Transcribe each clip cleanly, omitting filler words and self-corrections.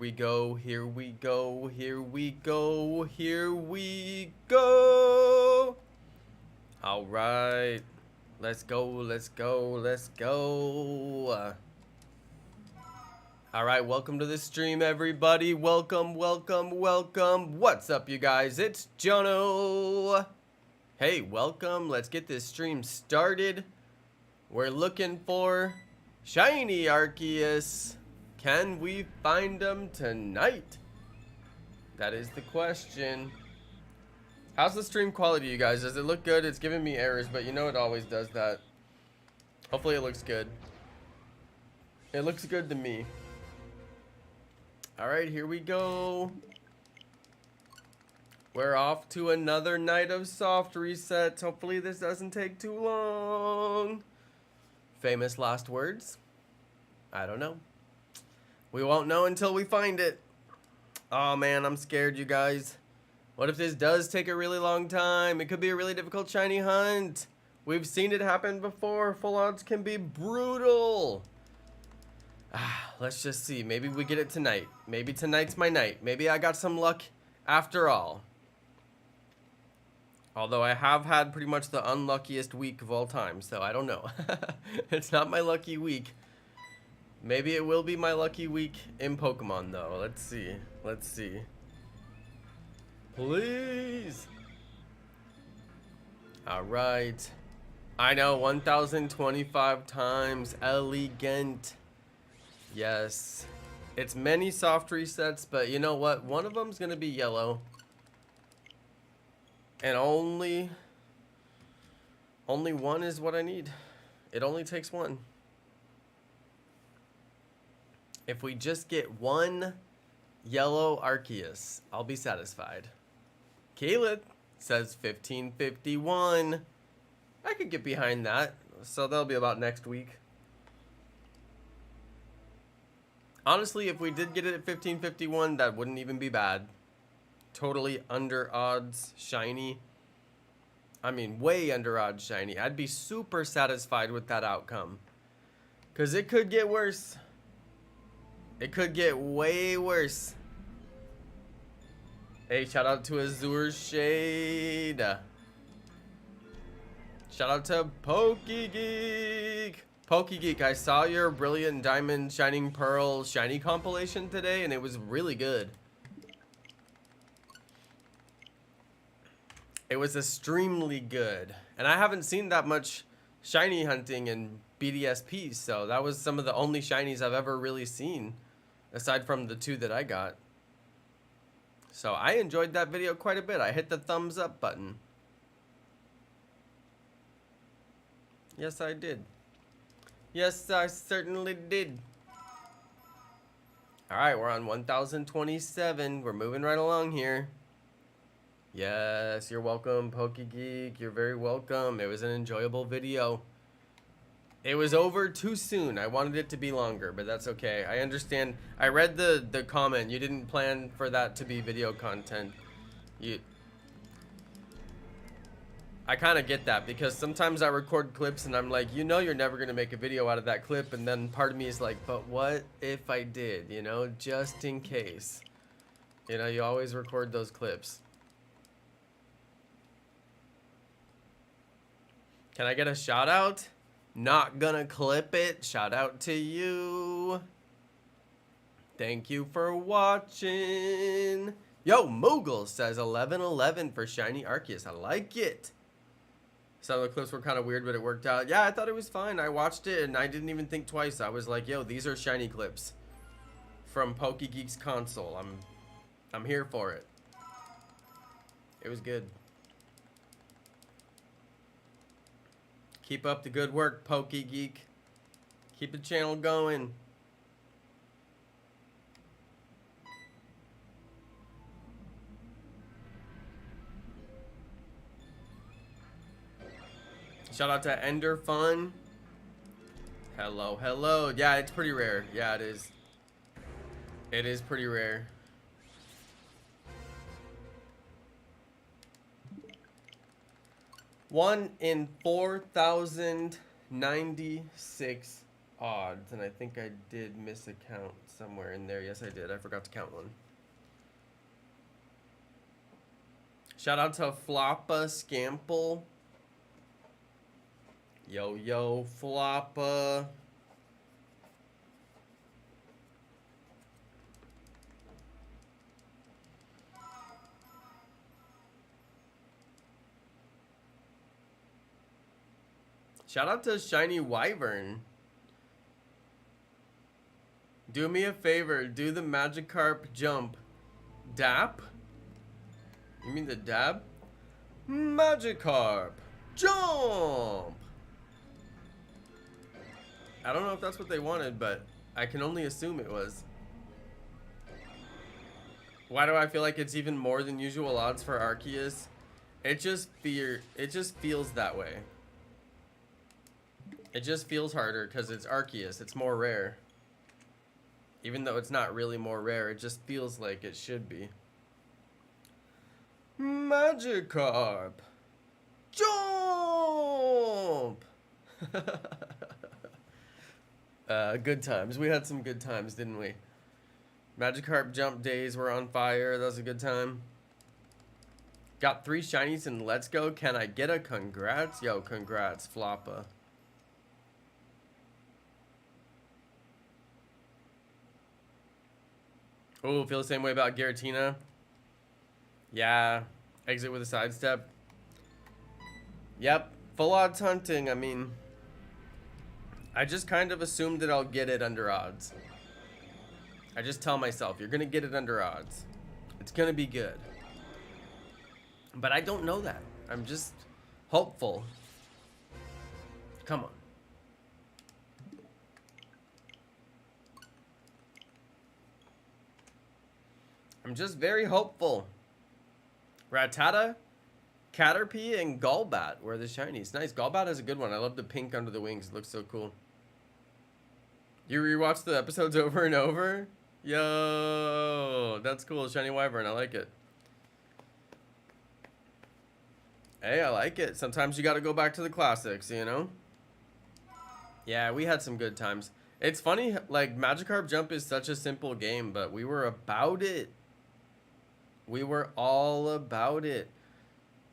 we go, here we go, here we go, here we go. All right. Let's go, let's go, let's go. All right, welcome to the stream, everybody. Welcome, welcome, welcome. What's up, you guys? It's Jono. Hey, welcome. Let's get this stream started. We're looking for Shiny Arceus. Can we find them tonight? That is the question. How's the stream quality, you guys? Does it look good? It's giving me errors, but you know it always does that. Hopefully it looks good. It looks good to me. All right, here we go. We're off to another night of soft resets. Hopefully this doesn't take too long. Famous last words? I don't know. We won't know until we find it. Oh man, I'm scared, you guys. What if this does take a really long time? It could be a really difficult shiny hunt. We've seen it happen before. Full odds can be brutal. Let's just see. Maybe we get it tonight. Maybe tonight's my night. Maybe I got some luck after all. Although I have had pretty much the unluckiest week of all time, so I don't know. It's not my lucky week. Maybe it will be my lucky week in Pokemon, though. Let's see. Let's see. Please. All right. I know, 1,025 times. Elegant. Yes. It's many soft resets, but you know what? One of them's going to be yellow. And only one is what I need. It only takes one. If we just get one yellow Arceus, I'll be satisfied. Keyleth says 1551. I could get behind that. So that'll be about next week. Honestly, if we did get it at 1551, that wouldn't even be bad. Totally under odds shiny. I mean, way under odds shiny. I'd be super satisfied with that outcome. Because it could get worse. It could get way worse. Hey, shout out to Azure Shade. Shout out to PokeGeek. PokeGeek, I saw your Brilliant Diamond Shining Pearl shiny compilation today, and it was really good. It was extremely good. And I haven't seen that much shiny hunting in BDSP, so that was some of the only shinies I've ever really seen, aside from the two that I got. So I enjoyed that video quite a bit. I hit the thumbs up button. Yes, I did. Yes, I certainly did. All right, we're on 1,027. We're moving right along here. Yes, you're welcome, PokeGeek. You're very welcome. It was an enjoyable video. It was over too soon. I wanted it to be longer, but that's okay. I understand. I read the comment. You didn't plan for that to be video content. I kind of get that, because sometimes I record clips and I'm like, you know, you're never going to make a video out of that clip. And then part of me is like, but what if I did, you know, just in case. You know, you always record those clips. Can I get a shout out? Not gonna clip it. Shout out to you. Thank you for watching. Yo, Moogle says 1111 for Shiny Arceus. I like it. Some of the clips were kind of weird, but it worked out. Yeah, I thought it was fine. I watched it and I didn't even think twice. I was like, yo, these are shiny clips from PokeGeek's console. I'm here for it. It was good. Keep up the good work, PokeGeek. Keep the channel going. Shout out to Ender Fun. Hello, hello. Yeah, it's pretty rare. Yeah, it is. It is pretty rare. One in 4,096 odds, and I think I did miss a count somewhere in there. Yes, I did. I forgot to count one. Shout out to Floppa Scample. Yo, yo, Floppa. Shout out to Shiny Wyvern. Do me a favor. Do the Magikarp jump. Dap? You mean the dab? Magikarp jump! I don't know if that's what they wanted, but I can only assume it was. Why do I feel like it's even more than usual odds for Arceus? It just feels that way. It just feels harder because it's Arceus. It's more rare. Even though it's not really more rare, it just feels like it should be. Magikarp jump! Good times. We had some good times, didn't we? Magikarp jump days were on fire. That was a good time. Got 3 shinies and let's go. Can I get a congrats? Yo, congrats, Floppa. Oh, feel the same way about Giratina? Yeah. Exit with a sidestep. Yep. Full odds hunting. I mean, I just kind of assumed that I'll get it under odds. I just tell myself, you're going to get it under odds. It's going to be good. But I don't know that. I'm just hopeful. Come on. I'm just very hopeful. Rattata, Caterpie, and Golbat were the shinies. Nice. Golbat is a good one. I love the pink under the wings. It looks so cool. You rewatch the episodes over and over? Yo, that's cool. Shiny Wyvern. I like it. Hey, I like it. Sometimes you got to go back to the classics, you know? Yeah, we had some good times. It's funny, like, Magikarp Jump is such a simple game, but we were about it. We were all about it.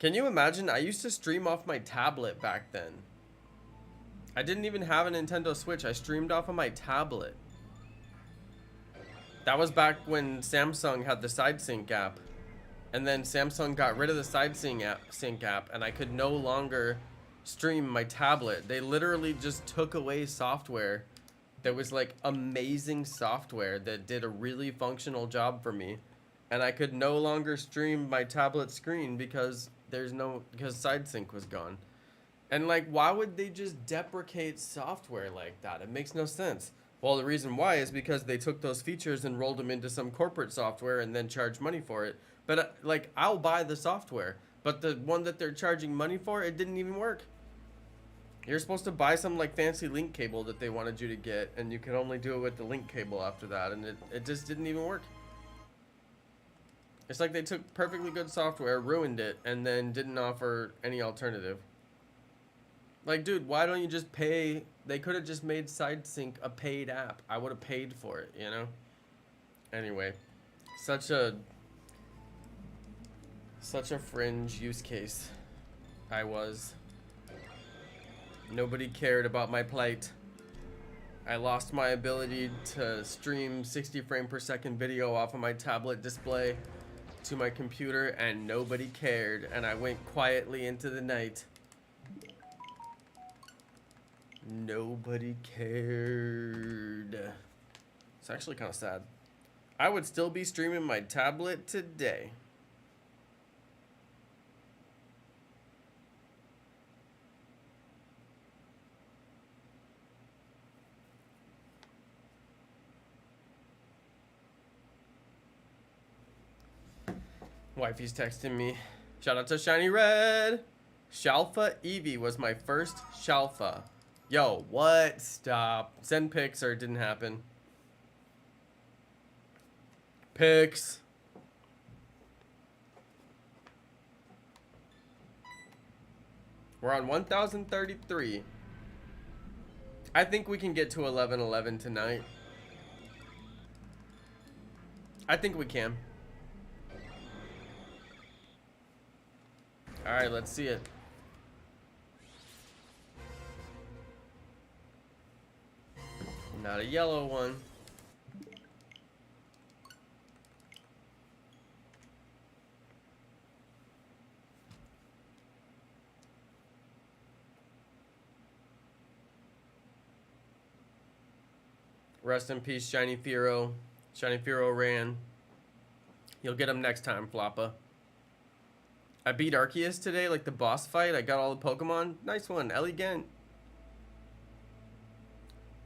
Can you imagine? I used to stream off my tablet back then. I didn't even have a Nintendo Switch. I streamed off of my tablet. That was back when Samsung had the side sync app. And then Samsung got rid of the side sync app, and I could no longer stream my tablet. They literally just took away software that was like amazing software that did a really functional job for me. And I could no longer stream my tablet screen because because side sync was gone. And like, why would they just deprecate software like that? It makes no sense. Well, the reason why is because they took those features and rolled them into some corporate software and then charged money for it. But like, I'll buy the software, but the one that they're charging money for, it didn't even work. You're supposed to buy some like fancy link cable that they wanted you to get, and you could only do it with the link cable after that, and it just didn't even work. It's like they took perfectly good software, ruined it, and then didn't offer any alternative. Like, dude, why don't you just pay? They could have just made SideSync a paid app. I would have paid for it, you know? Anyway, such a fringe use case I was. Nobody cared about my plight. I lost my ability to stream 60 frame per second video off of my tablet display to my computer, and nobody cared, and I went quietly into the night. Nobody cared. It's actually kind of sad. I would still be streaming my tablet today. Wifey's texting me. Shout out to Shiny Red. Shalfa Eevee was my first Shalfa. Yo, what? Stop. Send pics or it didn't happen. Pics. We're on 1033. I think we can get to 11-11 tonight. I think we can. Alright, let's see it. Not a yellow one. Rest in peace, Shiny Firo. Shiny Firo ran. You'll get him next time, Floppa. I beat Arceus today, like the boss fight. I got all the Pokemon. Nice one, Elegant.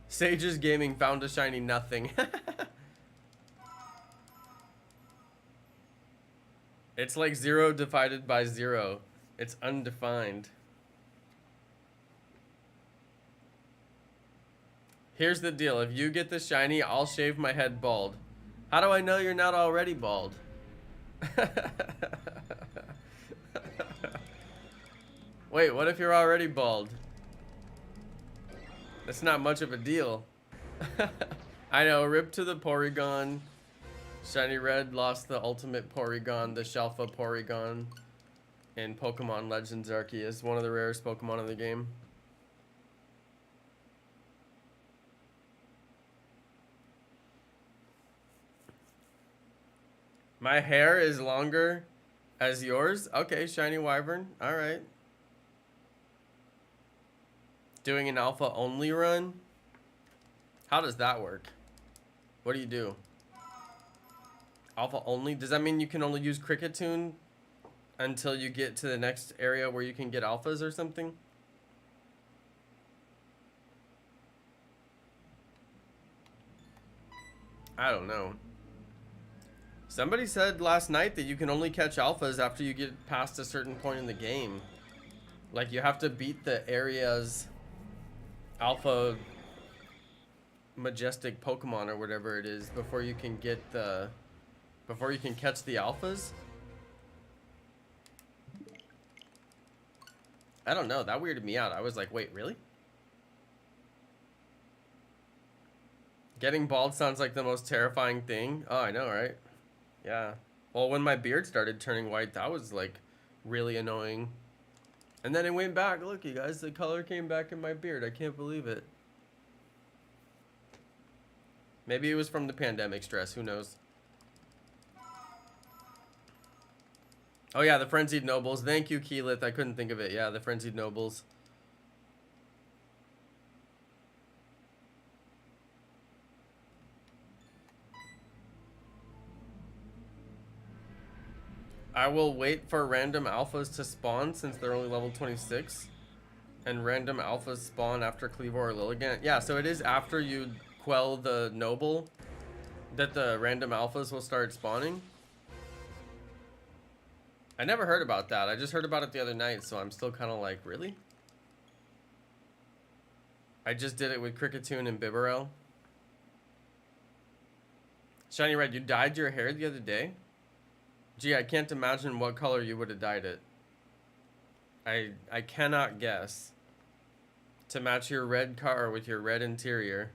Sage's Gaming found a shiny nothing. It's like 0 divided by 0. It's undefined. Here's the deal. If you get the shiny, I'll shave my head bald. How do I know you're not already bald? Wait, what if you're already bald? That's not much of a deal. I know, rip to the Porygon. Shiny Red lost the ultimate Porygon, the Shalfa Porygon, in Pokemon Legends Arceus, one of the rarest Pokemon in the game. My hair is longer as yours? Okay, Shiny Wyvern. Alright. Doing an alpha only run? How does that work? What do you do? Alpha only? Does that mean you can only use Cricketune until you get to the next area where you can get alphas or something? I don't know. Somebody said last night that you can only catch alphas after you get past a certain point in the game. Like you have to beat the area's alpha majestic Pokemon or whatever it is before you can get the before you can catch the alphas. I don't know, that weirded me out. I was like, wait, really? Getting bald sounds like the most terrifying thing. Oh, I know, right? Yeah. Well, when my beard started turning white, that was like really annoying. And then it went back. Look, you guys, the color came back in my beard. I can't believe it. Maybe it was from the pandemic stress. Who knows? Oh, yeah, the Frenzied Nobles. Thank you, Keyleth. I couldn't think of it. Yeah, the Frenzied Nobles. I will wait for random alphas to spawn since they're only level 26. And random alphas spawn after Cleavor or Lilligant. Yeah, so it is after you quell the noble that the random alphas will start spawning. I never heard about that. I just heard about it the other night, so I'm still kind of like, really? I just did it with Cricketune and Bibarel. Shiny Red, you dyed your hair the other day? Gee, I can't imagine what color you would have dyed it. I cannot guess. To match your red car with your red interior.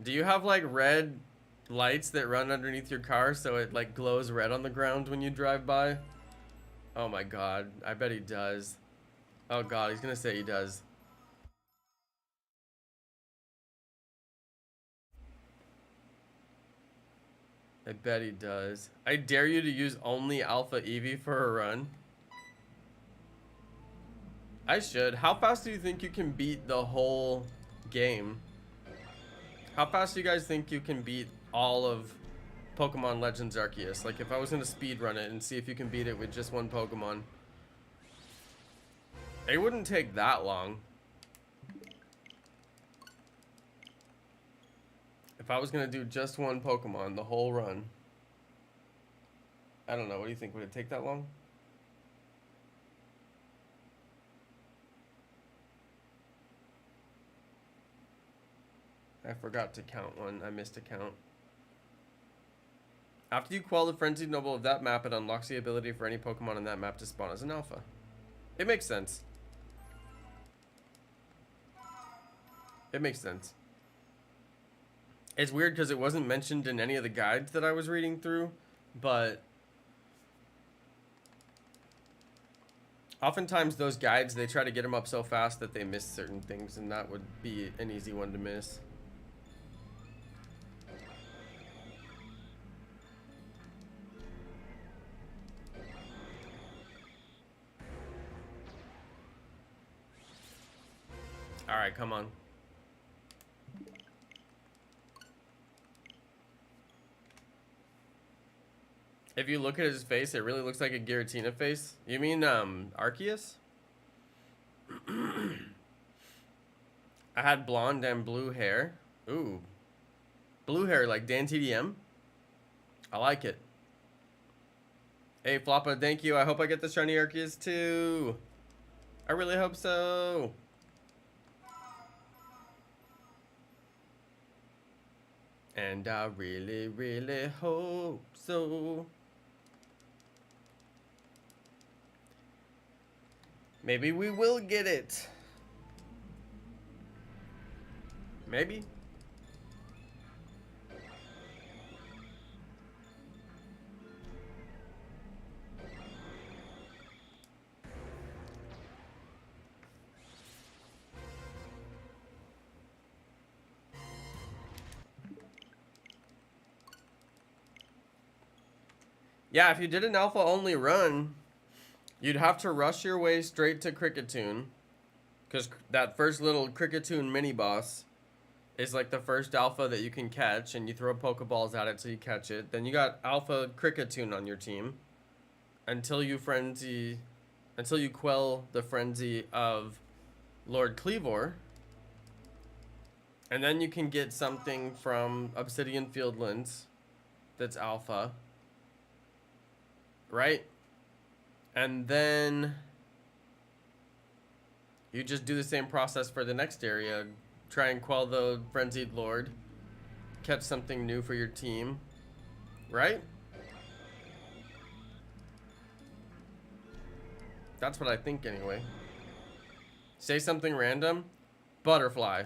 Do you have like red lights that run underneath your car so it like glows red on the ground when you drive by? Oh my god, I bet he does. Oh god, he's gonna say he does. I bet he does. I dare you to use only Alpha Eevee for a run. I should. How fast do you think you can beat the whole game? How fast do you guys think you can beat all of Pokemon Legends Arceus? Like if I was gonna speedrun it and see if you can beat it with just one Pokemon. It wouldn't take that long. If I was gonna do just one Pokemon the whole run. I don't know, what do you think? Would it take that long? I forgot to count one. I missed a count. After you quell the Frenzied Noble of that map, it unlocks the ability for any Pokemon on that map to spawn as an alpha. It makes sense. It makes sense. It's weird because it wasn't mentioned in any of the guides that I was reading through, but oftentimes those guides, they try to get them up so fast that they miss certain things, and that would be an easy one to miss. All right, come on. If you look at his face, it really looks like a Giratina face. You mean, Arceus? I had blonde and blue hair. Ooh. Blue hair like Dan TDM. I like it. Hey, Floppa, thank you. I hope I get the shiny Arceus too. I really hope so. And I really, really hope so. Maybe we will get it. Maybe. Yeah, if you did an alpha only run, you'd have to rush your way straight to Cricketune, because that first little Cricketune mini boss is like the first alpha that you can catch, and you throw Pokeballs at it till you catch it. Then you got Alpha Cricketune on your team until you quell the frenzy of Lord Cleavor. And then you can get something from Obsidian Fieldlands that's alpha. Right? And then you just do the same process for the next area. Try and quell the Frenzied Lord. Catch something new for your team. Right? That's what I think anyway. Say something random. Butterfly.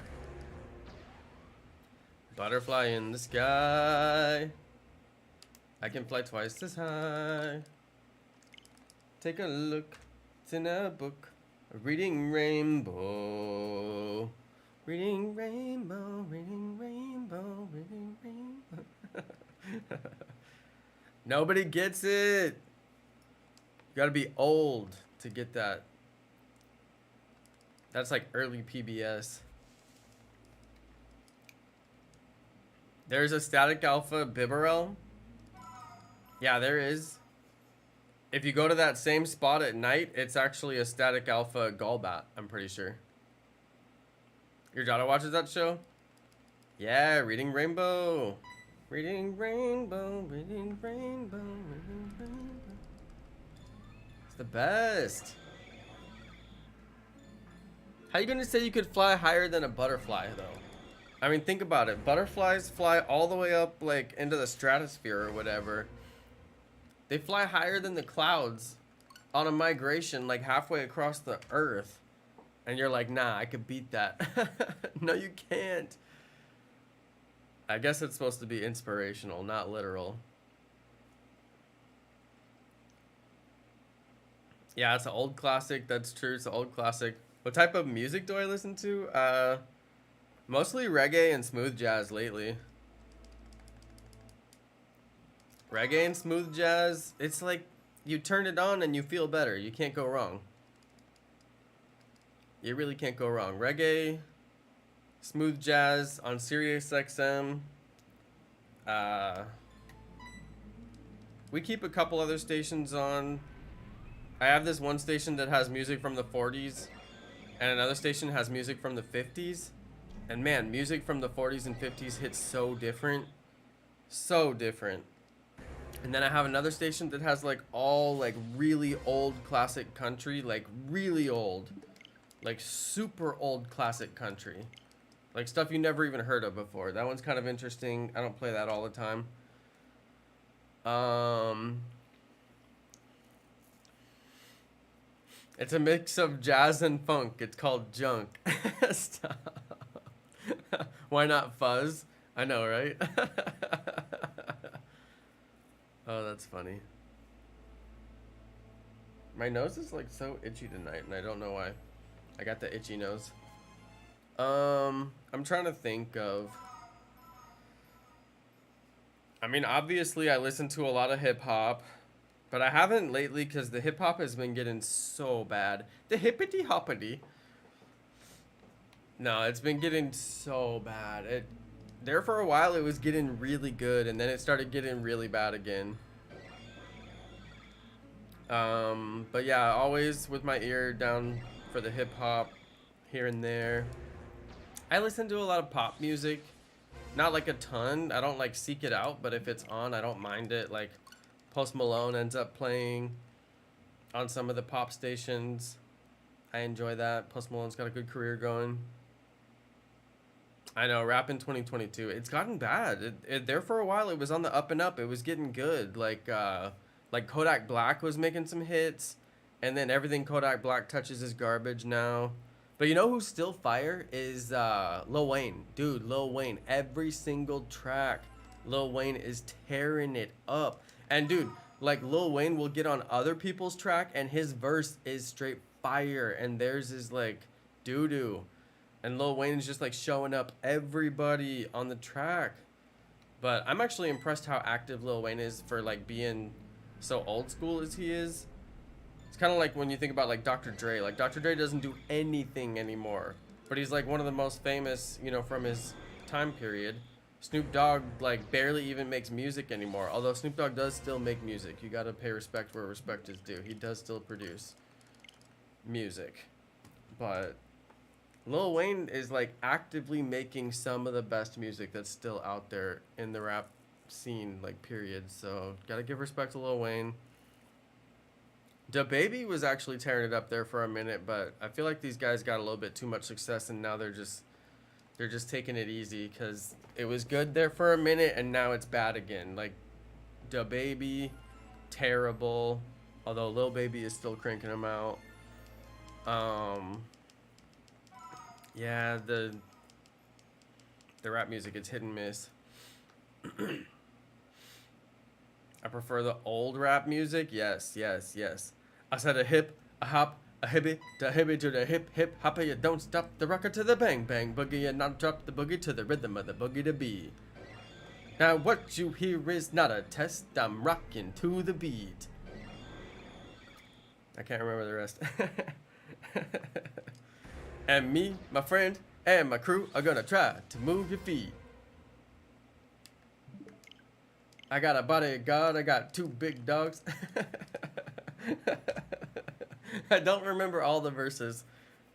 Butterfly in the sky. I can fly twice as high. Take a look. It's in a book. Reading rainbow. Reading rainbow. Reading rainbow. Reading rainbow. Nobody gets it. You gotta be old to get that. That's like early PBS. There's a static alpha Bibarel. Yeah, there is. If you go to that same spot at night, it's actually a static alpha Golbat, I'm pretty sure. Your daughter watches that show? Yeah, Reading Rainbow. Reading Rainbow, Reading Rainbow, Reading Rainbow. It's the best. How you gonna say you could fly higher than a butterfly, though? I mean, think about it. Butterflies fly all the way up, like, into the stratosphere or whatever. They fly higher than the clouds on a migration, like, halfway across the earth. And you're like, nah, I could beat that. No, you can't. I guess it's supposed to be inspirational, not literal. Yeah, it's an old classic. That's true. It's an old classic. What type of music do I listen to? Mostly reggae and smooth jazz lately. Reggae and smooth jazz, it's like you turn it on and you feel better. You can't go wrong. You really can't go wrong. Reggae, smooth jazz on Sirius XM. We keep a couple other stations on. I have this one station that has music from the 40s, and another station has music from the 50s. And man, music from the 40s and 50s hits so different. So different. And then I have another station that has like all like really old classic country, like really old. Like super old classic country. Like stuff you never even heard of before. That one's kind of interesting. I don't play that all the time. It's a mix of jazz and funk. It's called junk. Stop. Why not fuzz? I know, right? Oh, that's funny. My nose is like so itchy tonight, and I don't know why. I got the itchy nose. I'm trying to think of. I mean, obviously, I listen to a lot of hip hop, but I haven't lately because the hip hop has been getting so bad. The hippity hoppity. No, it's been getting so bad. There for a while, it was getting really good, and then it started getting really bad again. But yeah, always with my ear down for the hip hop here and there. I listen to a lot of pop music. Not like a ton. I don't like seek it out, but if it's on, I don't mind it. Like Post Malone ends up playing on some of the pop stations. I enjoy that. Post Malone's got a good career going. I know, rap in 2022. It's gotten bad. There for a while, it was on the up and up. It was getting good. Like Kodak Black was making some hits, and then everything Kodak Black touches is garbage now. But you know who's still fire is Lil Wayne. Dude, Lil Wayne. Every single track, Lil Wayne is tearing it up. And dude, like Lil Wayne will get on other people's track and his verse is straight fire and theirs is like doo-doo. And Lil Wayne is just like showing up everybody on the track. But I'm actually impressed how active Lil Wayne is for like being so old school as he is. It's kind of like when you think about like Dr. Dre. Like Dr. Dre doesn't do anything anymore, but he's like one of the most famous, you know, from his time period. Snoop Dogg like barely even makes music anymore. Although Snoop Dogg does still make music. You gotta pay respect where respect is due. He does still produce music, but Lil Wayne is like actively making some of the best music that's still out there in the rap scene, like period. So gotta give respect to Lil Wayne. DaBaby was actually tearing it up there for a minute, but I feel like these guys got a little bit too much success, and now they're just taking it easy because it was good there for a minute, and now it's bad again. Like DaBaby, terrible. Although Lil Baby is still cranking them out. Yeah, the rap music is hit and miss. I prefer the old rap music. Yes. I said a hip, a hop, a hibby to the hip, hip, hopper. You don't stop the rocker to the bang, bang boogie, and not drop the boogie to the rhythm of the boogie to be. Now what you hear is not a test. I'm rocking to the beat. I can't remember the rest. And me, my friend, and my crew are gonna try to move your feet. I got a bodyguard, I got 2 big dogs. I don't remember all the verses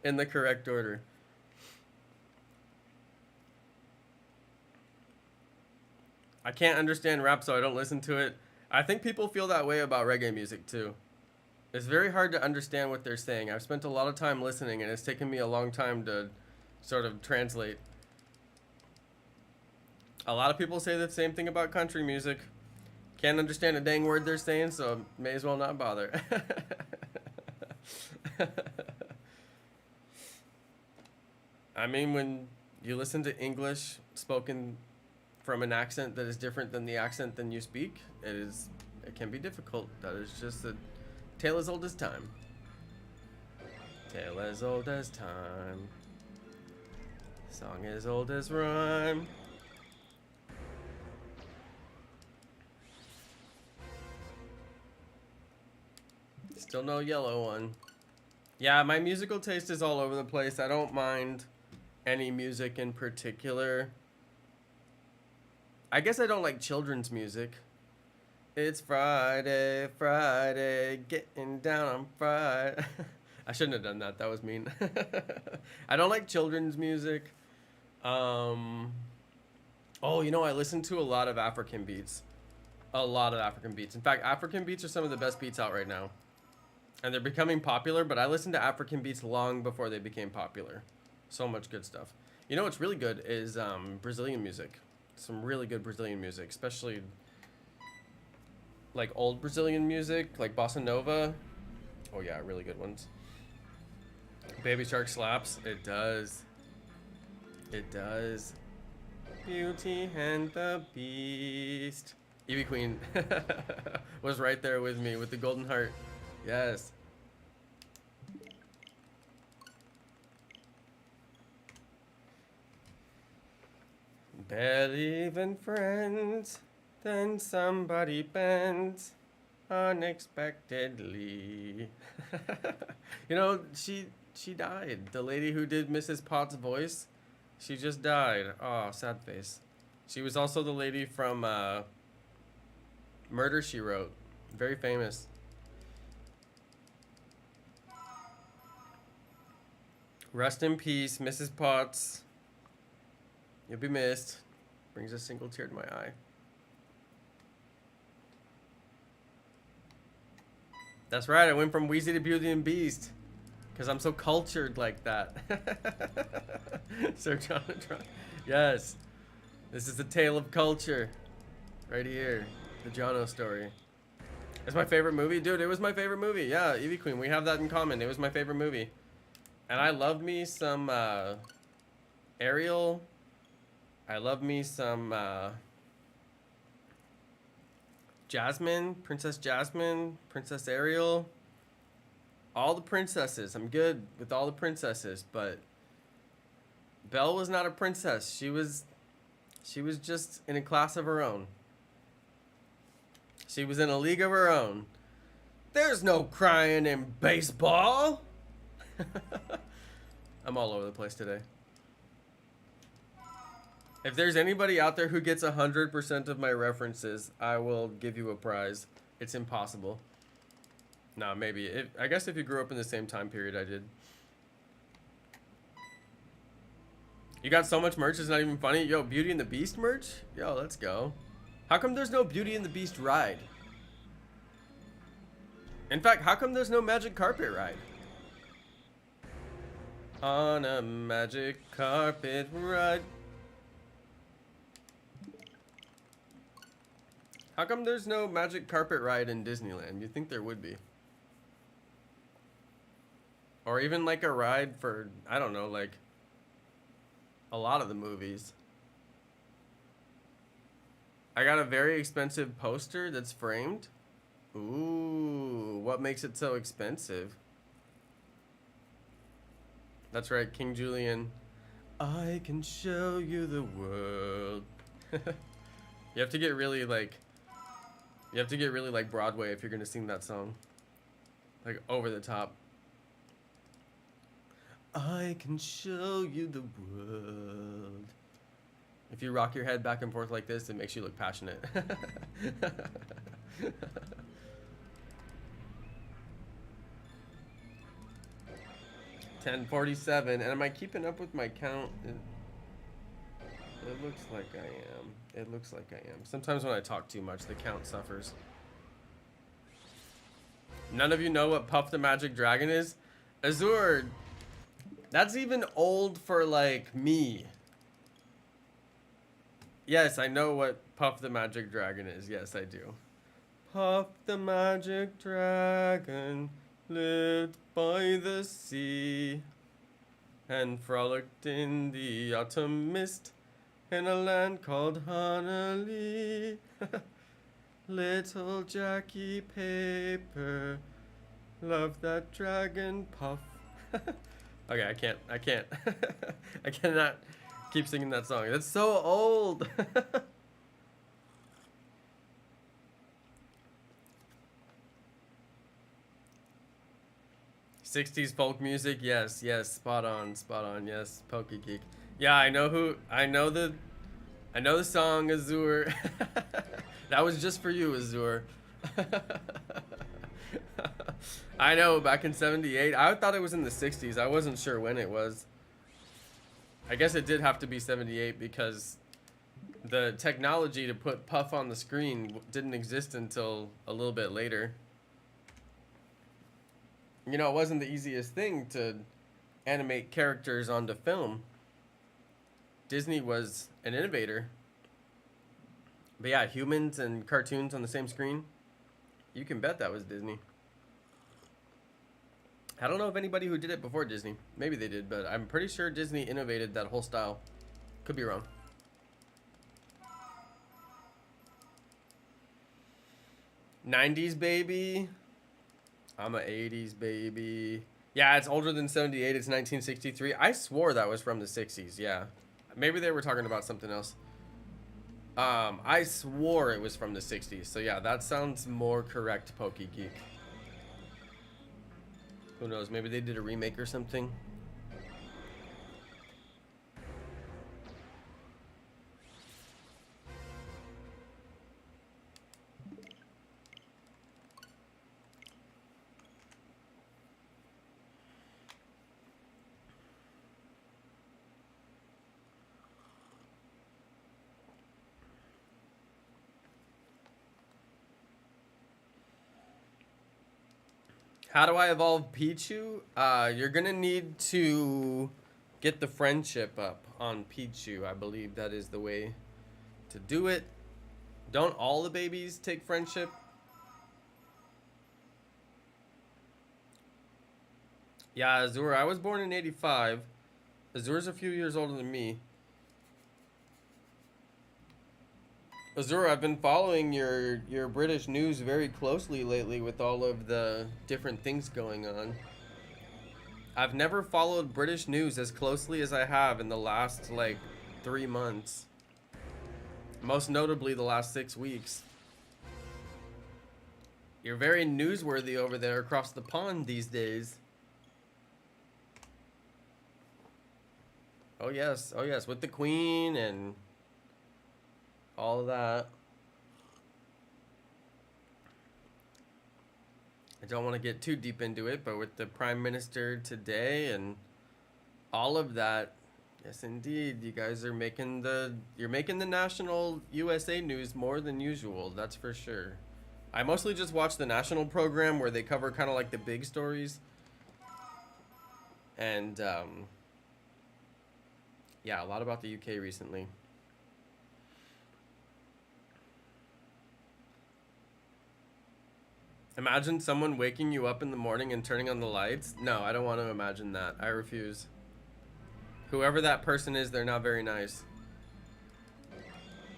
in the correct order. I can't understand rap, so I don't listen to it. I think people feel that way about reggae music too. It's very hard to understand what they're saying. I've spent a lot of time listening, and it's taken me a long time to sort of translate. A lot of people say the same thing about country music. Can't understand a dang word they're saying, so may as well not bother. I mean, when you listen to English spoken from an accent that is different than the accent than you speak, it can be difficult. That is just a tale as old as time. Tale as old as time. Song as old as rhyme. Still no yellow one. Yeah, my musical taste is all over the place. I don't mind any music in particular. I guess I don't like children's music. It's Friday, Friday, getting down on Friday. I shouldn't have done that. That was mean. I don't like children's music. Oh, you know, I listen to a lot of African beats. A lot of African beats. In fact, African beats are some of the best beats out right now. And they're becoming popular, but I listened to African beats long before they became popular. So much good stuff. You know what's really good is Brazilian music. Some really good Brazilian music, especially like old Brazilian music, like bossa nova. Oh yeah, really good ones. Baby Shark slaps. It does. It does. Beauty and the Beast. Eevee Queen was right there with me with the golden heart. Yes. Barely even friends, then somebody bends unexpectedly. You know, she died. The lady who did Mrs. Potts' voice, she just died. Oh, sad face. She was also the lady from Murder, She Wrote. Very famous. Rest in peace, Mrs. Potts. You'll be missed. Brings a single tear to my eye. That's right, I went from Wheezy to Beauty and Beast. Because I'm so cultured like that. Sir Jonathan. Yes. This is the tale of culture. Right here. The Jono story. It's my favorite movie. Dude, it was my favorite movie. Yeah, Eevee Queen. We have that in common. It was my favorite movie. And I love me some Ariel. I love me some Jasmine, Princess Ariel. All the princesses. I'm good with all the princesses, but Belle was not a princess. She was just in a class of her own. She was in a league of her own. There's no crying in baseball. I'm all over the place today. If there's anybody out there who gets 100% of my references, I will give you a prize. It's impossible. Nah, maybe. I guess if you grew up in the same time period I did. You got so much merch, it's not even funny. Yo, Beauty and the Beast merch? Yo, let's go. How come there's no Beauty and the Beast ride? In fact, how come there's no magic carpet ride? On a magic carpet ride. How come there's no magic carpet ride in Disneyland? You'd think there would be. Or even like a ride for, I don't know, like a lot of the movies. I got a very expensive poster that's framed. Ooh, what makes it so expensive? That's right, King Julian. I can show you the world. You have to get really like Broadway if you're gonna sing that song. Like over the top. I can show you the world. If you rock your head back and forth like this, it makes you look passionate. 10:47, and am I keeping up with my count? It looks like I am. It looks like I am. Sometimes when I talk too much, the count suffers. None of you know what Puff the Magic Dragon is? Azur, that's even old for like me. Yes, I know what Puff the Magic Dragon is. Yes, I do. Puff the Magic Dragon lived by the sea and frolicked in the autumn mist in a land called Hanali. Little Jackie Paper loved that dragon Puff. Okay, I can't. I cannot keep singing that song. That's so old. 60s folk music, yes, spot on, yes, Pokegeek. Yeah, I know the song Azur. That was just for you, Azur. I know, back in 78. I thought it was in the 60s. I wasn't sure when it was. I guess it did have to be 78 because the technology to put Puff on the screen didn't exist until a little bit later. You know, it wasn't the easiest thing to animate characters onto film. Disney was an innovator. But yeah, humans and cartoons on the same screen, you can bet that was Disney. I don't know if anybody who did it before Disney. Maybe they did, but I'm pretty sure Disney innovated that whole style. Could be wrong. 90s baby. I'm a 80s baby. Yeah, it's older than 78. It's 1963. I swore that was from the 60s. Yeah. Maybe they were talking about something else. I swore it was from the 60s. So yeah, that sounds more correct, PokeGeek. Who knows? Maybe they did a remake or something. How do I evolve Pichu? You're gonna need to get the friendship up on Pichu. I believe that is the way to do it. Don't all the babies take friendship? Yeah, Azure, I was born in 85. Azure's a few years older than me. Azure, I've been following your British news very closely lately with all of the different things going on. I've never followed British news as closely as I have in the last, like, 3 months. Most notably the last 6 weeks. You're very newsworthy over there across the pond these days. Oh yes, with the Queen and all of that. I don't want to get too deep into it, but with the Prime Minister today and all of that, yes indeed, you guys are making you're making the national USA news more than usual, that's for sure. I mostly just watch the national program where they cover kind of like the big stories. And yeah, a lot about the UK recently. Imagine someone waking you up in the morning and turning on the lights. No, I don't want to imagine that. I refuse. Whoever that person is, they're not very nice.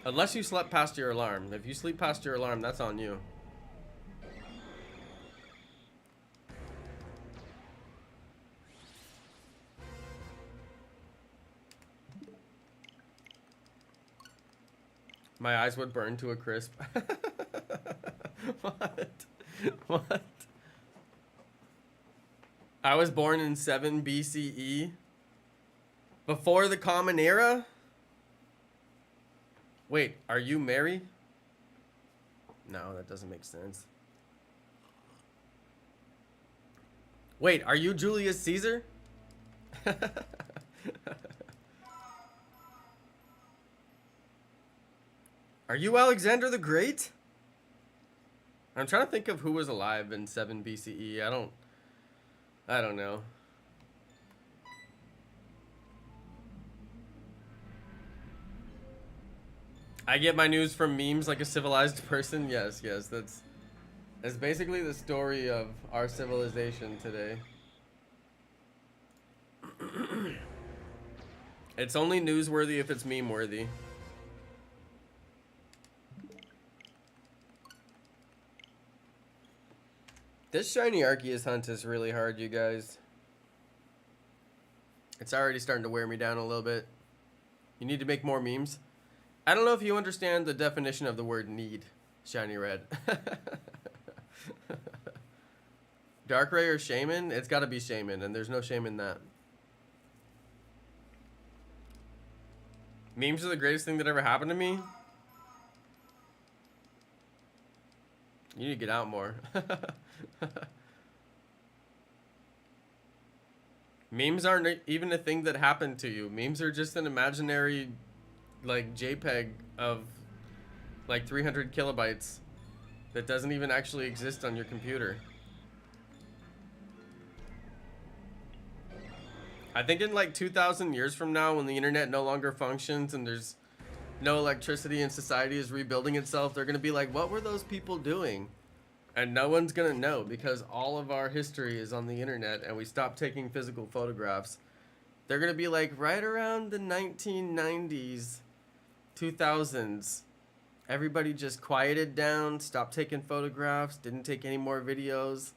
Unless you slept past your alarm. If you sleep past your alarm, that's on you. My eyes would burn to a crisp. What? What? I was born in 7 BCE. Before the Common Era? Wait, are you Mary? No, that doesn't make sense. Wait, are you Julius Caesar? Are you Alexander the Great? I'm trying to think of who was alive in 7 BCE. I don't know. I get my news from memes like a civilized person. Yes, that's basically the story of our civilization today. It's only newsworthy if it's meme worthy. This shiny Arceus hunt is really hard, you guys. It's already starting to wear me down a little bit. You need to make more memes. I don't know if you understand the definition of the word need, Shiny Red. Darkrai or Shaman? It's gotta be Shaman, and there's no shame in that. Memes are the greatest thing that ever happened to me? You need to get out more. Memes aren't even a thing that happened to you. Memes are just an imaginary, like, JPEG of, like, 300 kilobytes that doesn't even actually exist on your computer. I think in, like, 2,000 years from now, when the internet no longer functions and there's no electricity and society is rebuilding itself, they're going to be like, what were those people doing? And no one's gonna know because all of our history is on the internet and we stopped taking physical photographs. They're gonna be like right around the 1990s, 2000s, Everybody just quieted down, stopped taking photographs, didn't take any more videos.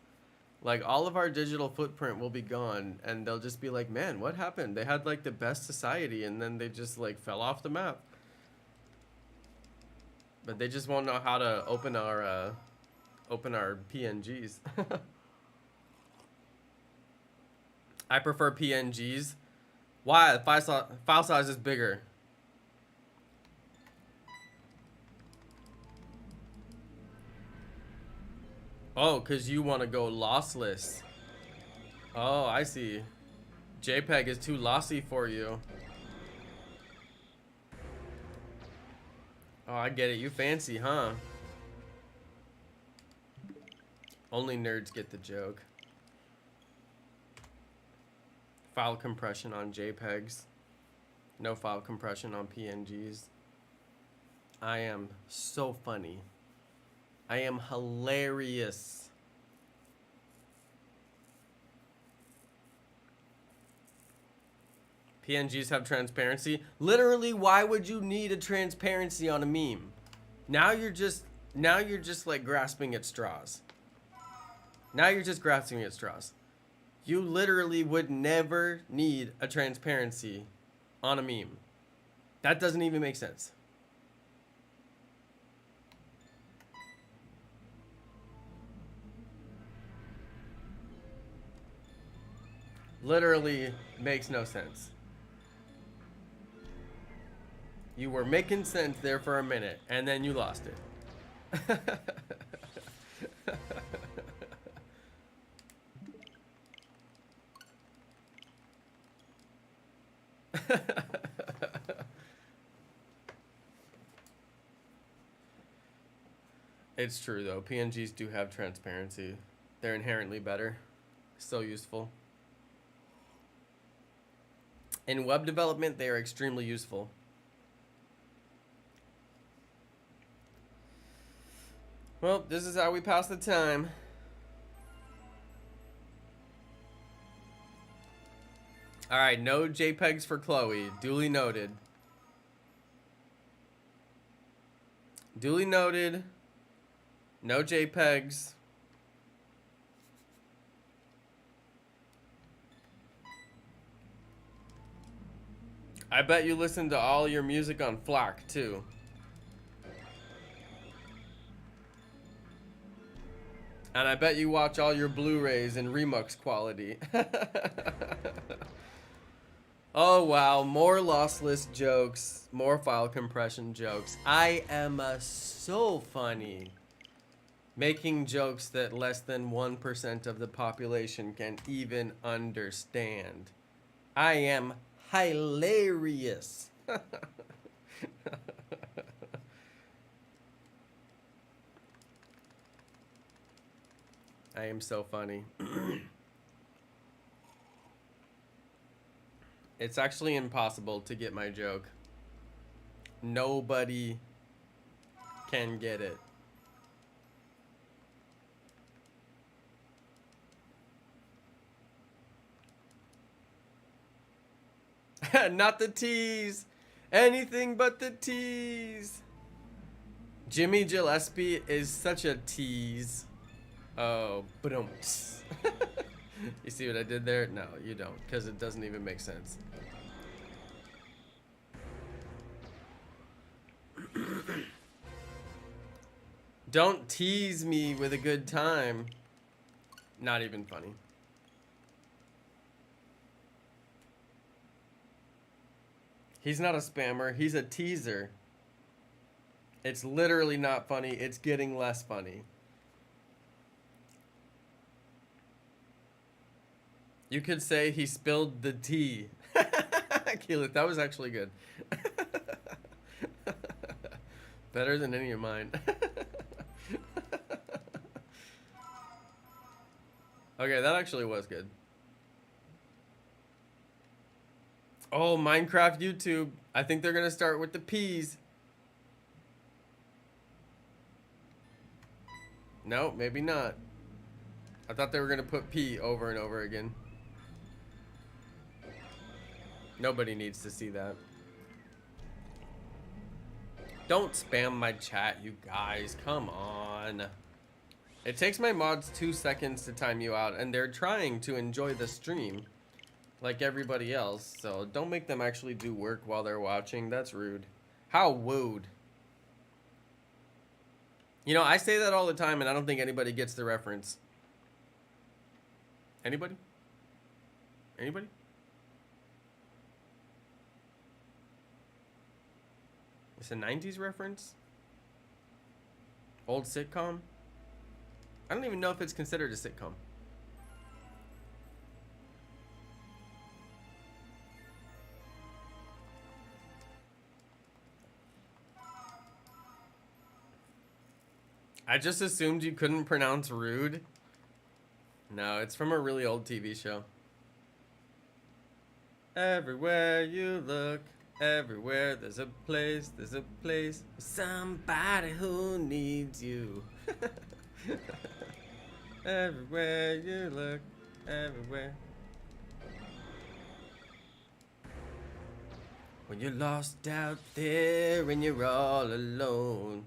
Like, all of our digital footprint will be gone, and they'll just be like, man, what happened? They had, like, the best society, and then they just, like, fell off the map. But they just won't know how to open our PNGs. I prefer PNGs. Why? The file size is bigger. Oh, because you want to go lossless. Oh, I see. JPEG is too lossy for you. Oh, I get it. You fancy, huh? Only nerds get the joke. File compression on JPEGs. No file compression on PNGs. I am so funny. I am hilarious. PNGs have transparency. Literally, why would you need a transparency on a meme? Now you're just like grasping at straws. Now you're just grasping at straws. You literally would never need a transparency on a meme. That doesn't even make sense. Literally makes no sense. You were making sense there for a minute, and then you lost it. It's true, though. PNGs do have transparency. They're inherently better. So useful. In web development, they are extremely useful. Well, this is how we pass the time. Alright, no JPEGs for Chloe. Duly noted. Duly noted. No JPEGs. I bet you listen to all your music on FLAC too. And I bet you watch all your Blu-rays in Remux quality. Oh wow, more lossless jokes, more file compression jokes. I am so funny. Making jokes that less than 1% of the population can even understand. I am hilarious. I am so funny. It's actually impossible to get my joke. Nobody can get it. Not the tease. Anything but the tease. Jimmy Gillespie is such a tease. Oh, boom. You see what I did there? No, you don't, because it doesn't even make sense. Don't tease me with a good time. Not even funny. He's not a spammer, he's a teaser. It's literally not funny, it's getting less funny. You could say he spilled the tea. Keelan, that was actually good. Better than any of mine. Okay, that actually was good. Oh, Minecraft YouTube. I think they're gonna start with the P's. No, maybe not. I thought they were gonna put P over and over again. Nobody needs to see that. Don't spam my chat, you guys. Come on. It takes my mods 2 seconds to time you out, and they're trying to enjoy the stream like everybody else. So don't make them actually do work while they're watching. That's rude. How wooed. You know, I say that all the time, and I don't think anybody gets the reference. Anybody? Anybody? It's a 90s reference? Old sitcom? I don't even know if it's considered a sitcom. I just assumed you couldn't pronounce rude. No, it's from a really old TV show. Everywhere you look, everywhere there's a place, somebody who needs you. Everywhere you look, everywhere. When you're lost out there and you're all alone,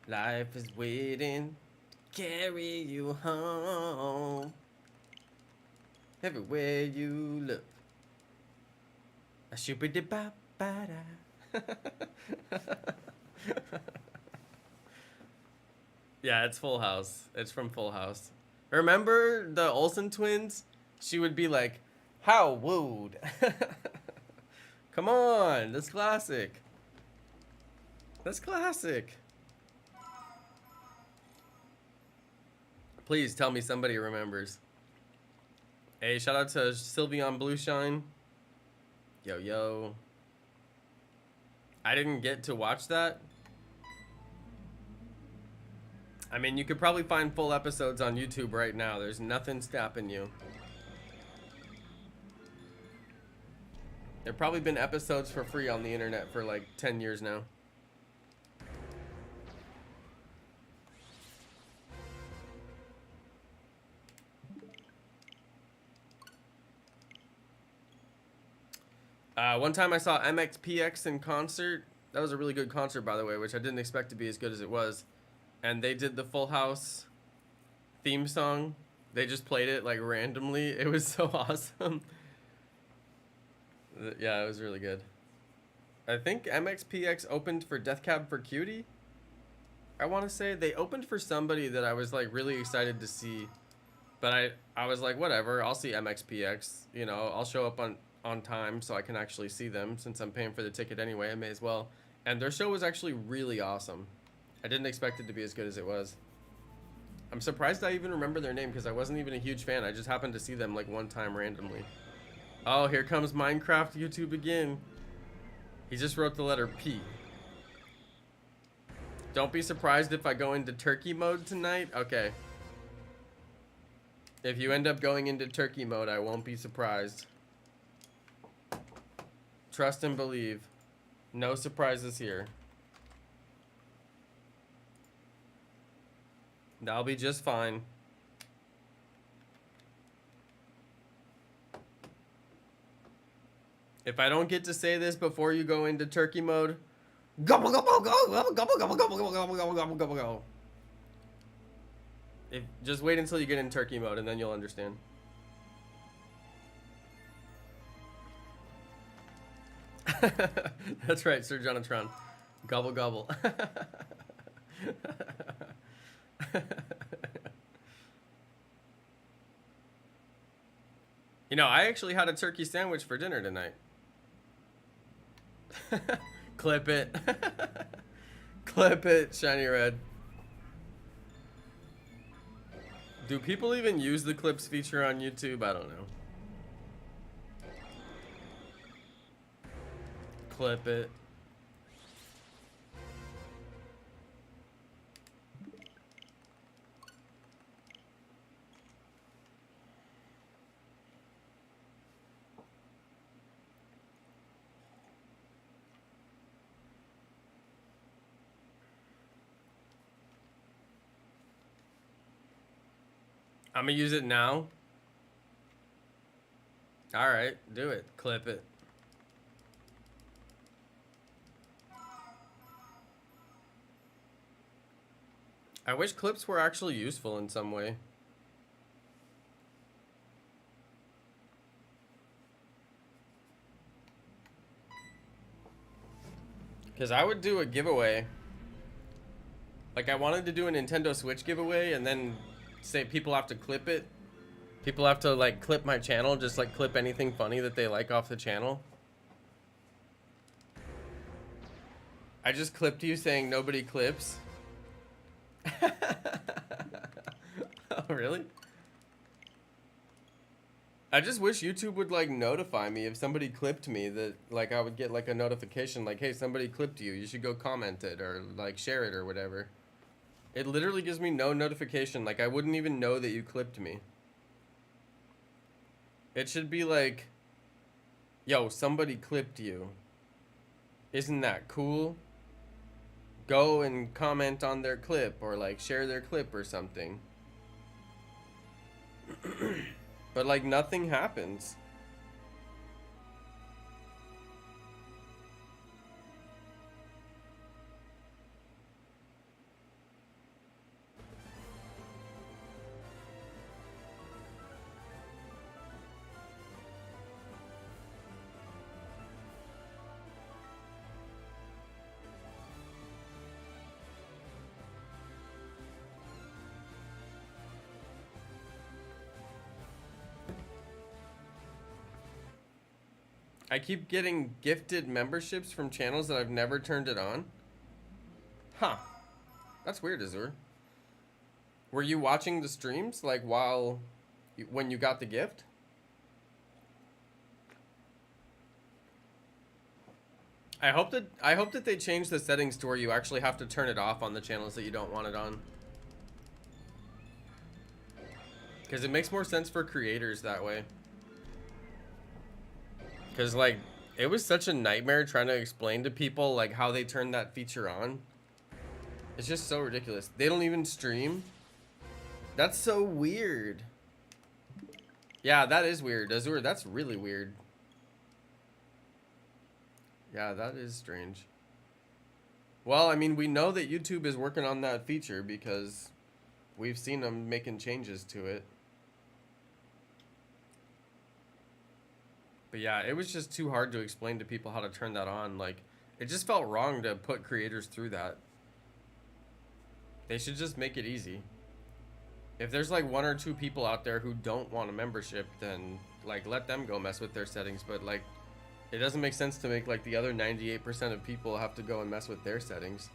life is waiting to carry you home. Everywhere you look. A shoopity ba ba da. Yeah, it's Full House. It's from Full House. Remember the Olsen twins? She would be like, "How wooed." Come on, that's classic. That's classic. Please tell me somebody remembers. Hey, shout out to Sylveon Blueshine. Yo, yo. I didn't get to watch that. I mean, you could probably find full episodes on YouTube right now. There's nothing stopping you. There've probably been episodes for free on the internet for like 10 years now. One time I saw MXPX in concert. That was a really good concert, by the way, which I didn't expect to be as good as it was. And they did the Full House theme song. They just played it like randomly. It was so awesome. Yeah, it was really good. I think MXPX opened for Death Cab for Cutie. I want to say they opened for somebody that I was like really excited to see. But I was like, whatever, I'll see MXPX. You know, I'll show up on time so I can actually see them. Since I'm paying for the ticket anyway, I may as well. And their show was actually really awesome. I didn't expect it to be as good as it was. I'm surprised I even remember their name because I wasn't even a huge fan. I just happened to see them like one time randomly. Oh, here comes Minecraft YouTube again. He just wrote the letter P. Don't be surprised if I go into turkey mode tonight. Okay. If you end up going into turkey mode, I won't be surprised. Trust and believe. No surprises here. I'll be just fine. If I don't get to say this before you go into turkey mode, gobble gobble gobble gobble gobble gobble gobble gobble gobble gobble gobble gobble. Just wait until you get in turkey mode and then you'll understand. That's right, Sir Jonathan. Gobble gobble. You know, I actually had a turkey sandwich for dinner tonight. Clip it. Clip it, Shiny Red. Do people even use the clips feature on YouTube? I don't know. Clip it. I'm gonna use it now. All right, do it. Clip it. I wish clips were actually useful in some way. Because I would do a giveaway. Like, I wanted to do a Nintendo Switch giveaway and then say people have to clip it. People have to, like, clip my channel. Just, like, clip anything funny that they like off the channel. I just clipped you saying nobody clips. Oh, really? I just wish YouTube would, like, notify me if somebody clipped me, that, like, I would get, like, a notification like, hey, somebody clipped you. You should go comment it or, like, share it or whatever. It literally gives me no notification. Like, I wouldn't even know that you clipped me. It should be like, yo, somebody clipped you. Isn't that cool? Go and comment on their clip or, like, share their clip or something. But, like, nothing happens. I keep getting gifted memberships from channels that I've never turned it on. Huh. That's weird, Azur. Were you watching the streams, like, when you got the gift? I hope that they change the settings to where you actually have to turn it off on the channels that you don't want it on. Because it makes more sense for creators that way. Because, like, it was such a nightmare trying to explain to people, like, how they turn that feature on. It's just so ridiculous. They don't even stream. That's so weird. Yeah, that is weird. Azur, that's really weird. Yeah, that is strange. Well, I mean, we know that YouTube is working on that feature because we've seen them making changes to it. But yeah, it was just too hard to explain to people how to turn that on. Like, it just felt wrong to put creators through that. They should just make it easy. If there's like 1 or 2 people out there who don't want a membership, then like let them go mess with their settings. But like, it doesn't make sense to make like the other 98% of people have to go and mess with their settings.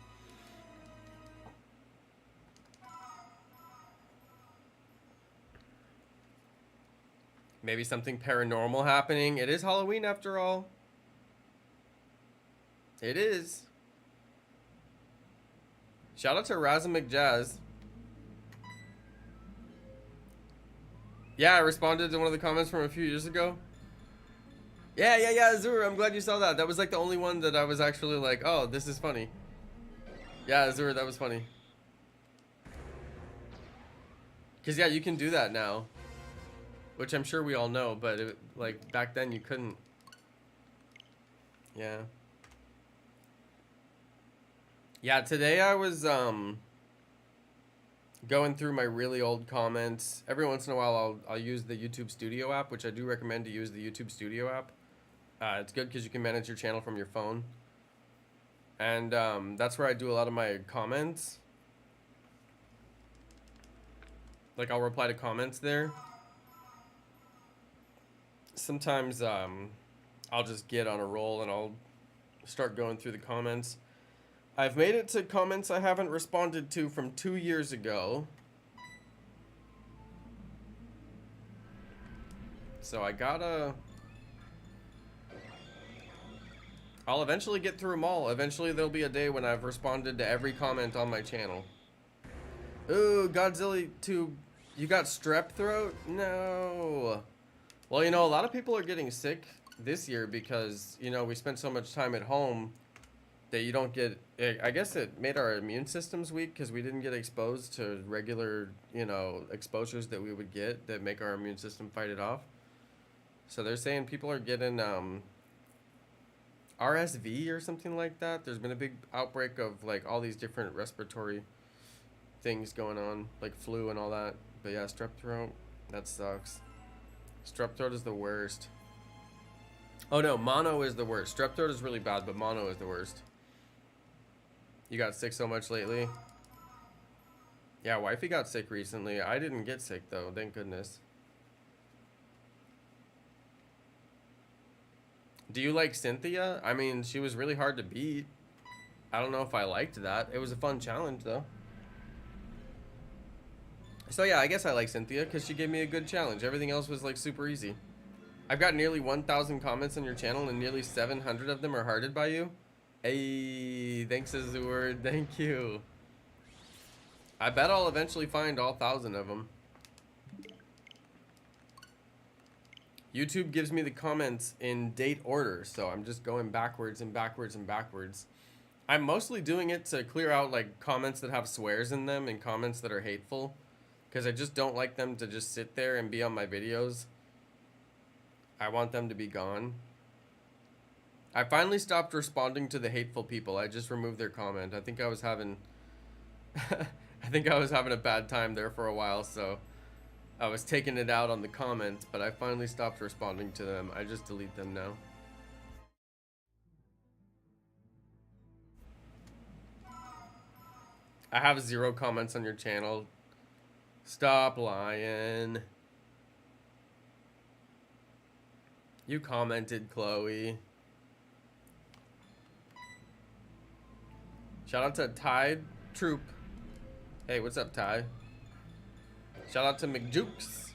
Maybe something paranormal happening. It is Halloween after all. It is. Shout out to Razum McJazz. Yeah, I responded to one of the comments from a few years ago. Yeah, Azur, I'm glad you saw that. That was like the only one that I was actually like, oh, this is funny. Yeah, Azur, that was funny. Because, yeah, you can do that now. Which I'm sure we all know, but it, like back then you couldn't. Yeah. Yeah, today I was going through my really old comments. Every once in a while I'll use the YouTube Studio app, which I do recommend to use the YouTube Studio app. It's good because you can manage your channel from your phone. And that's where I do a lot of my comments. Like, I'll reply to comments there. Sometimes I'll just get on a roll and I'll start going through the comments. I've made it to comments I haven't responded to from 2 years ago. So I gotta... I'll eventually get through them all. Eventually there'll be a day when I've responded to every comment on my channel. Ooh, Godzilla Tube, you got strep throat? No. Well, you know, a lot of people are getting sick this year because, you know, we spent so much time at home that you don't get... I guess it made our immune systems weak because we didn't get exposed to regular, you know, exposures that we would get that make our immune system fight it off. So they're saying people are getting RSV or something like that. There's been a big outbreak of like all these different respiratory things going on, like flu and all that. But yeah, strep throat, that sucks. Strep throat is the worst. Oh no, mono is the worst. Strep throat is really bad, but mono is the worst. You got sick so much lately? Yeah, wifey got sick recently. I didn't get sick though, thank goodness. Do you like Cynthia? I mean, she was really hard to beat. I don't know if I liked that. It was a fun challenge though. So yeah, I guess I like Cynthia because she gave me a good challenge. Everything else was like super easy. I've got nearly 1,000 comments on your channel and nearly 700 of them are hearted by you. Hey, thanks Azur, thank you. I bet I'll eventually find all 1,000 of them. YouTube gives me the comments in date order, so I'm just going backwards and backwards and backwards. I'm mostly doing it to clear out like comments that have swears in them and comments that are hateful, because I just don't like them to just sit there and be on my videos. I want them to be gone. I finally stopped responding to the hateful people. I just removed their comment. I think I was having I think I was having a bad time there for a while, so I was taking it out on the comments, but I finally stopped responding to them. I just delete them now. I have 0 comments on your channel. Stop lying. You commented, Chloe. Shout out to Tide Troop. Hey, what's up, Ty? Shout out to McJukes.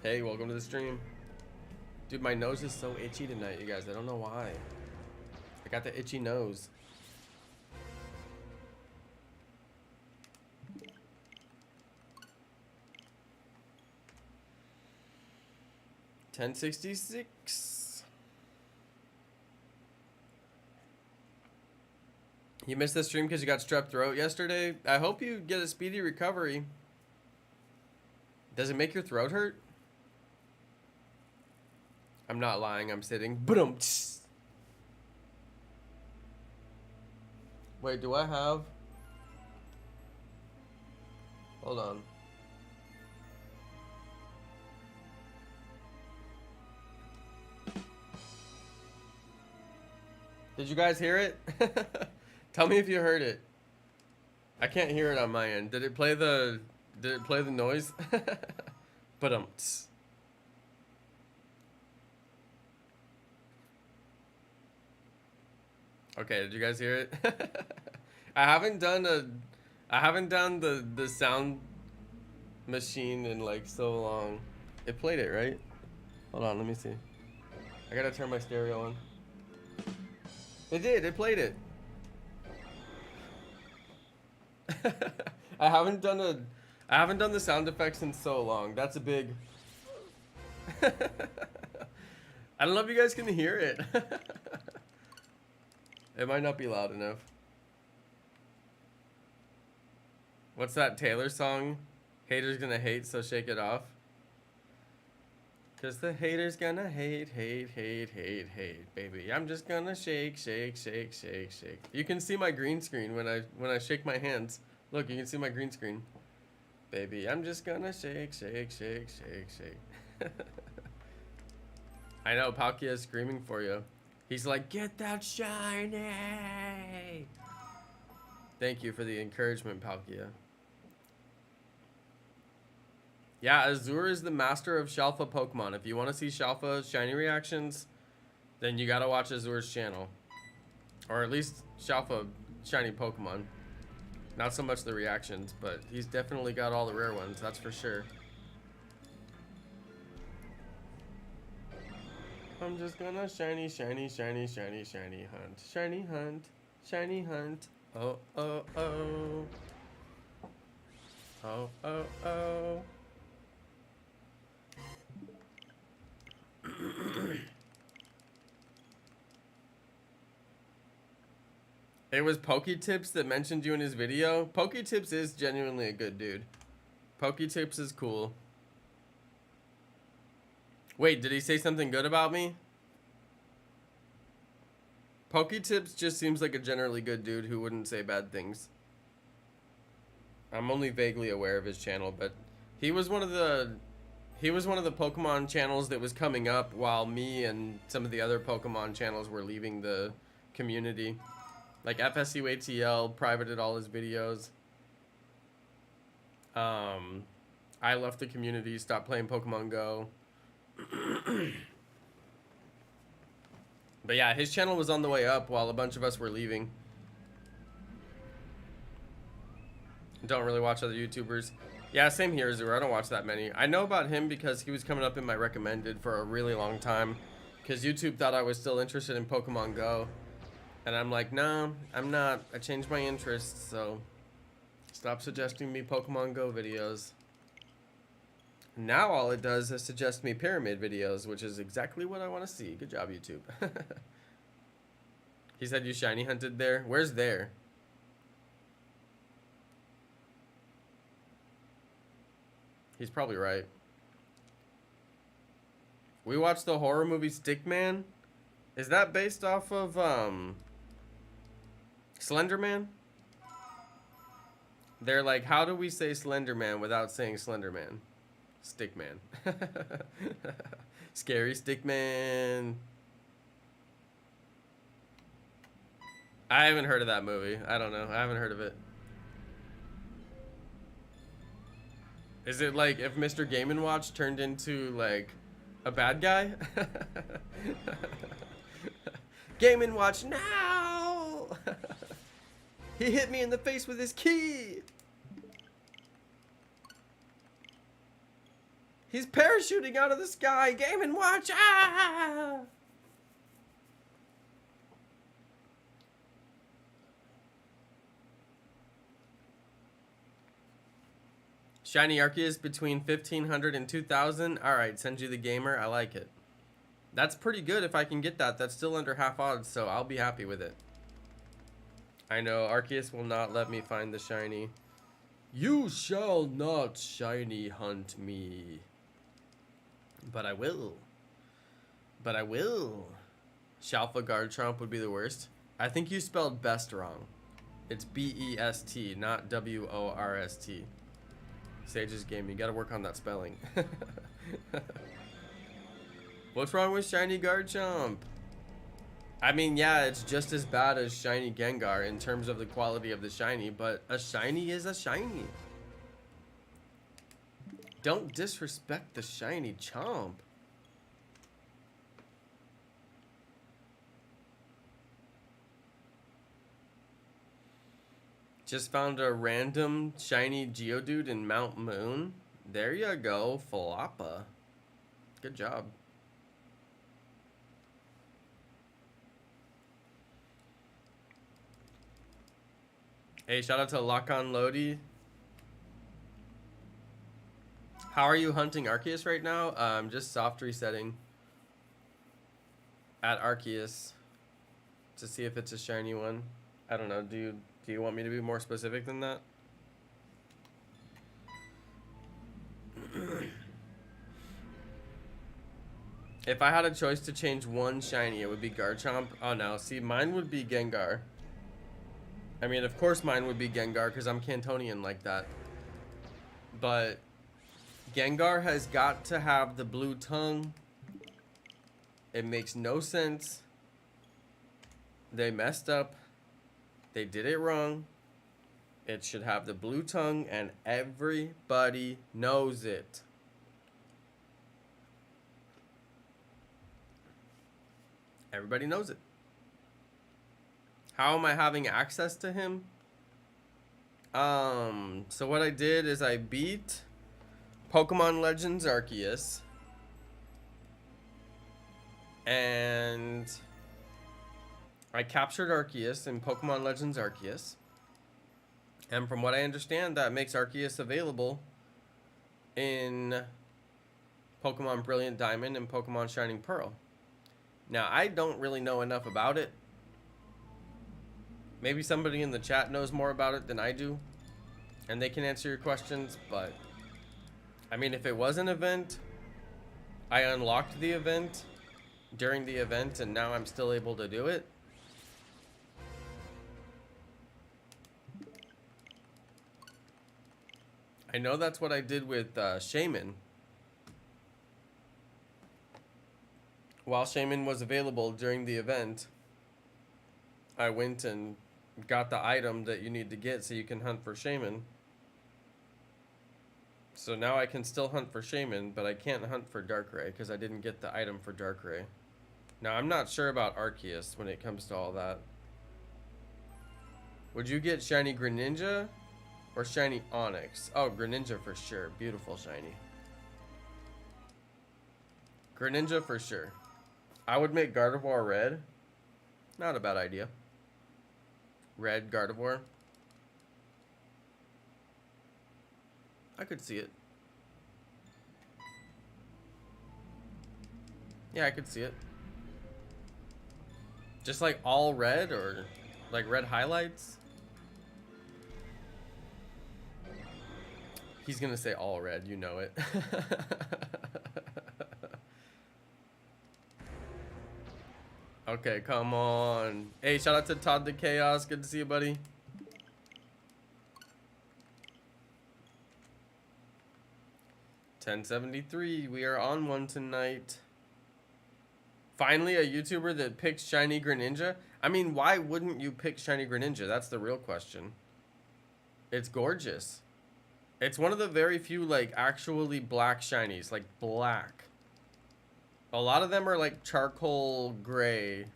Hey, welcome to the stream. Dude, my nose is so itchy tonight, you guys. I don't know why. I got the itchy nose. $10.66. You missed the stream because you got strep throat yesterday? I hope you get a speedy recovery. Does it make your throat hurt? I'm not lying, I'm sitting. Boom. Wait, do I have? Hold on. Did you guys hear it? Tell me if you heard it. I can't hear it on my end. Did it play the noise? But okay, did you guys hear it? I haven't done the sound machine in like so long. It played it, right? Hold on, let me see. I gotta turn my stereo on. It did, it played it. I haven't done the sound effects in so long. That's a big I don't know if you guys can hear it. It might not be loud enough. What's that Taylor song? Haters gonna hate, so shake it off. Cause the haters gonna hate, baby. I'm just gonna shake. You can see my green screen when I shake my hands. Look, you can see my green screen. Baby, I'm just gonna shake. I know, Palkia is screaming for you. He's like, get that shiny! Thank you for the encouragement, Palkia. Yeah, Azur is the master of Shalfa Pokemon. If you want to see Shalfa shiny reactions, then you gotta watch Azur's channel. Or at least Shalfa shiny Pokemon. Not so much the reactions, but he's definitely got all the rare ones, that's for sure. I'm just gonna shiny hunt. Shiny hunt. Oh. It was Poketips that mentioned you in his video. Poketips is genuinely a good dude. Poketips is cool. Wait, did he say something good about me? Poketips just seems like a generally good dude who wouldn't say bad things. I'm only vaguely aware of his channel, but he was one of the Pokemon channels that was coming up while me and some of the other Pokemon channels were leaving the community. Like FSUATL privated all his videos. I left the community, stopped playing Pokemon Go. But yeah, his channel was on the way up while a bunch of us were leaving. Don't really watch other YouTubers. Yeah, same here, Azura. I don't watch that many. I know about him because he was coming up in my recommended for a really long time. Because YouTube thought I was still interested in Pokemon Go. And I'm like, no, I'm not. I changed my interests, so stop suggesting me Pokemon Go videos. Now all it does is suggest me pyramid videos, which is exactly what I want to see. Good job, YouTube. He said you shiny hunted there. Where's there? He's probably right. We watched the horror movie Stickman. Is that based off of Slender Man? They're like, how do we say Slender Man without saying Slender Man? Stickman. Scary Stickman. I haven't heard of that movie. I don't know. I haven't heard of it. Is it like if Mr. Game & Watch turned into like a bad guy? Game & Watch now! He hit me in the face with his key! He's parachuting out of the sky! Game & Watch! Ah! Shiny Arceus between 1500 and 2000. Alright, send you the gamer. I like it. That's pretty good if I can get that. That's still under half odds, so I'll be happy with it. I know, Arceus will not let me find the shiny. You shall not shiny hunt me. But I will. But I will. Shalfa Garchomp would be the worst. I think you spelled best wrong. It's B-E-S-T, not W-O-R-S-T. Sage's game, you gotta work on that spelling. What's wrong with Shiny Garchomp? I mean, yeah, it's just as bad as Shiny Gengar in terms of the quality of the shiny, but a shiny is a shiny. Don't disrespect the shiny Chomp. Just found a random shiny Geodude in Mount Moon. There you go, Falapa. Good job. Hey, shout out to Lakan Lodi. How are you hunting Arceus right now? Just soft resetting at Arceus to see if it's a shiny one. I don't know. Do you want me to be more specific than that? If I had a choice to change one shiny, it would be Garchomp. Oh no, see, mine would be Gengar. I mean, of course mine would be Gengar because I'm Cantonian like that. But Gengar has got to have the blue tongue. It makes no sense. They messed up. They did it wrong. It should have the blue tongue and everybody knows it. Everybody knows it. How am I having access to him? So what I did is I beat Pokemon Legends Arceus. And I captured Arceus in Pokemon Legends Arceus. And from what I understand, that makes Arceus available in Pokemon Brilliant Diamond and Pokemon Shining Pearl. Now, I don't really know enough about it. Maybe somebody in the chat knows more about it than I do, and they can answer your questions, but I mean, if it was an event, I unlocked the event during the event, and now I'm still able to do it. I know that's what I did with Shaman. While Shaman was available during the event, I went and got the item that you need to get so you can hunt for Shaman. So now I can still hunt for Shaman, but I can't hunt for Darkrai because I didn't get the item for Darkrai. Now, I'm not sure about Arceus when it comes to all that. Would you get Shiny Greninja or Shiny Onyx? Oh, Greninja for sure. Beautiful Shiny. Greninja for sure. I would make Gardevoir red. Not a bad idea. Red Gardevoir. I could see it. Yeah, I could see it. Just like all red or like red highlights? He's gonna say all red, you know it. Okay, come on. Hey, shout out to Todd the Chaos. Good to see you, buddy. $10.73. We are on one tonight. Finally, a YouTuber that picks Shiny Greninja. I mean, why wouldn't you pick Shiny Greninja? That's the real question. It's gorgeous. It's one of the very few, like, actually black shinies. Like, black. A lot of them are, like, charcoal gray.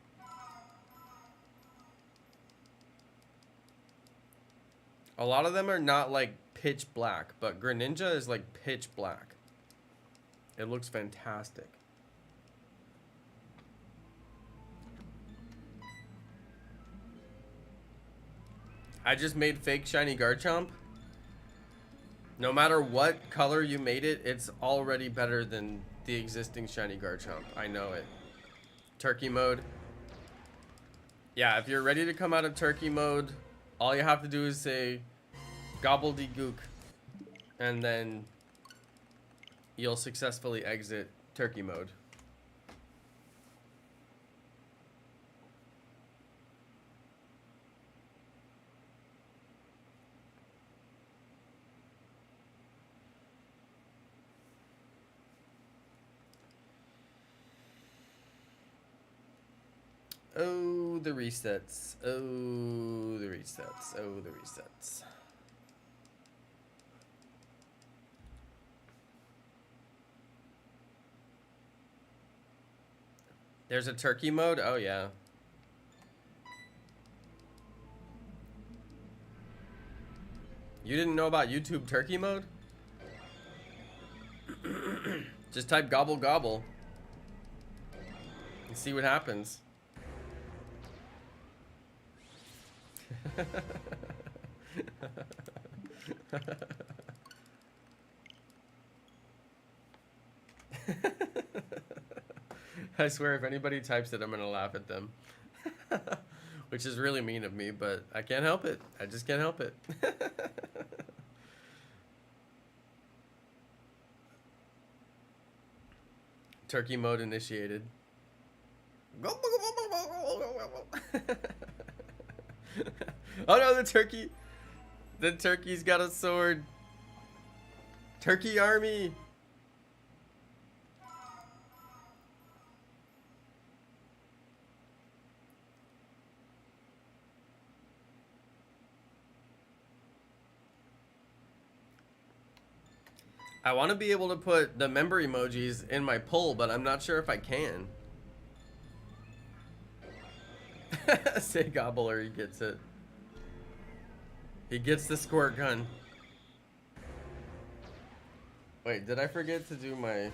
A lot of them are not, like, pitch black. But Greninja is, like, pitch black. It looks fantastic. I just made fake shiny Garchomp. No matter what color you made it, it's already better than the existing shiny Garchomp. I know it. Turkey mode. Yeah, if you're ready to come out of turkey mode, all you have to do is say gobbledygook, and then you'll successfully exit turkey mode. Oh, the resets. Oh, the resets. Oh, the resets. There's a turkey mode? Oh, yeah. You didn't know about YouTube turkey mode? Just type gobble gobble and see what happens. I swear, if anybody types it, I'm gonna laugh at them. Which is really mean of me, but I can't help it. I just can't help it. Turkey mode initiated. Oh no, the turkey. The turkey's got a sword. Turkey army. I want to be able to put the member emojis in my poll, but I'm not sure if I can. Say gobbler, he gets it. He gets the squirt gun. Wait, did I forget to do my...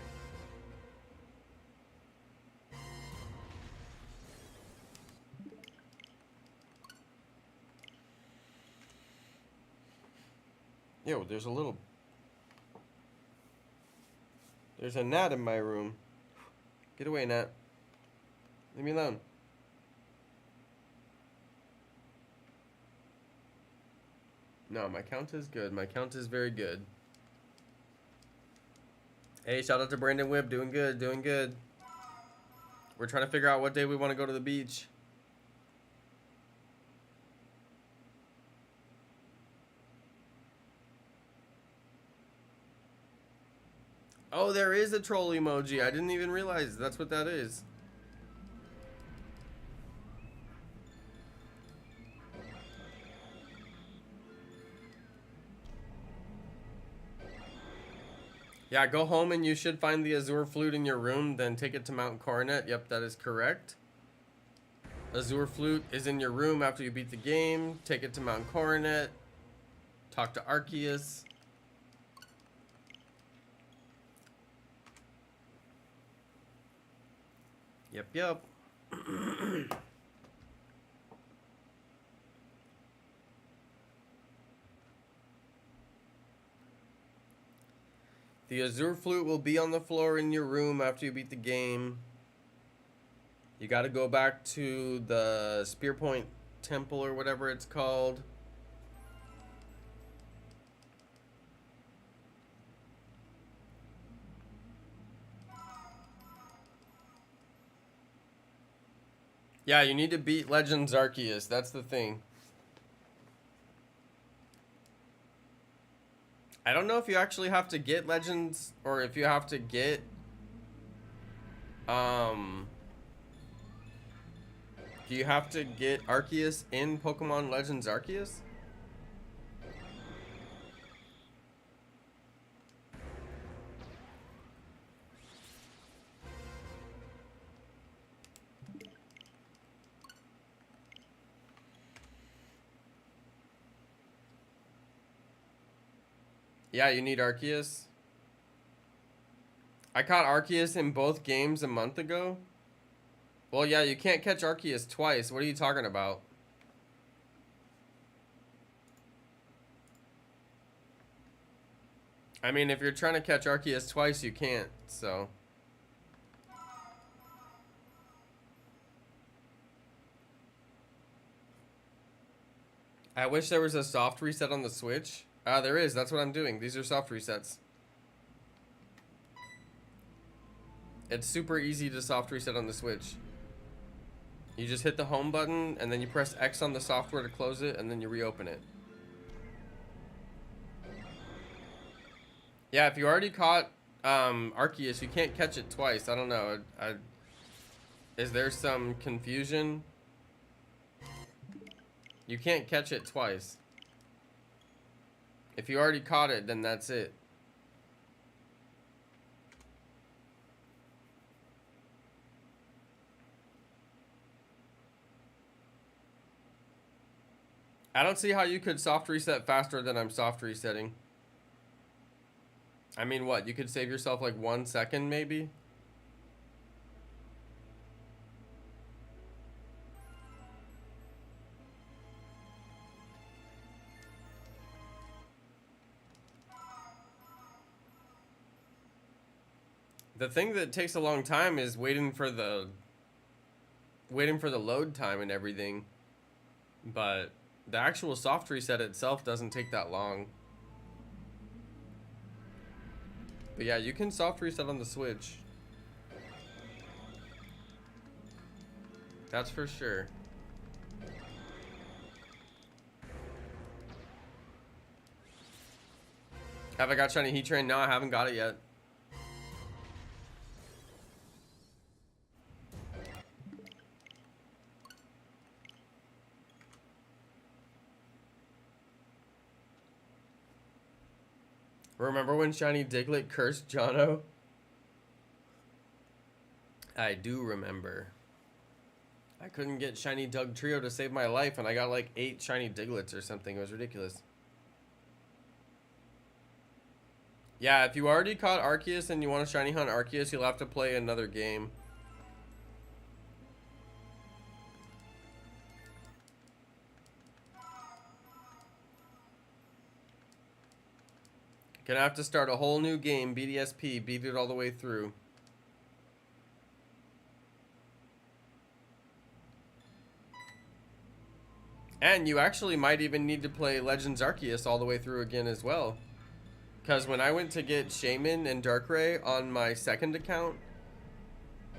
Yo, there's a little... There's a gnat in my room. Get away, gnat. Leave me alone. No, my count is good. My count is very good. Hey, shout out to Brandon Whip. Doing good, doing good. We're trying to figure out what day we want to go to the beach. Oh, there is a troll emoji. I didn't even realize that's what that is. Yeah, go home and you should find the Azure Flute in your room, then take it to Mount Coronet. Yep, that is correct. Azure Flute is in your room after you beat the game. Take it to Mount Coronet. Talk to Arceus. Yep. The Azure Flute will be on the floor in your room after you beat the game. You got to go back to the Spear Point Temple or whatever it's called. Yeah, you need to beat Legends Arceus. That's the thing. I don't know if you actually have to get Legends or if you have to get do you have to get Arceus in Pokemon Legends Arceus? Yeah, you need Arceus. I caught Arceus in both games a month ago. Well, yeah, you can't catch Arceus twice. What are you talking about? I mean, if you're trying to catch Arceus twice, you can't, so. I wish there was a soft reset on the Switch. There is. That's what I'm doing. These are soft resets. It's super easy to soft reset on the Switch. You just hit the home button, and then you press X on the software to close it, and then you reopen it. Yeah, if you already caught Arceus, you can't catch it twice. I don't know. Is there some confusion? You can't catch it twice. If you already caught it, then that's it. I don't see how you could soft reset faster than I'm soft resetting. I mean, what? You could save yourself like 1 second, maybe? The thing that takes a long time is waiting for the load time and everything. But the actual soft reset itself doesn't take that long. But yeah, you can soft reset on the Switch. That's for sure. Have I got Shiny Heat Train? No, I haven't got it yet. Remember when Shiny Diglett cursed Jono? I do remember. I couldn't get Shiny Dugtrio to save my life, and I got like 8 Shiny Diglets or something. It was ridiculous. Yeah, if you already caught Arceus and you want to Shiny Hunt Arceus, you'll have to play another game. Gonna have to start a whole new game, BDSP, beat it all the way through. And you actually might even need to play Legends Arceus all the way through again as well. Because when I went to get Shaman and Darkrai on my second account,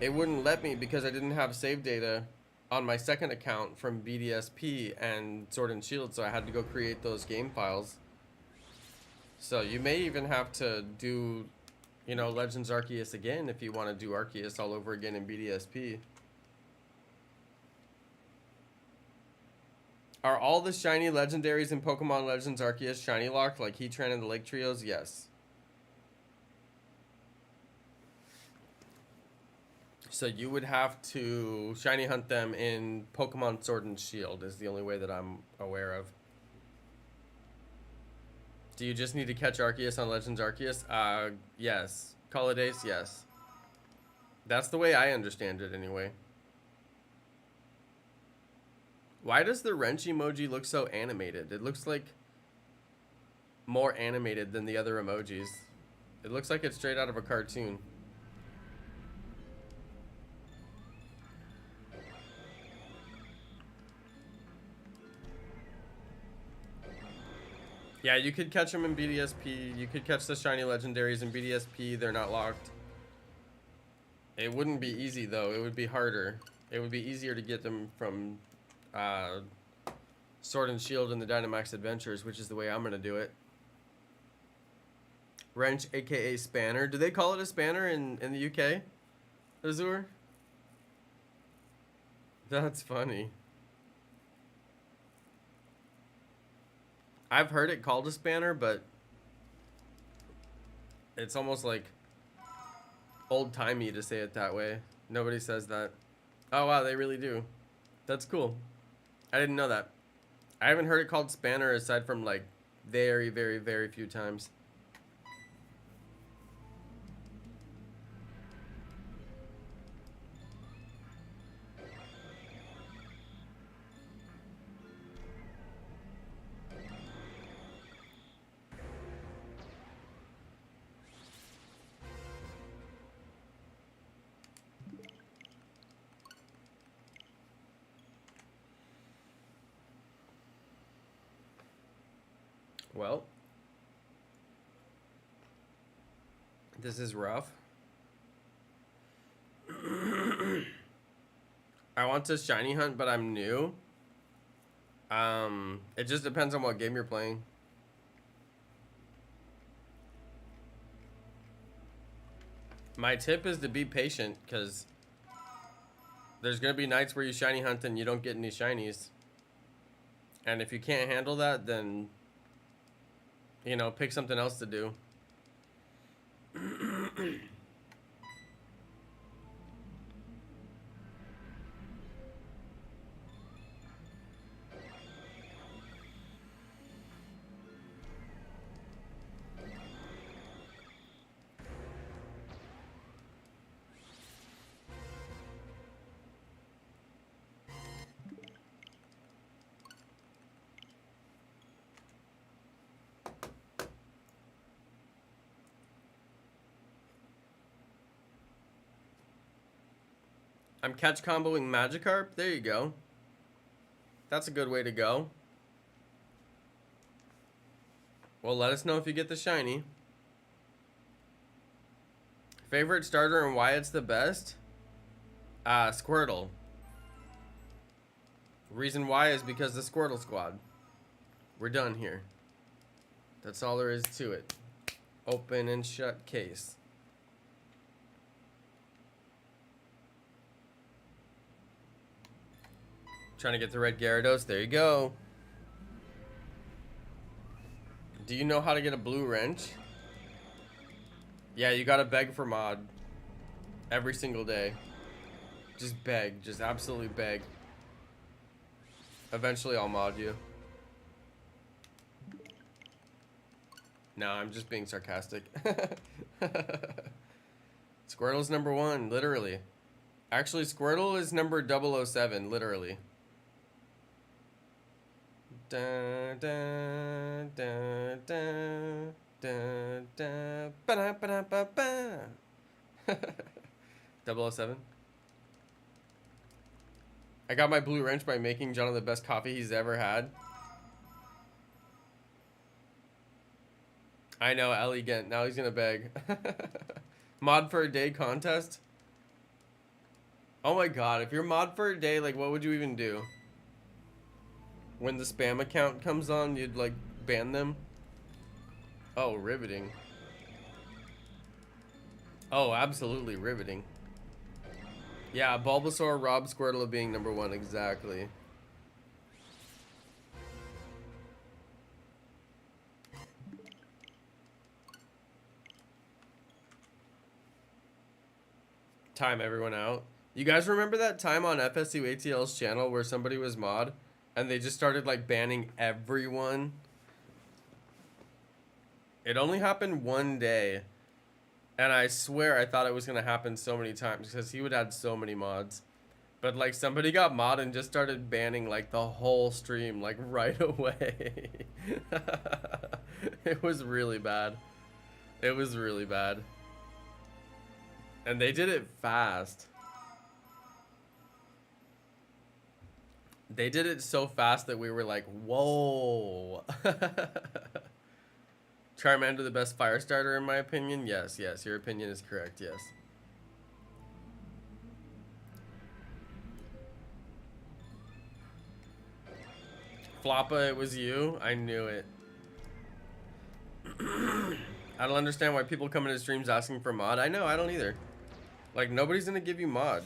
it wouldn't let me because I didn't have save data on my second account from BDSP and Sword and Shield, so I had to go create those game files. So you may even have to do you know, Legends Arceus again if you want to do Arceus all over again in BDSP. Are all the shiny legendaries in Pokemon Legends Arceus shiny locked like Heatran and the Lake Trios? Yes. So you would have to shiny hunt them in Pokemon Sword and Shield is the only way that I'm aware of. Do you just need to catch Arceus on Legends Arceus? Yes. Call it ace, yes. That's the way I understand it anyway. Why does the wrench emoji look so animated? It looks like more animated than the other emojis. It looks like it's straight out of a cartoon. Yeah, you could catch them in BDSP. You could catch the shiny legendaries in BDSP. They're not locked. It wouldn't be easy, though. It would be harder. It would be easier to get them from Sword and Shield and the Dynamax Adventures, which is the way I'm going to do it. Wrench, a.k.a. Spanner. Do they call it a spanner in the UK? Azure? That's funny. I've heard it called a spanner, but it's almost like old-timey to say it that way. Nobody says that. Oh, wow, they really do. That's cool. I didn't know that. I haven't heard it called spanner aside from, like, very, very, very few times. Well, this is rough. I want to shiny hunt, but I'm new. It just depends on what game you're playing. My tip is to be patient, because there's going to be nights where you shiny hunt and you don't get any shinies. And if you can't handle that, then, you know, pick something else to do. I'm catch comboing Magikarp. There you go. That's a good way to go. Well, let us know if you get the shiny. Favorite starter and why it's the best? Squirtle. Reason why is because the Squirtle Squad. We're done here. That's all there is to it. Open and shut case. Trying to get the red Gyarados. There you go. Do you know how to get a blue wrench? Yeah, you gotta beg for mod. Every single day. Just beg. Just absolutely beg. Eventually I'll mod you. No, I'm just being sarcastic. Squirtle's number 1, literally. Actually, Squirtle is number 007, literally. Da, da, da, da, da, da, ba, ba, ba, ba. 007. I got my blue wrench by making John the best coffee he's ever had. I know, elegant. Now he's gonna beg. Mod for a day contest? Oh my god, if you're mod for a day, like, what would you even do? When the spam account comes on, you'd, like, ban them? Oh, riveting. Oh, absolutely riveting. Yeah, Bulbasaur robbed Squirtle of being number 1, exactly. Time everyone out. You guys remember that time on FSU ATL's channel where somebody was mod and they just started like banning everyone? It only happened one day, and I swear I thought it was gonna happen so many times because he would add so many mods. But like somebody got mod and just started banning like the whole stream like right away. It was really bad. It was really bad. And they did it fast. They did it so fast that we were like, whoa. Charmander the best fire starter in my opinion? Yes, yes, your opinion is correct, yes. Floppa, it was you? I knew it. I don't understand why people come into streams asking for mod. I know, I don't either. Like, nobody's gonna give you mod.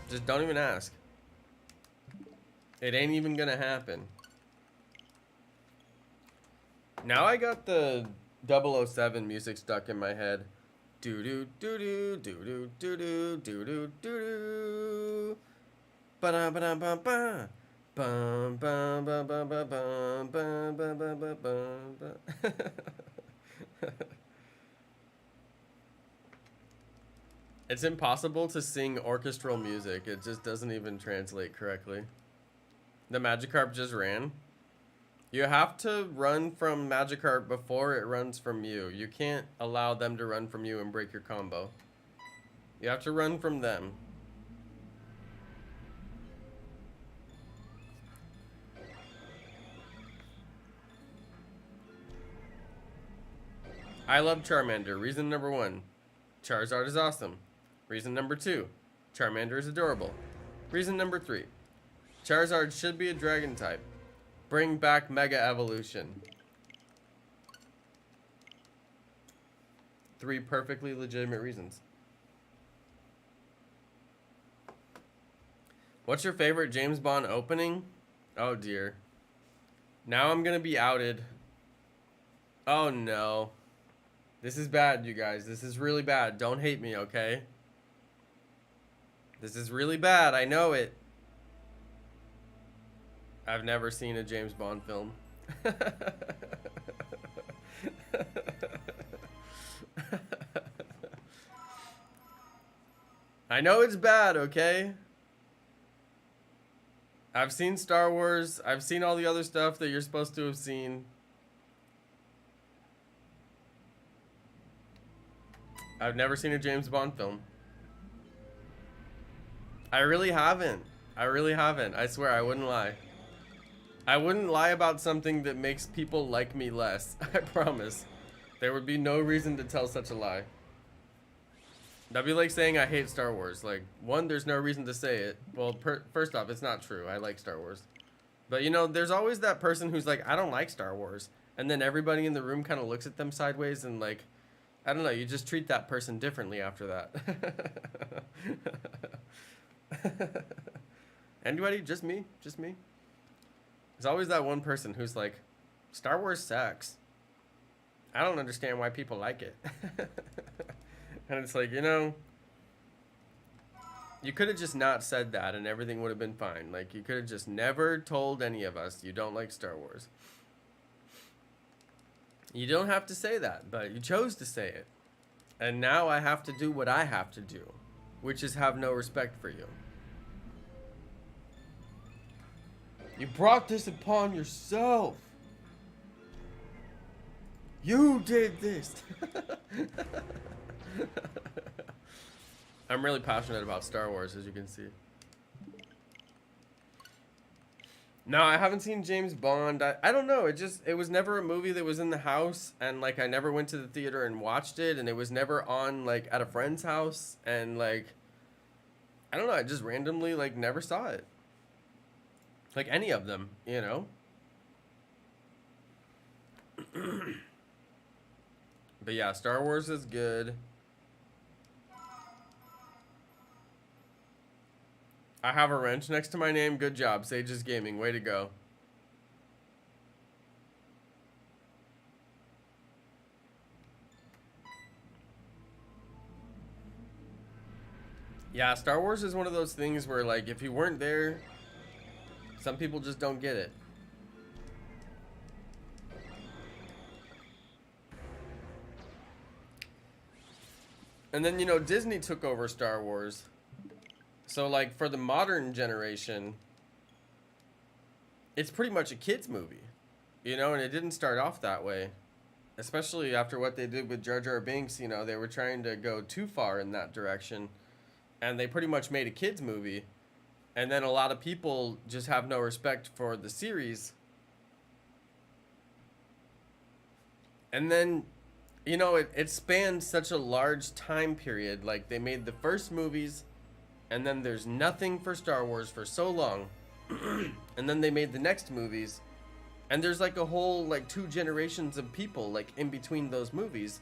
Just don't even ask. It ain't even gonna happen. Now I got the 007 music stuck in my head. Do do do do do do do do do do do. Ba da ba da ba ba. Bum bum bum bum bum bum bum bum bum bum bum. It's impossible to sing orchestral music. It just doesn't even translate correctly. The Magikarp just ran. You have to run from Magikarp before it runs from you. You can't allow them to run from you and break your combo. You have to run from them. I love Charmander. Reason number 1, Charizard is awesome. Reason number 2, Charmander is adorable. Reason number 3, Charizard should be a dragon type. Bring back Mega Evolution. 3 perfectly legitimate reasons. What's your favorite James Bond opening? Oh dear. Now I'm gonna be outed. Oh no. This is bad, you guys. This is really bad. Don't hate me, okay? This is really bad. I know it. I've never seen a James Bond film. I know it's bad, okay? I've seen Star Wars. I've seen all the other stuff that you're supposed to have seen. I've never seen a James Bond film. I really haven't. I really haven't. I swear, I wouldn't lie. I wouldn't lie about something that makes people like me less. I promise. There would be no reason to tell such a lie. That'd be like saying I hate Star Wars. Like, 1, there's no reason to say it. Well, first off, it's not true. I like Star Wars. But, you know, there's always that person who's like, I don't like Star Wars. And then everybody in the room kind of looks at them sideways and, like, I don't know, you just treat that person differently after that. Anybody? Just me? Just me? There's always that one person who's like, Star Wars sucks. I don't understand why people like it. And it's like, you know, you could have just not said that and everything would have been fine. Like, you could have just never told any of us you don't like Star Wars. You don't have to say that, but you chose to say it. And now I have to do what I have to do, which is have no respect for you. You brought this upon yourself. You did this. I'm really passionate about Star Wars, as you can see. No, I haven't seen James Bond. I don't know. It was never a movie that was in the house, and like I never went to the theater and watched it, and it was never on like at a friend's house, and like I don't know. I just randomly like never saw it. Like any of them, you know. But yeah, Star Wars is good. I have a wrench next to my name. Good job, Sage's Gaming. Way to go. Yeah, Star Wars is one of those things where, like, if you weren't there, some people just don't get it. And then, you know, Disney took over Star Wars. So, like, for the modern generation, it's pretty much a kid's movie. You know, and it didn't start off that way. Especially after what they did with Jar Jar Binks, you know, they were trying to go too far in that direction. And they pretty much made a kid's movie. And then a lot of people just have no respect for the series. And then, you know, it spanned such a large time period. Like, they made the first movies, and then there's nothing for Star Wars for so long. And then they made the next movies, and there's like a whole, like, 2 generations of people, like, in between those movies.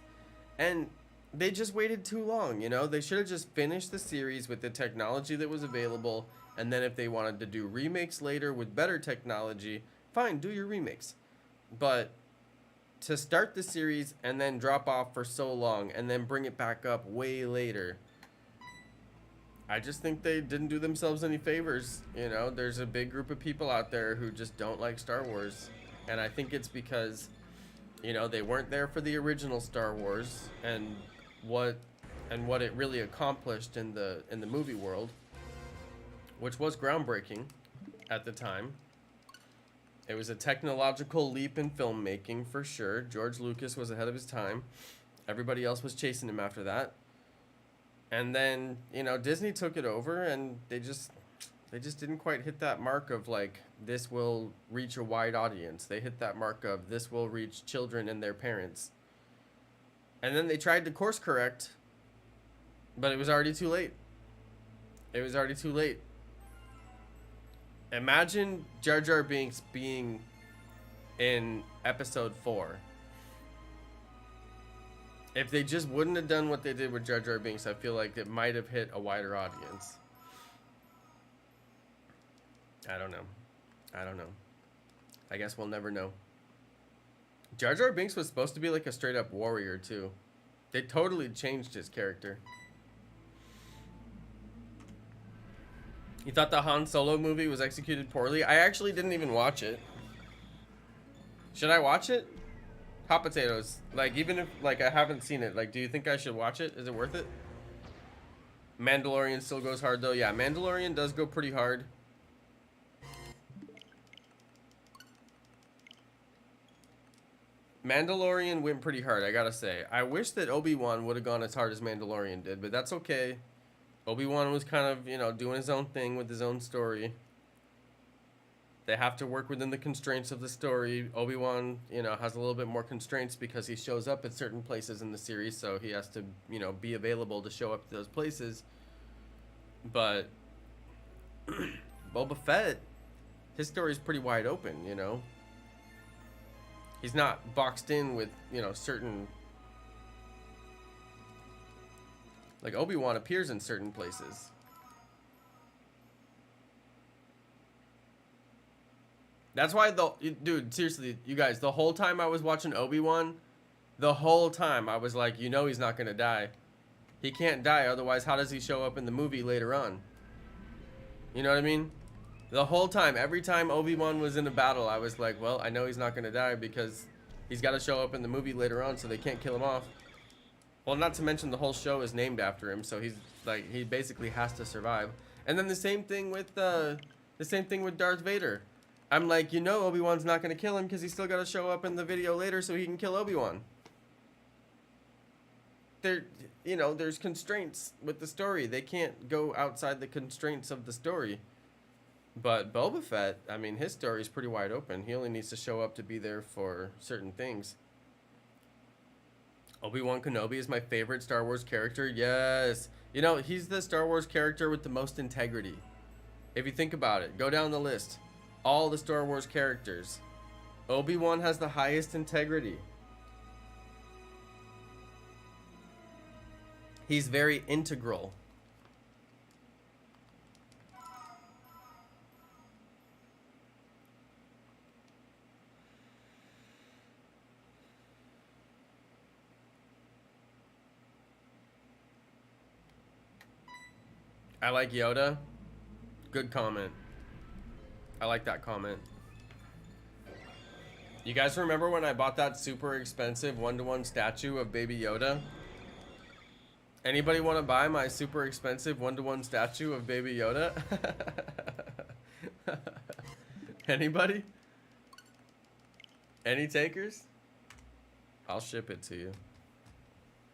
And they just waited too long, you know? They should have just finished the series with the technology that was available, and then if they wanted to do remakes later with better technology, fine, do your remakes. But to start the series and then drop off for so long and then bring it back up way later, I just think they didn't do themselves any favors. You know, there's a big group of people out there who just don't like Star Wars, and I think it's because, you know, they weren't there for the original Star Wars and what it really accomplished in the movie world, which was groundbreaking at the time. It was a technological leap in filmmaking for sure. George Lucas was ahead of his time. Everybody else was chasing him after that. And then, you know, Disney took it over, and they just didn't quite hit that mark of, like, this will reach a wide audience. They hit that mark of this will reach children and their parents. And then they tried to course correct, but it was already too late. It was already too late. Imagine Jar Jar Binks being in episode 4. If they just wouldn't have done what they did with Jar Jar Binks, I feel like it might have hit a wider audience. I don't know. I guess we'll never know. Jar Jar Binks was supposed to be like a straight up warrior too. They totally changed his character. You thought the Han Solo movie was executed poorly? I actually didn't even watch it. Should I watch it? Hot potatoes. Like, even if, like, I haven't seen it, like, do you think I should watch it? Is it worth it? Mandalorian still goes hard, though. Yeah, Mandalorian does go pretty hard. Mandalorian went pretty hard, I gotta say. I wish that Obi-Wan would have gone as hard as Mandalorian did, but that's okay. Obi-Wan was kind of, you know, doing his own thing with his own story. They have to work within the constraints of the story. Obi-Wan, you know, has a little bit more constraints because he shows up at certain places in the series, so he has to, you know, be available to show up to those places. But Boba Fett, his story's pretty wide open, you know. He's not boxed in with, you know, certain... Like, Obi-Wan appears in certain places. That's why, dude, seriously, you guys, the whole time I was watching Obi-Wan, the whole time I was like, you know he's not going to die. He can't die, otherwise how does he show up in the movie later on? You know what I mean? The whole time, every time Obi-Wan was in a battle, I was like, well, I know he's not going to die because he's got to show up in the movie later on so they can't kill him off. Well, not to mention the whole show is named after him, so he's like, he basically has to survive. And then the same thing with Darth Vader. I'm like, you know, Obi-Wan's not going to kill him because he's still got to show up in the video later so he can kill Obi-Wan. You know, there's constraints with the story. They can't go outside the constraints of the story. But Boba Fett, I mean, his story is pretty wide open. He only needs to show up to be there for certain things. Obi-Wan Kenobi is my favorite Star Wars character. Yes. You know, he's the Star Wars character with the most integrity. If you think about it, go down the list. All the Star Wars characters. Obi-Wan has the highest integrity. He's very integral. I like Yoda. Good comment. I like that comment. You guys remember when I bought that super expensive one-to-one statue of Baby Yoda? Anybody want to buy my super expensive one-to-one statue of Baby Yoda? Anybody? Any takers? I'll ship it to you.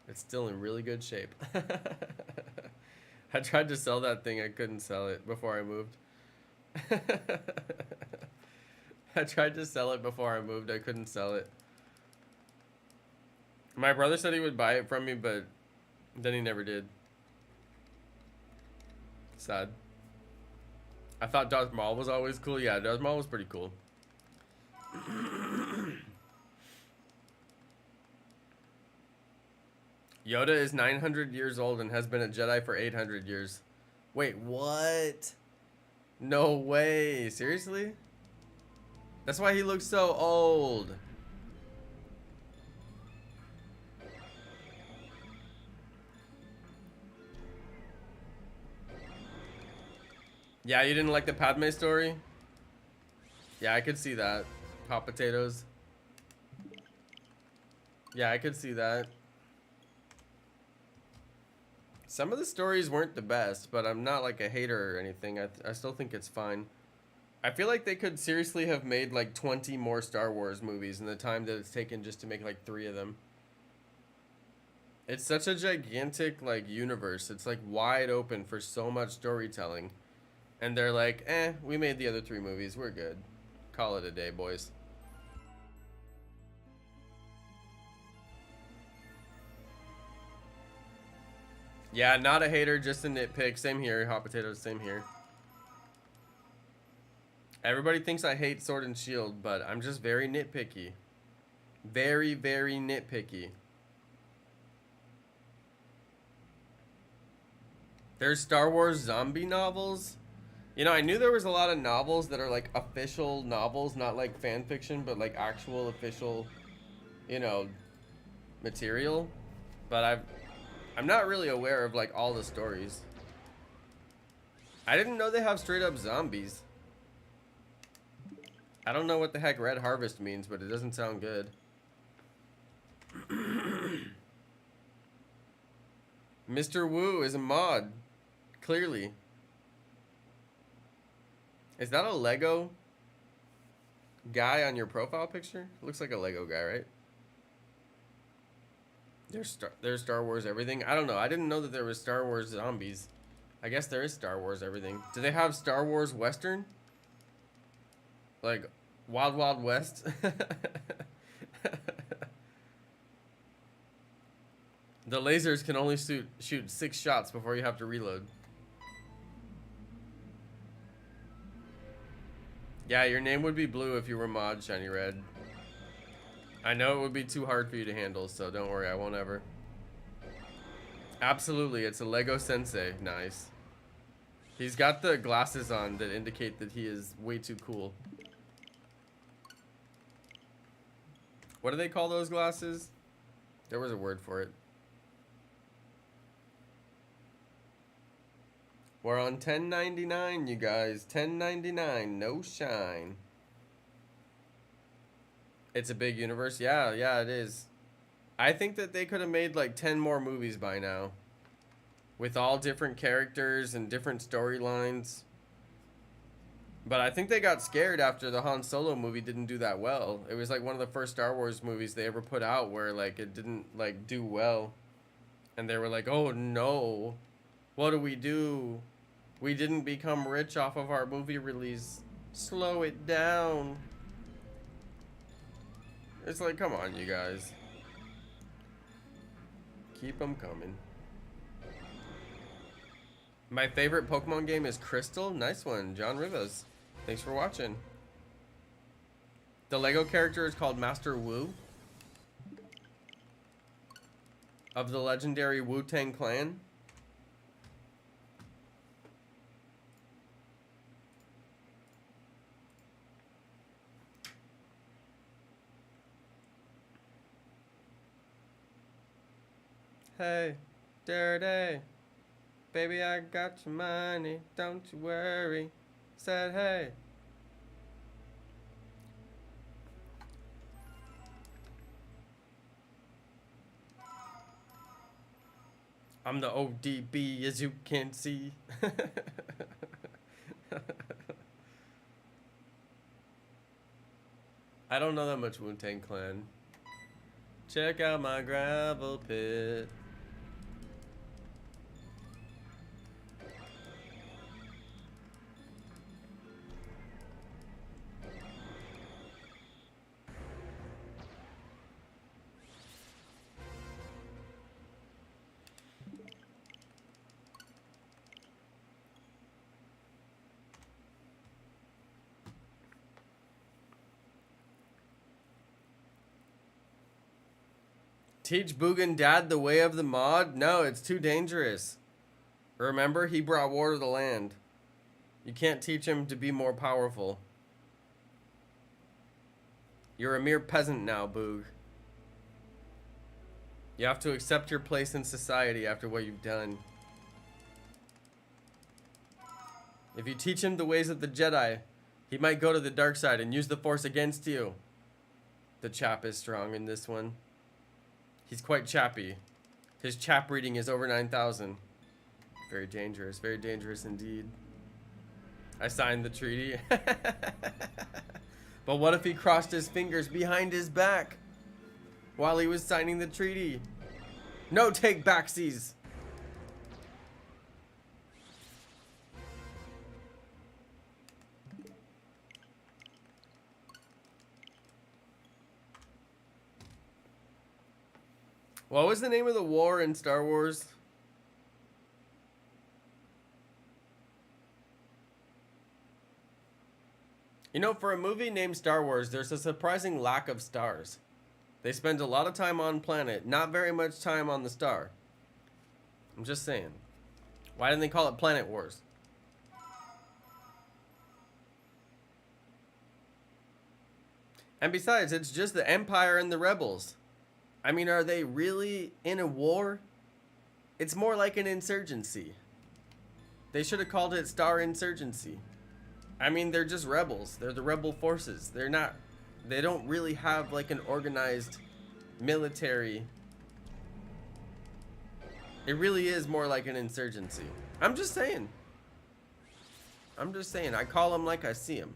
It's still in really good shape. I tried to sell that thing. I couldn't sell it before I moved. I tried to sell it before I moved. I couldn't sell it. My brother said he would buy it from me, but then he never did. Sad. I thought Darth Maul was always cool. Yeah, Darth Maul was pretty cool. Yoda is 900 years old and has been a Jedi for 800 years. Wait, what? No way. Seriously? That's why he looks so old. Yeah, you didn't like the Padme story? Yeah, I could see that. Hot potatoes. Yeah, I could see that. Some of the stories weren't the best, but I'm not like a hater or anything. I still think it's fine. I feel like they could seriously have made like 20 more Star Wars movies in the time that it's taken just to make like 3 of them. It's such a gigantic like universe. It's like wide open for so much storytelling. And they're like, we made the other 3 movies. We're good. Call it a day, boys. Yeah, not a hater, just a nitpick. Same here. Hot potatoes, same here. Everybody thinks I hate Sword and Shield, but I'm just very nitpicky. Very, very nitpicky. There's Star Wars zombie novels. You know, I knew there was a lot of novels that are like official novels, not like fan fiction, but like actual official, you know, material. But I'm not really aware of like all the stories. I didn't know they have straight up zombies. I don't know what the heck Red Harvest means, but it doesn't sound good. Mr. Wu is a mod. Clearly. Is that a Lego guy on your profile picture? Looks like a Lego guy, right? There's Star Wars everything. I don't know. I didn't know that there was Star Wars zombies. I guess there is Star Wars everything. Do they have Star Wars Western? Like Wild Wild West? The lasers can only shoot 6 shots before you have to reload. Yeah, your name would be blue if you were mod, Shiny Red. I know it would be too hard for you to handle, so don't worry, I won't ever. Absolutely, it's a Lego Sensei. Nice. He's got the glasses on that indicate that he is way too cool. What do they call those glasses? There was a word for it. We're on 10.99, you guys. 10.99, no shine. It's a big universe. Yeah, it is. I think that they could have made like 10 more movies by now. With all different characters and different storylines. But I think they got scared after the Han Solo movie didn't do that well. It was like one of the first Star Wars movies they ever put out where like it didn't like do well. And they were like, oh no, what do? We didn't become rich off of our movie release. Slow it down. It's like, come on, you guys. Keep them coming. My favorite Pokemon game is Crystal. Nice one, John Rivas. Thanks for watching. The Lego character is called Master Wu. Of the legendary Wu-Tang Clan. Hey, dirty. Baby, I got your money, don't you worry. Said hey. I'm the ODB, as you can see. I don't know that much Wu-Tang Clan. Check out my gravel pit. Teach Boogan Dad the way of the mod? No, it's too dangerous. Remember, he brought war to the land. You can't teach him to be more powerful. You're a mere peasant now, Boog. You have to accept your place in society after what you've done. If you teach him the ways of the Jedi, he might go to the dark side and use the Force against you. The chap is strong in this one. He's quite chappy. His chap reading is over 9,000. Very dangerous indeed. I signed the treaty. But what if he crossed his fingers behind his back while he was signing the treaty? No take backsies. What was the name of the war in Star Wars? You know, for a movie named Star Wars, there's a surprising lack of stars. They spend a lot of time on planet, not very much time on the star. I'm just saying. Why didn't they call it Planet Wars? And besides, it's just the Empire and the Rebels. I mean, are they really in a war? It's more like an insurgency. They should have called it Star Insurgency. I mean, they're just rebels. They're the rebel forces. They don't really have like an organized military. It really is more like an insurgency. I'm just saying. I call them like I see them.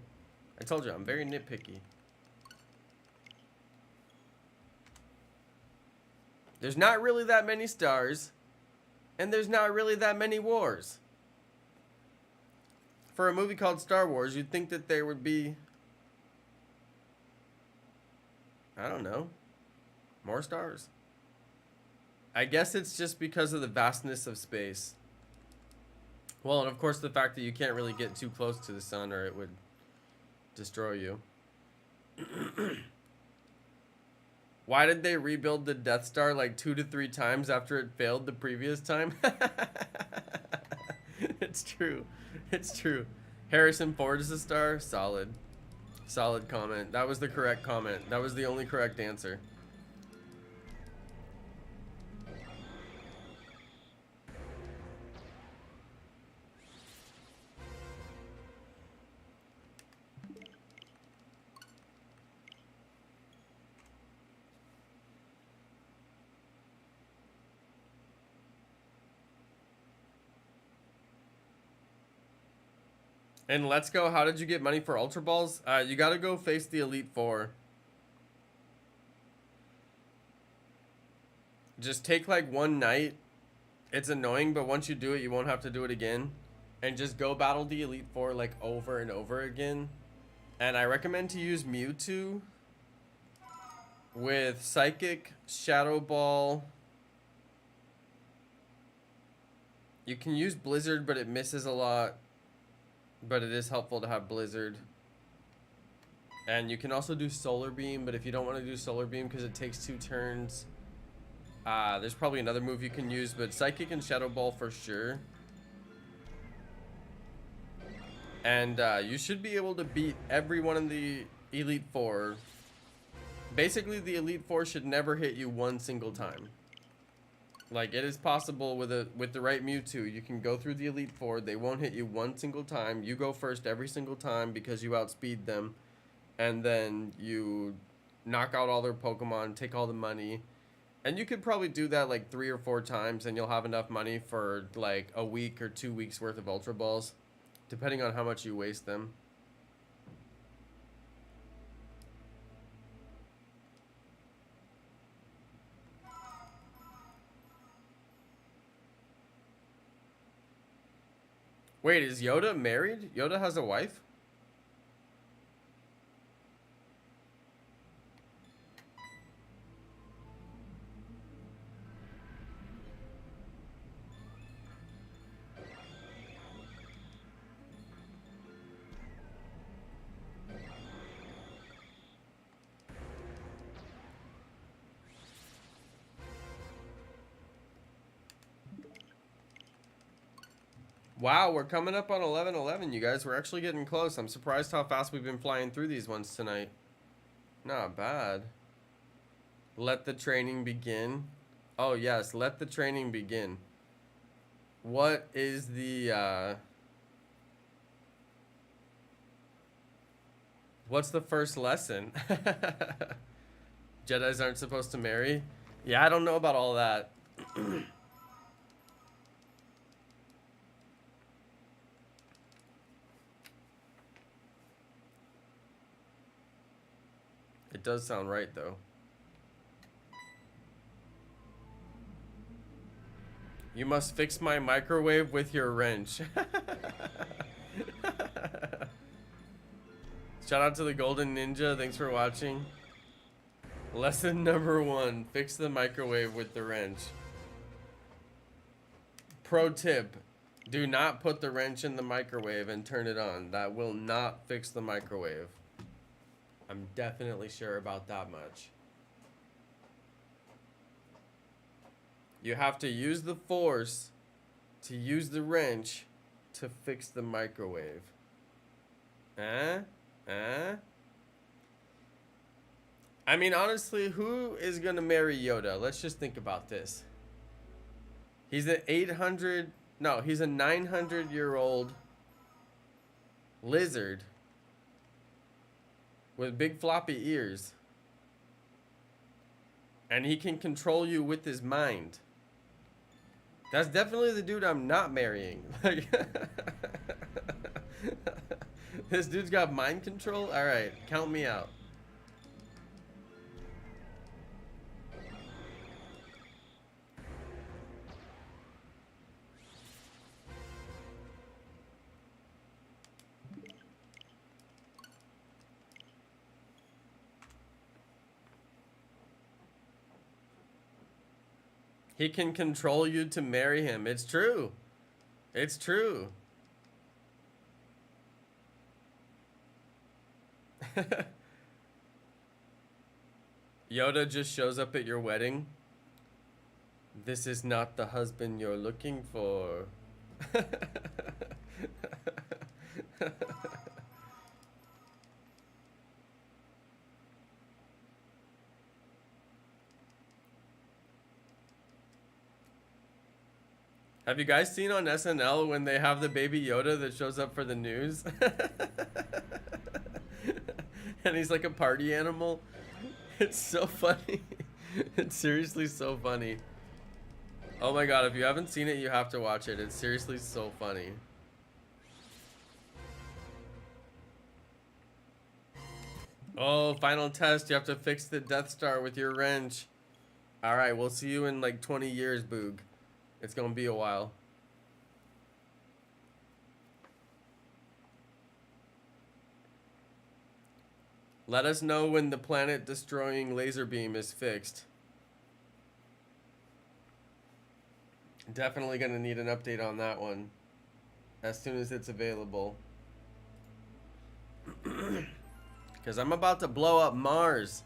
I told you, I'm very nitpicky. There's not really that many stars, and there's not really that many wars. For a movie called Star Wars, you'd think that there would be, I don't know, more stars. I guess it's just because of the vastness of space. Well, and of course the fact that you can't really get too close to the sun or it would destroy you. Why did they rebuild the Death Star like 2 to 3 times after it failed the previous time? It's true. It's true. Harrison Ford is a star? Solid. Solid comment. That was the correct comment. That was the only correct answer. And Let's Go, how did you get money for Ultra Balls? You gotta go face the Elite Four. Just take like one night. It's annoying, but once you do it, you won't have to do it again. And just go battle the Elite Four like over and over again. And I recommend to use Mewtwo with Psychic, Shadow Ball. You can use Blizzard, but it misses a lot. But it is helpful to have Blizzard. And you can also do Solar Beam, but if you don't want to do Solar Beam because it takes 2 turns, there's probably another move you can use, but Psychic and Shadow Ball for sure. And you should be able to beat every one of the Elite Four. Basically, the Elite Four should never hit you one single time. Like, it is possible with the right Mewtwo. You can go through the Elite Four. They won't hit you one single time. You go first every single time because you outspeed them. And then you knock out all their Pokemon, take all the money. And you could probably do that like 3 or 4 times, and you'll have enough money for like a week or 2 weeks worth of Ultra Balls, depending on how much you waste them. Wait, is Yoda married? Yoda has a wife? Wow, we're coming up on 11:11, you guys. We're actually getting close. I'm surprised how fast we've been flying through these ones tonight. Not bad. Let the training begin. Oh, yes, let the training begin. What is the, what's the first lesson? Jedis aren't supposed to marry? Yeah, I don't know about all that. It does sound right, though. You must fix my microwave with your wrench. Shout out to the Golden Ninja. Thanks for watching. Lesson number 1. Fix the microwave with the wrench. Pro tip. Do not put the wrench in the microwave and turn it on. That will not fix the microwave. I'm definitely sure about that much. You have to use the force to use the wrench to fix the microwave. I mean, honestly, who is going to marry Yoda? Let's just think about this. He's an 900-year-old lizard with big floppy ears. And he can control you with his mind. That's definitely the dude I'm not marrying. Like, this dude's got mind control? Alright, count me out. He can control you to marry him. It's true. It's true. Yoda just shows up at your wedding. This is not the husband you're looking for. Have you guys seen on SNL when they have the baby Yoda that shows up for the news? And he's like a party animal. It's so funny. It's seriously so funny. Oh my god, if you haven't seen it, you have to watch it. It's seriously so funny. Oh, final test. You have to fix the Death Star with your wrench. Alright, we'll see you in like 20 years, Boog. It's gonna be a while. Let us know when the planet-destroying laser beam is fixed. Definitely gonna need an update on that one as soon as it's available. Because I'm about to blow up Mars.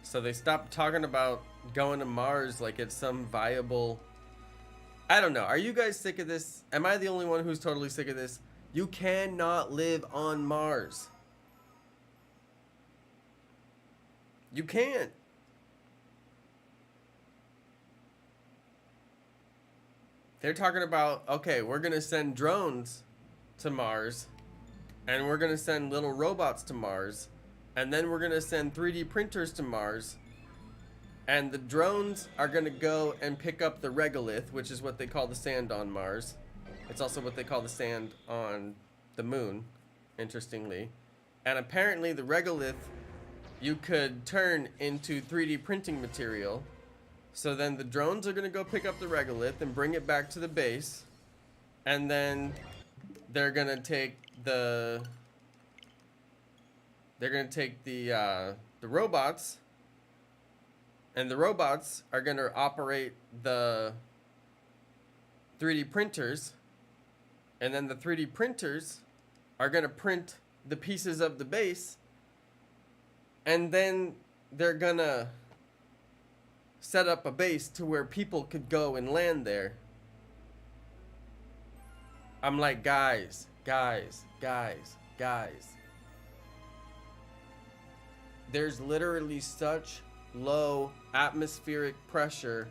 So they stopped talking about going to Mars like it's some viable... I don't know. Are you guys sick of this? Am I the only one who's totally sick of this? You cannot live on Mars. You can't. They're talking about, okay, we're going to send drones to Mars, and we're going to send little robots to Mars, and then we're going to send 3D printers to Mars, and the drones are going to go and pick up the regolith, which is what they call the sand on Mars. It's also what they call the sand on the moon, interestingly. And apparently the regolith you could turn into 3D printing material. So then the drones are going to go pick up the regolith and bring it back to the base. And then they're going to take the robots, and the robots are going to operate the 3D printers, and then the 3D printers are going to print the pieces of the base, and then they're going to set up a base to where people could go and land there. I'm like, guys. There's literally such low atmospheric pressure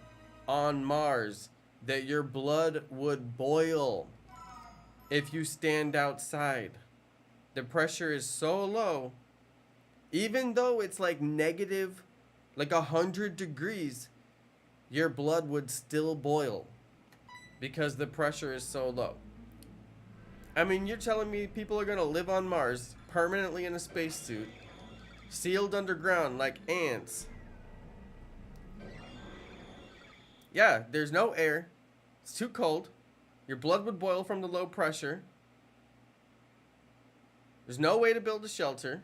on Mars that your blood would boil if you stand outside. The pressure is so low, even though it's like negative, like 100 degrees, your blood would still boil because the pressure is so low. I mean, you're telling me people are gonna live on Mars permanently in a spacesuit, sealed underground like ants. Yeah, there's no air. It's too cold. Your blood would boil from the low pressure. There's no way to build a shelter.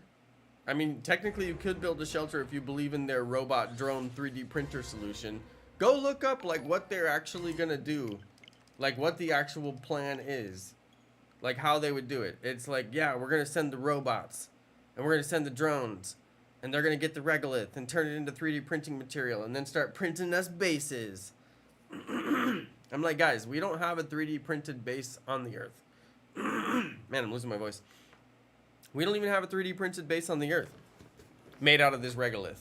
I mean, technically you could build a shelter if you believe in their robot drone 3D printer solution. Go look up like what they're actually gonna do. Like what the actual plan is. Like how they would do it. It's like, yeah, we're gonna send the robots. And we're gonna send the drones. And they're gonna get the regolith and turn it into 3D printing material. And then start printing us bases. I'm like, guys, we don't have a 3D printed base on the Earth. Man, I'm losing my voice. We don't even have a 3D printed base on the Earth made out of this regolith.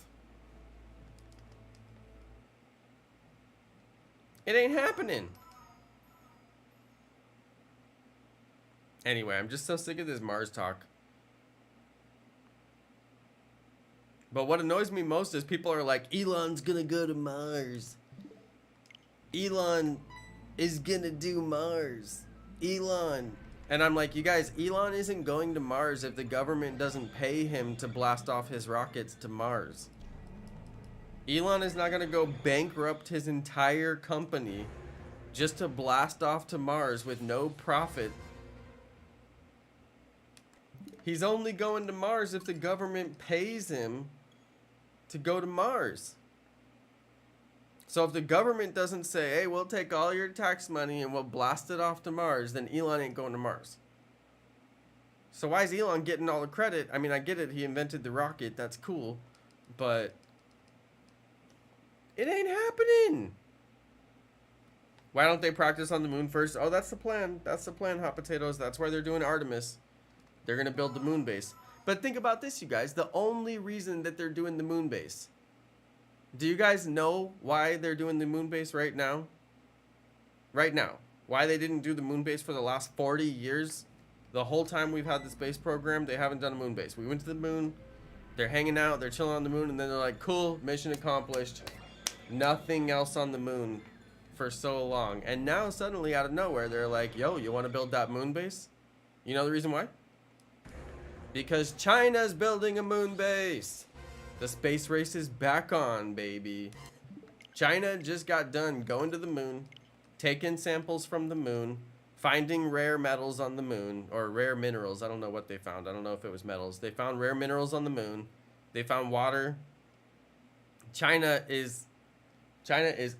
It ain't happening. Anyway, I'm just so sick of this Mars talk. But what annoys me most is people are like, Elon's gonna go to Mars. Elon is gonna do Mars. Elon. And I'm like, you guys, Elon isn't going to Mars if the government doesn't pay him to blast off his rockets to Mars. Elon is not gonna go bankrupt his entire company just to blast off to Mars with no profit. He's only going to Mars if the government pays him to go to Mars. So if the government doesn't say, hey, we'll take all your tax money and we'll blast it off to Mars, then Elon ain't going to Mars. So why is Elon getting all the credit? I mean, I get it. He invented the rocket. That's cool. But it ain't happening. Why don't they practice on the moon first? Oh, that's the plan. That's the plan, hot potatoes. That's why they're doing Artemis. They're going to build the moon base. But think about this, you guys. The only reason that they're doing the moon base. Do you guys know why they're doing the moon base right now? Right now. Why they didn't do the moon base for the last 40 years? The whole time we've had the space program, they haven't done a moon base. We went to the moon. They're hanging out. They're chilling on the moon. And then they're like, cool, mission accomplished. Nothing else on the moon for so long. And now suddenly out of nowhere, they're like, yo, you want to build that moon base? You know the reason why? Because China's building a moon base. The space race is back on, baby. China just got done going to the moon, taking samples from the moon, finding rare metals on the moon, or rare minerals. I don't know what they found. I don't know if it was metals. They found rare minerals on the moon. They found water. China is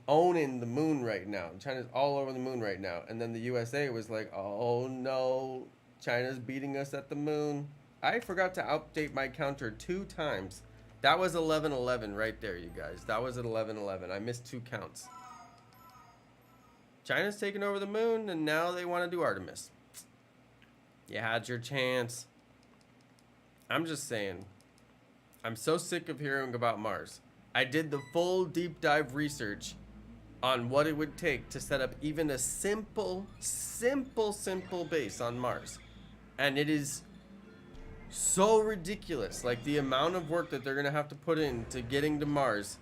owning the moon right now. China's all over the moon right now. And then the USA was like, oh no, China's beating us at the moon. I forgot to update my counter 2 times. That was 11-11 right there, you guys. That was at 11-11. I missed 2 counts. China's taking over the moon, and now they want to do Artemis. You had your chance. I'm just saying. I'm so sick of hearing about Mars. I did the full deep dive research on what it would take to set up even a simple base on Mars. And it is so ridiculous. Like the amount of work that they're going to have to put into getting to Mars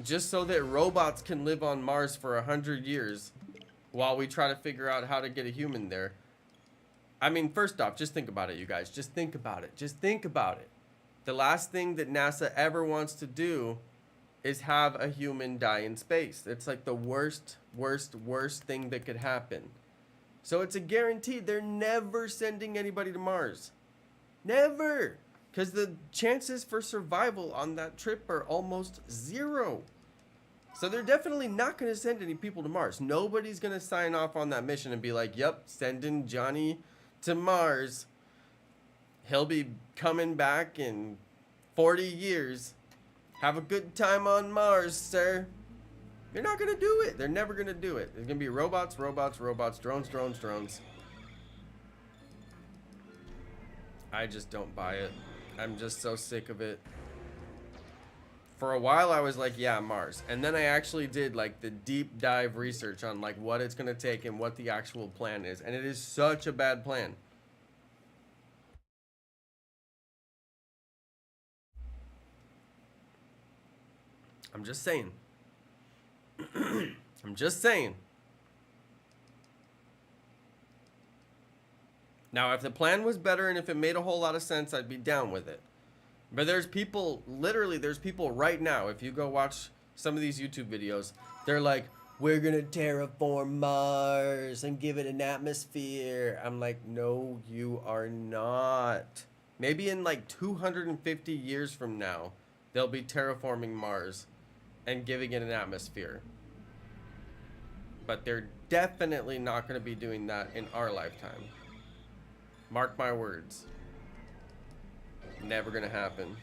just so that robots can live on Mars for 100 years while we try to figure out how to get a human there. I mean, first off, just think about it, you guys. Just think about it. Just think about it. The last thing that NASA ever wants to do is have a human die in space. It's like the worst thing that could happen. So it's a guarantee they're never sending anybody to Mars. Never. Because the chances for survival on that trip are almost zero. So they're definitely not going to send any people to Mars. Nobody's going to sign off on that mission and be like, yep, sending Johnny to Mars. He'll be coming back in 40 years. Have a good time on Mars, sir. They're not going to do it. They're never going to do it. There's going to be robots, drones. I just don't buy it. I'm just so sick of it. For a while, I was like, yeah, Mars. And then I actually did like the deep dive research on like what it's going to take and what the actual plan is. And it is such a bad plan. I'm just saying. I'm just saying. Now, if the plan was better and if it made a whole lot of sense, I'd be down with it. But there's people, literally, there's people right now, if you go watch some of these YouTube videos, they're like, we're going to terraform Mars and give it an atmosphere. I'm like, no, you are not. Maybe in like 250 years from now, they'll be terraforming Mars and giving it an atmosphere. But they're definitely not going to be doing that in our lifetime. Mark my words. Never gonna happen.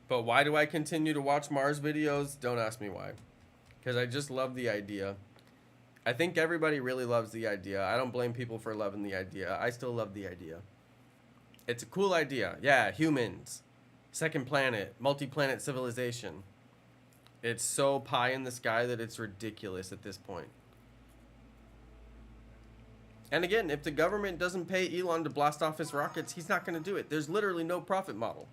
But why do I continue to watch Mars videos? Don't ask me why. Because I just love the idea. I think everybody really loves the idea. I don't blame people for loving the idea. I still love the idea. It's a cool idea. Yeah, humans. Second planet. Multi-planet civilization. It's so pie in the sky that it's ridiculous at this point. And again, if the government doesn't pay Elon to blast off his rockets, he's not going to do it. There's literally no profit model.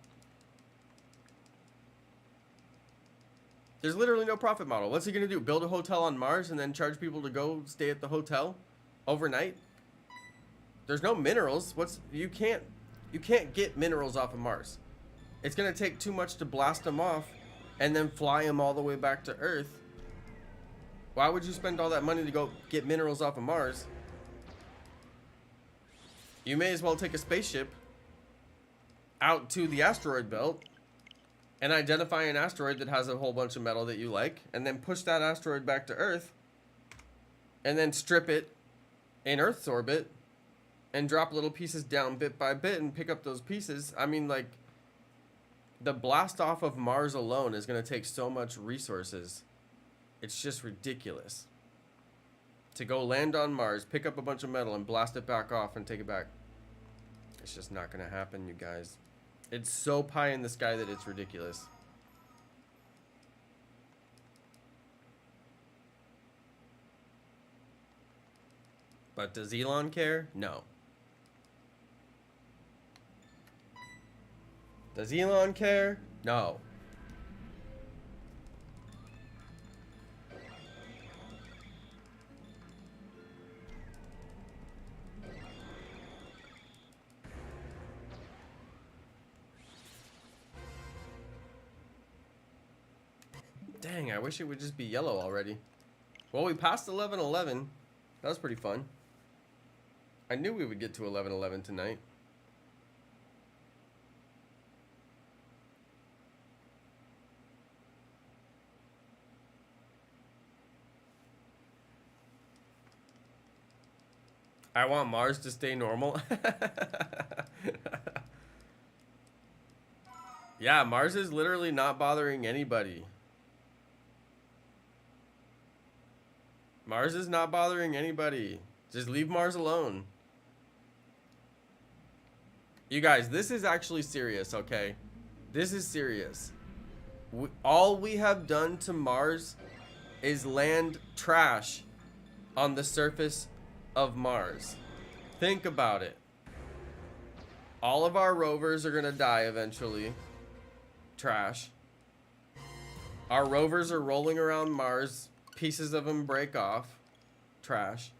There's literally no profit model. What's he going to do? Build a hotel on Mars and then charge people to go stay at the hotel overnight? There's no minerals. You can't get minerals off of Mars. It's going to take too much to blast them off and then fly them all the way back to Earth. Why would you spend all that money to go get minerals off of Mars? You may as well take a spaceship out to the asteroid belt and identify an asteroid that has a whole bunch of metal that you like, and then push that asteroid back to Earth, and then strip it in Earth's orbit and drop little pieces down bit by bit and pick up those pieces. I mean, like, the blast off of Mars alone is going to take so much resources. It's just ridiculous. To go land on Mars, pick up a bunch of metal and blast it back off and take it back. It's just not going to happen, you guys. It's so pie in the sky that it's ridiculous. But does Elon care? No. Does Elon care? No. Dang, I wish it would just be yellow already. Well, we passed 11:11. That was pretty fun. I knew we would get to 11:11 tonight. I want Mars to stay normal. Yeah, Mars is literally not bothering anybody. Mars is not bothering anybody. Just leave Mars alone. You guys, this is actually serious, okay? This is serious. All we have done to Mars is land trash on the surface of Mars. Think about it. All of our rovers are gonna die eventually. Trash. Our rovers are rolling around Mars. Pieces of them break off. Trash.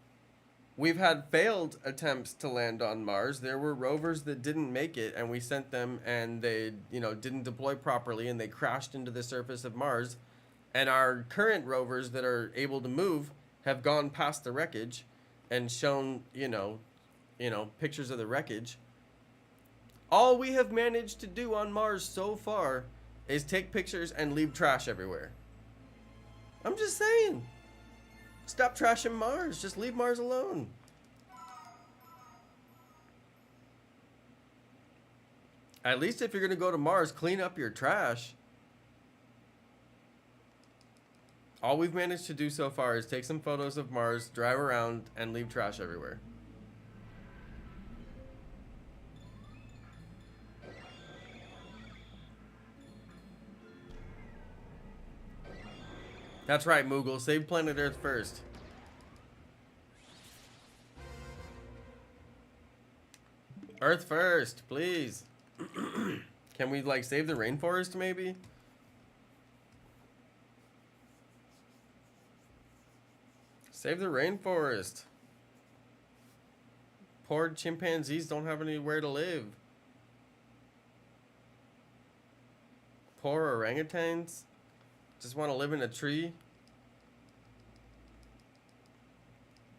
We've had failed attempts to land on Mars. There were rovers that didn't make it, and we sent them, and they, didn't deploy properly, and they crashed into the surface of Mars. And our current rovers that are able to move have gone past the wreckage and shown, pictures of the wreckage. All we have managed to do on Mars so far is take pictures and leave trash everywhere. I'm just saying. Stop trashing Mars. Just leave Mars alone. At least if you're going to go to Mars, clean up your trash. All we've managed to do so far is take some photos of Mars, drive around, and leave trash everywhere. That's right, Moogle. Save planet Earth first. Earth first, please. Can we, save the rainforest, maybe? Save the rainforest. Poor chimpanzees don't have anywhere to live. Poor orangutans just want to live in a tree.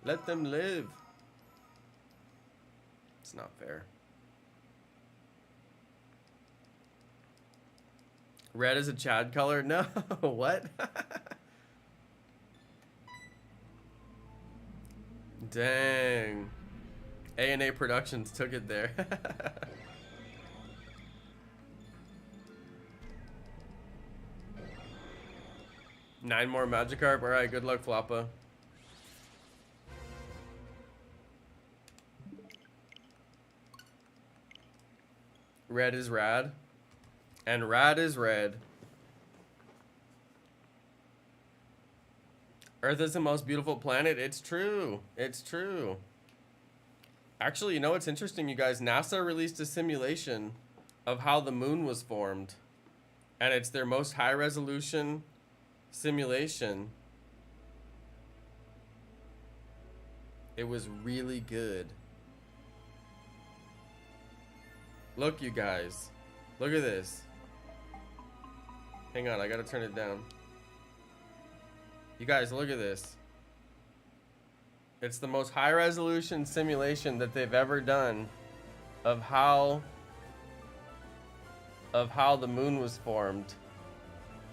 Let them live. It's not fair. Red is a Chad color? No, what? Dang. A&A Productions took it there. 9 more Magikarp. Alright, good luck, Floppa. Red is rad. And rad is red. Earth is the most beautiful planet. It's true. It's true. Actually, you know what's interesting, you guys? NASA released a simulation of how the moon was formed. And it's their most high resolution simulation. It was really good. Look, you guys. Look at this. Hang on, I gotta turn it down. You guys, look at this. It's the most high resolution simulation that they've ever done of how the moon was formed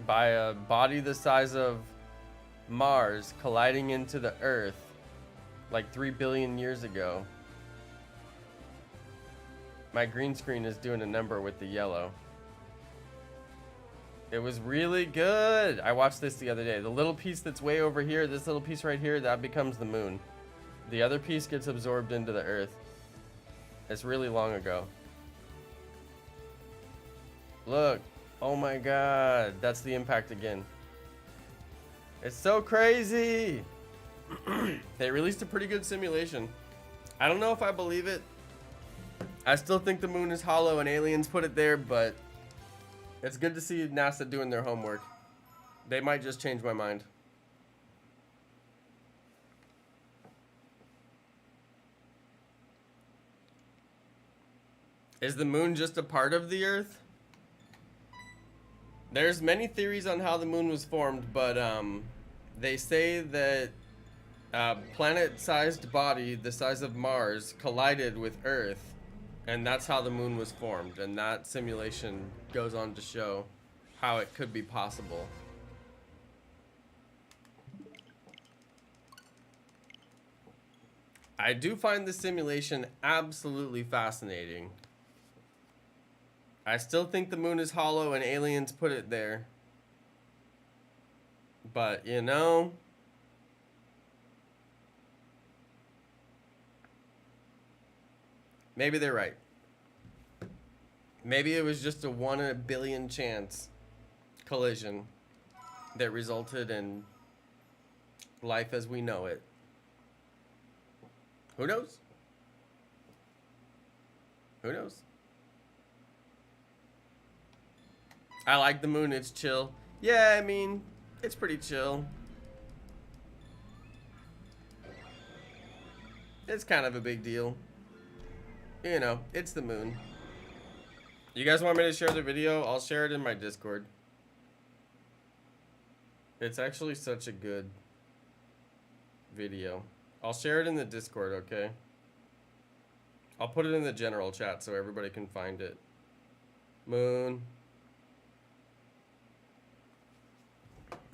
by a body the size of Mars colliding into the Earth like 3 billion years ago. My green screen is doing a number with the yellow. It was really good. I watched this the other day. The little piece that's way over here, this little piece right here, that becomes the moon. The other piece gets absorbed into the Earth. It's really long ago. Look. Oh my god. That's the impact again. It's so crazy. They released a pretty good simulation. I don't know if I believe it. I still think the moon is hollow and aliens put it there, but it's good to see NASA doing their homework. They might just change my mind. Is the moon just a part of the Earth? There's many theories on how the moon was formed, but they say that a planet-sized body the size of Mars collided with Earth, and that's how the moon was formed. And that simulation goes on to show how it could be possible. I do find the simulation absolutely fascinating. I still think the moon is hollow and aliens put it there. But, you know, Maybe they're right. Maybe it was just a 1 in a billion chance collision that resulted in life as we know it. Who knows? Who knows? I like the moon. It's chill. Yeah, I mean, it's pretty chill. It's kind of a big deal. You know, it's the moon. You guys want me to share the video? I'll share it in my Discord. It's actually such a good video. I'll share it in the Discord, okay? I'll put it in the general chat so everybody can find it. Moon.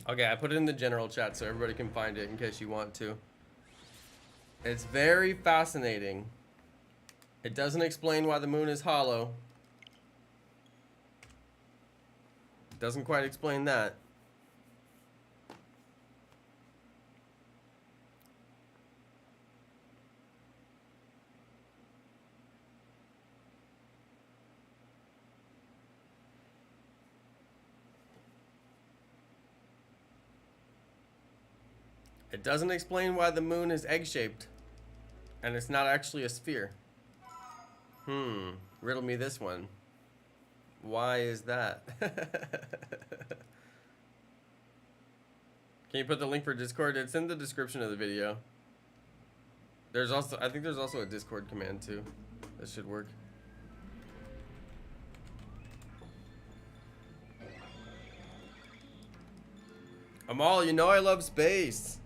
Okay, I put it in the general chat so everybody can find it in case you want to. It's very fascinating. It doesn't explain why the moon is hollow. It doesn't quite explain that. It doesn't explain why the moon is egg-shaped. And it's not actually a sphere. Riddle me this one. Why is that? Can you put the link for Discord? It's in the description of the video. There's also, I think there's also a Discord command too. That should work. Amal, you know I love space.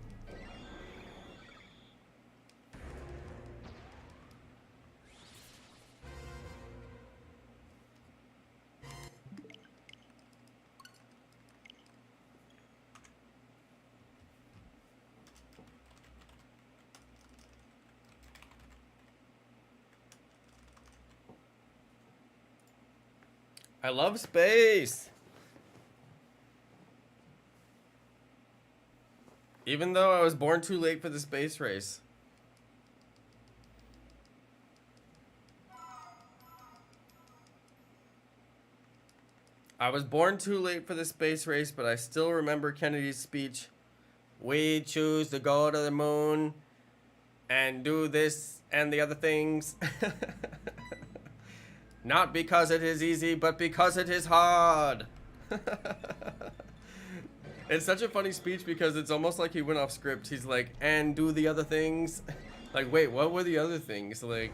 I love space. Even though I was born too late for the space race. I was born too late for the space race, but I still remember Kennedy's speech. We choose to go to the moon and do this and the other things. Not because it is easy, but because it is hard. It's such a funny speech because it's almost like he went off script. He's like, and do the other things. Like, wait, what were the other things? Like,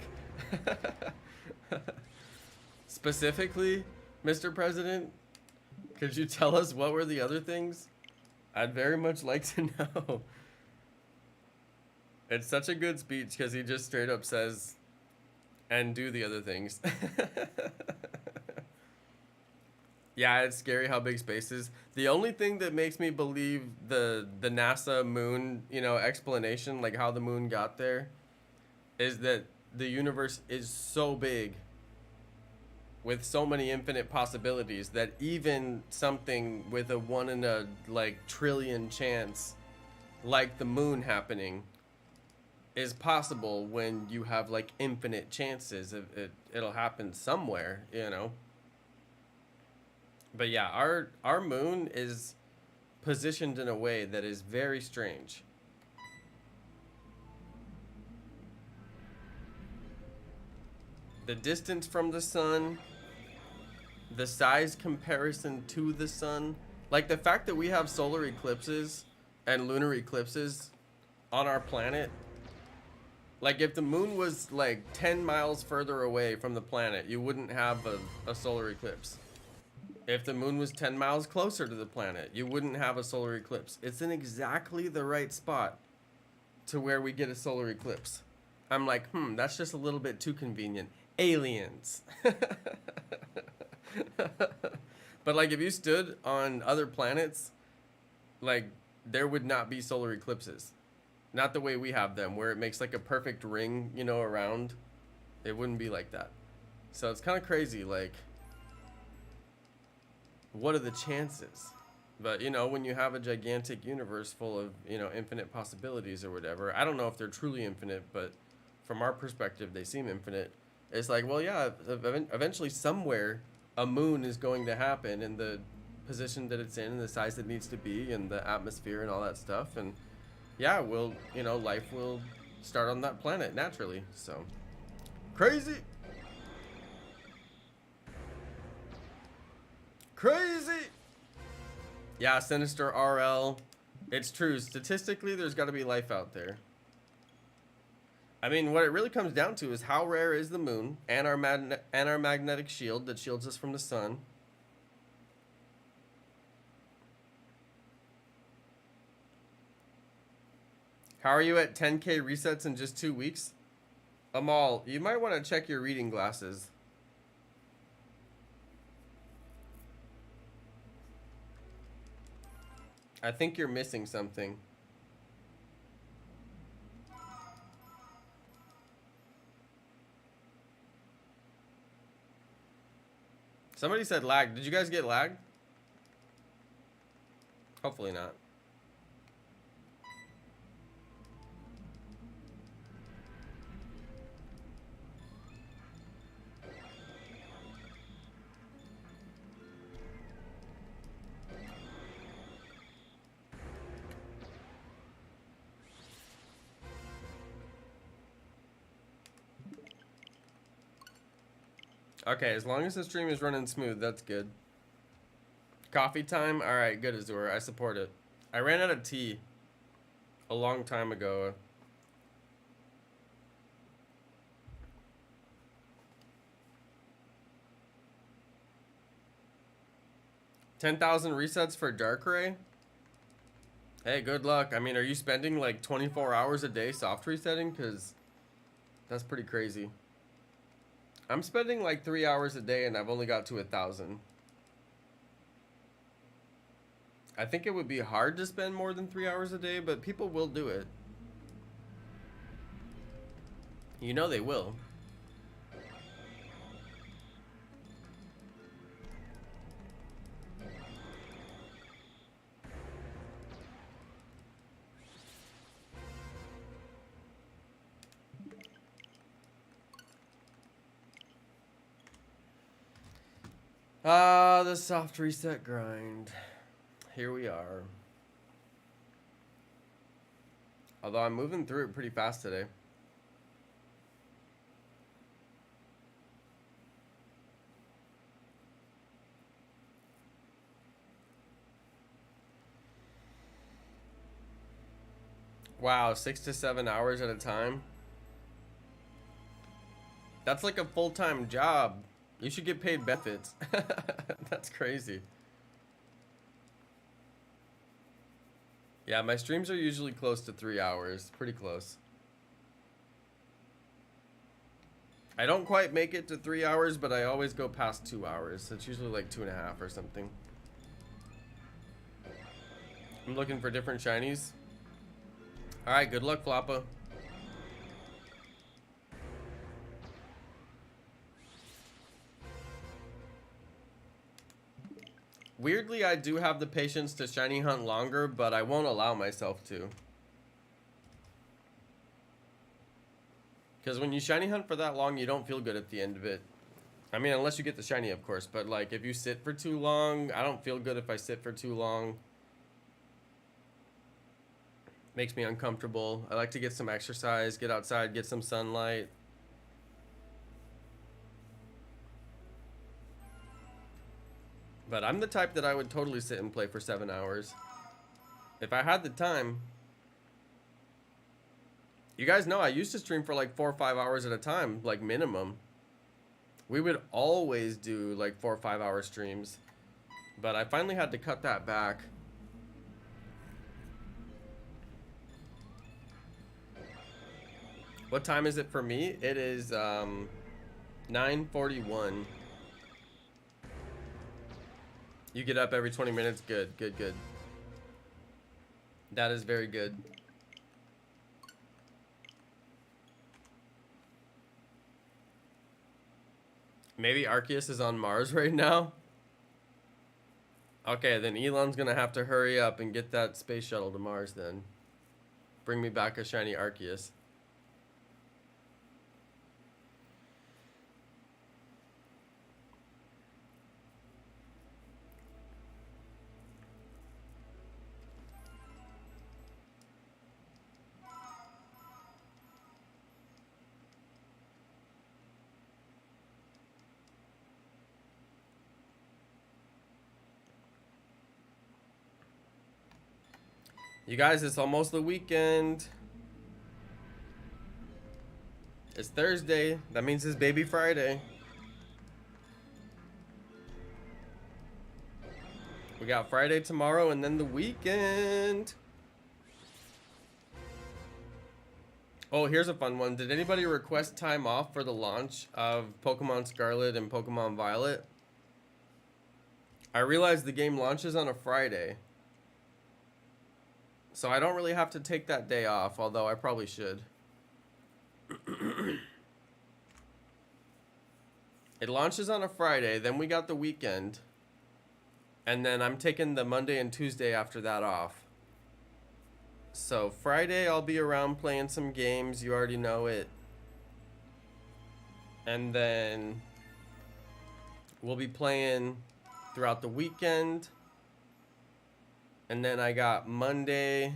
specifically, Mr. President, could you tell us what were the other things? I'd very much like to know. It's such a good speech because he just straight up says, and do the other things. Yeah, it's scary how big space is. The only thing that makes me believe the NASA moon, you know, explanation, like how the moon got there, is that the universe is so big with so many infinite possibilities that even something with a 1 in a like trillion chance, like the moon happening, is possible when you have like infinite chances of it'll happen somewhere, you know. But yeah, our moon is positioned in a way that is very strange. The distance from the sun, the size comparison to the sun, like the fact that we have solar eclipses and lunar eclipses on our planet. Like if the moon was like 10 miles further away from the planet, you wouldn't have a solar eclipse. If the moon was 10 miles closer to the planet, you wouldn't have a solar eclipse. It's in exactly the right spot to where we get a solar eclipse. I'm like, that's just a little bit too convenient. Aliens. But like if you stood on other planets, like there would not be solar eclipses. Not the way we have them, where it makes like a perfect ring, you know, around. It wouldn't be like that. So it's kind of crazy, like, what are the chances? But, you know, when you have a gigantic universe full of, you know, infinite possibilities or whatever, I don't know if they're truly infinite, but from our perspective, they seem infinite. It's like, well, yeah, eventually somewhere a moon is going to happen in the position that it's in and the size it needs to be and the atmosphere and all that stuff. And yeah, life will start on that planet naturally. So crazy. Crazy. Yeah, Sinister RL. It's true. Statistically, there's got to be life out there. I mean, what it really comes down to is how rare is the moon and our magnetic shield that shields us from the sun. How are you at 10K resets in just 2 weeks? Amal, you might want to check your reading glasses. I think you're missing something. Somebody said lag. Did you guys get lag? Hopefully not. Okay, as long as the stream is running smooth, that's good. Coffee time? Alright, good, Azur. I support it. I ran out of tea a long time ago. $10,000 resets for Darkrai? Hey, good luck. I mean, are you spending like 24 hours a day soft resetting? Because that's pretty crazy. I'm spending like 3 hours a day and I've only got to 1,000. I think it would be hard to spend more than 3 hours a day, but people will do it. You know they will. Ah, the soft reset grind. Here we are. Although I'm moving through it pretty fast today. Wow, 6 to 7 hours at a time. That's like a full-time job. You should get paid benefits. That's crazy. Yeah, my streams are usually close to 3 hours. Pretty close. I don't quite make it to 3 hours, but I always go past 2 hours. It's usually like 2.5 or something. I'm looking for different shinies. Alright, good luck, Floppa. Weirdly, I do have the patience to shiny hunt longer, but I won't allow myself to. Because when you shiny hunt for that long, you don't feel good at the end of it. I mean, unless you get the shiny, of course. But, like, if you sit for too long, I don't feel good if I sit for too long. Makes me uncomfortable. I like to get some exercise, get outside, get some sunlight. But I'm the type that I would totally sit and play for 7 hours. If I had the time. You guys know I used to stream for like 4 or 5 hours at a time, like minimum. We would always do like 4 or 5 hour streams. But I finally had to cut that back. What time is it for me? It is 9:41. You get up every 20 minutes? Good, good, good. That is very good. Maybe Arceus is on Mars right now? Okay, then Elon's gonna have to hurry up and get that space shuttle to Mars then. Bring me back a shiny Arceus. You guys, it's almost the weekend. It's Thursday. That means it's Baby Friday. We got Friday tomorrow and then the weekend. Oh, here's a fun one. Did anybody request time off for the launch of Pokemon Scarlet and Pokemon Violet? I realized the game launches on a Friday. So I don't really have to take that day off, although I probably should. It launches on a Friday, then we got the weekend. And then I'm taking the Monday and Tuesday after that off. So Friday I'll be around playing some games, you already know it. And then we'll be playing throughout the weekend. And then I got Monday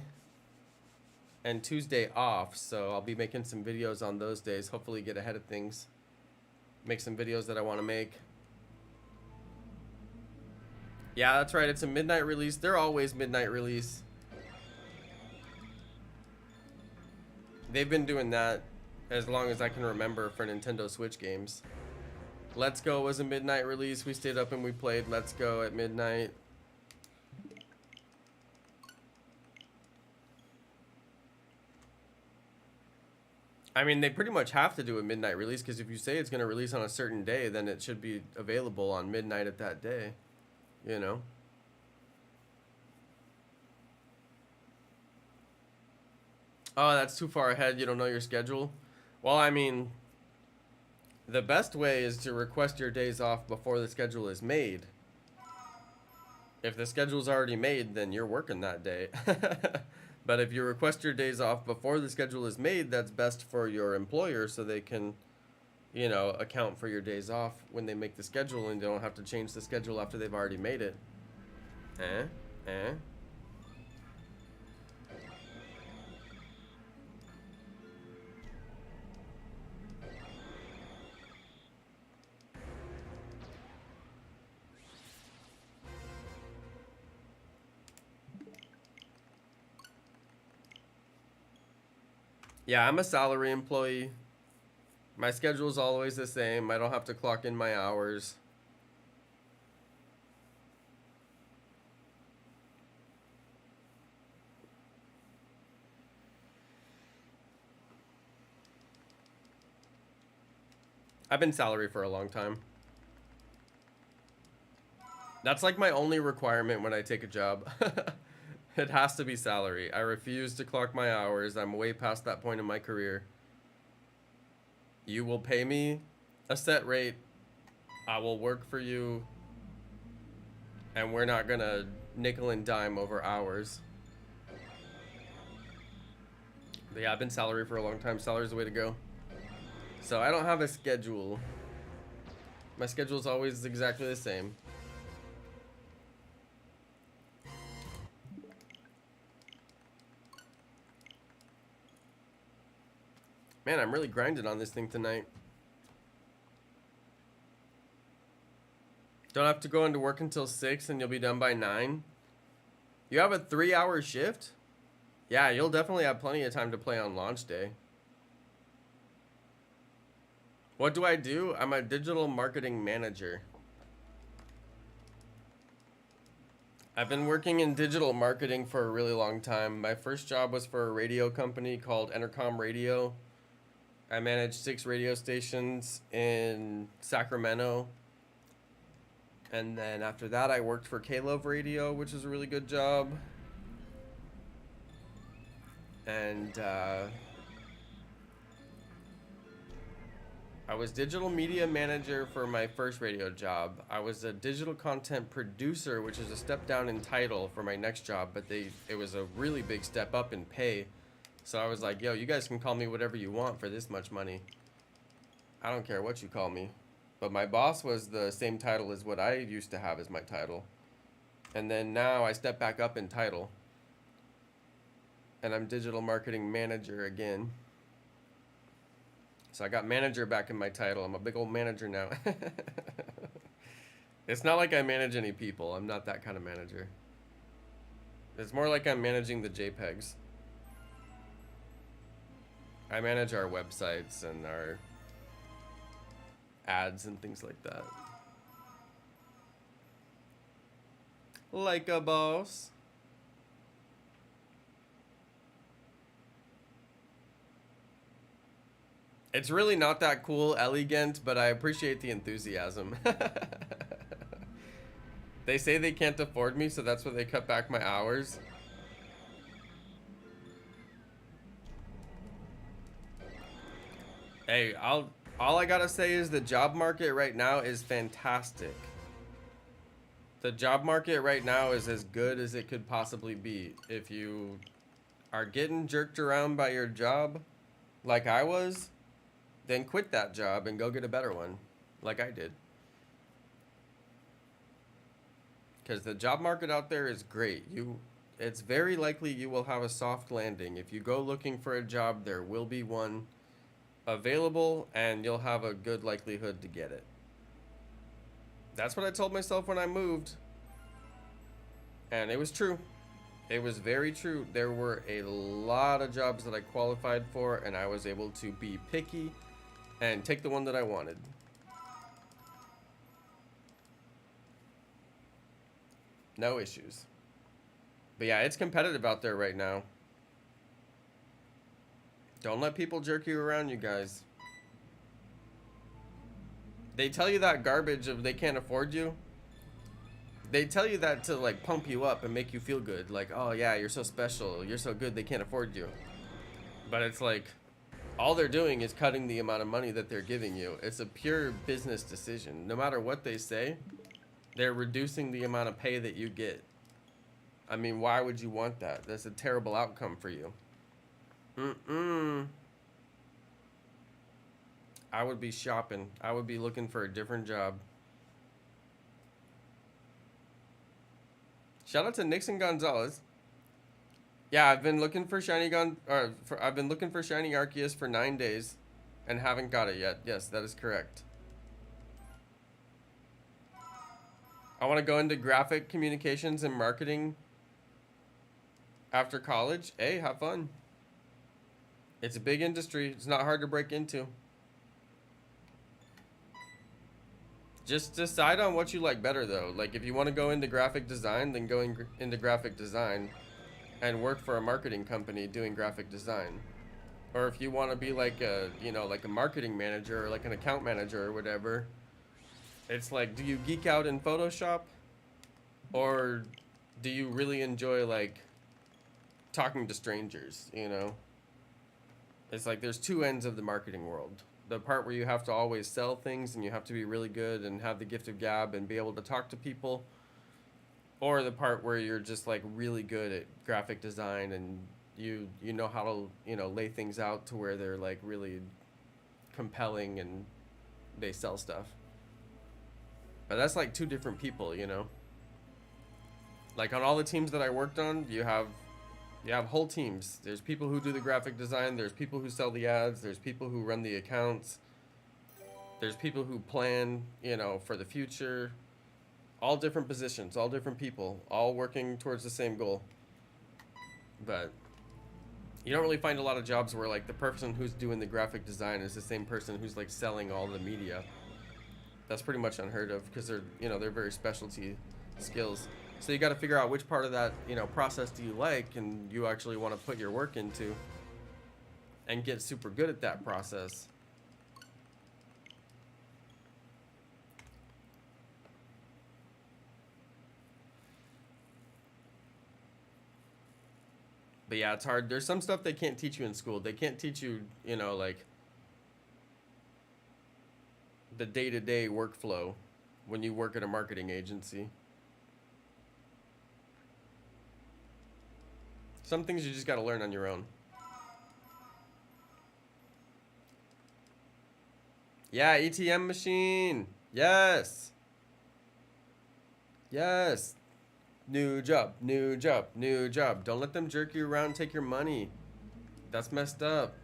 and Tuesday off, so I'll be making some videos on those days. Hopefully get ahead of things. Make some videos that I want to make. Yeah, that's right. It's a midnight release. They're always midnight release. They've been doing that as long as I can remember for Nintendo Switch games. Let's Go was a midnight release. We stayed up and we played Let's Go at midnight. I mean, they pretty much have to do a midnight release because if you say it's going to release on a certain day, then it should be available on midnight at that day, you know? Oh, that's too far ahead. You don't know your schedule? Well, I mean, the best way is to request your days off before the schedule is made. If the schedule's already made, then you're working that day. But if you request your days off before the schedule is made, that's best for your employer so they can, you know, account for your days off when they make the schedule and they don't have to change the schedule after they've already made it. Eh? Yeah, I'm a salary employee. My schedule's always the same. I don't have to clock in my hours. I've been salary for a long time. That's like my only requirement when I take a job. It has to be salary. I refuse to clock my hours. I'm way past that point in my career. You will pay me a set rate. I will work for you. And we're not gonna nickel and dime over hours. But yeah, I've been salary for a long time. Salary's the way to go. So I don't have a schedule. My schedule's always exactly the same. Man, I'm really grinding on this thing tonight. Don't have to go into work until 6 and you'll be done by 9. You have a 3-hour shift? Yeah, you'll definitely have plenty of time to play on launch day. What do I do? I'm a digital marketing manager. I've been working in digital marketing for a really long time. My first job was for a radio company called Entercom Radio. I managed 6 radio stations in Sacramento. And then after that, I worked for K-Love Radio, which is a really good job. And I was digital media manager for my first radio job. I was a digital content producer, which is a step down in title for my next job, but it was a really big step up in pay. So I was like, yo, you guys can call me whatever you want for this much money. I don't care what you call me. But my boss was the same title as what I used to have as my title. And then now I step back up in title. And I'm digital marketing manager again. So I got manager back in my title. I'm a big old manager now. It's not like I manage any people. I'm not that kind of manager. It's more like I'm managing the JPEGs. I manage our websites and our ads and things like that. Like a boss. It's really not that cool, elegant, but I appreciate the enthusiasm. They say they can't afford me, so that's why they cut back my hours. Hey, all I gotta say is the job market right now is fantastic. The job market right now is as good as it could possibly be. If you are getting jerked around by your job, like I was, then quit that job and go get a better one, like I did. Because the job market out there is great. It's very likely you will have a soft landing. If you go looking for a job, there will be one available, and you'll have a good likelihood to get it. That's what I told myself when I moved. And it was true. It was very true. There were a lot of jobs that I qualified for, and I was able to be picky and take the one that I wanted. No issues. But yeah, it's competitive out there right now. Don't let people jerk you around, you guys. They tell you that garbage of they can't afford you. They tell you that to like pump you up and make you feel good. Like, oh yeah, you're so special. You're so good, they can't afford you. But it's like, all they're doing is cutting the amount of money that they're giving you. It's a pure business decision. No matter what they say, they're reducing the amount of pay that you get. I mean, why would you want that? That's a terrible outcome for you. I would be shopping. I would be looking for a different job. Shout out to Nixon Gonzalez. Yeah, I've been looking for I've been looking for Shiny Arceus for 9 days and haven't got it yet. Yes, that is correct. I want to go into graphic communications and marketing after college. Hey, have fun. It's a big industry. It's not hard to break into. Just decide on what you like better, though. Like, if you want to go into graphic design, then go into graphic design and work for a marketing company doing graphic design. Or if you want to be like a, like a marketing manager or like an account manager or whatever, it's like, do you geek out in Photoshop? Or do you really enjoy, like, talking to strangers, It's like there's two ends of the marketing world. The part where you have to always sell things and you have to be really good and have the gift of gab and be able to talk to people. Or the part where you're just like really good at graphic design and you know how to, lay things out to where they're like really compelling and they sell stuff. But that's like two different people, Like on all the teams that I worked on, you have whole teams. There's people who do the graphic design. There's people who sell the ads. There's people who run the accounts. There's people who plan, for the future. All different positions, all different people, all working towards the same goal. But you don't really find a lot of jobs where like the person who's doing the graphic design is the same person who's like selling all the media. That's pretty much unheard of because they're very specialty skills. So you got to figure out which part of that, process do you like and you actually want to put your work into and get super good at that process. But yeah, it's hard. There's some stuff they can't teach you in school. They can't teach you, like the day-to-day workflow when you work at a marketing agency. Some things you just got to learn on your own. Yeah, ATM machine. Yes. Yes. New job, new job, new job. Don't let them jerk you around and take your money. That's messed up.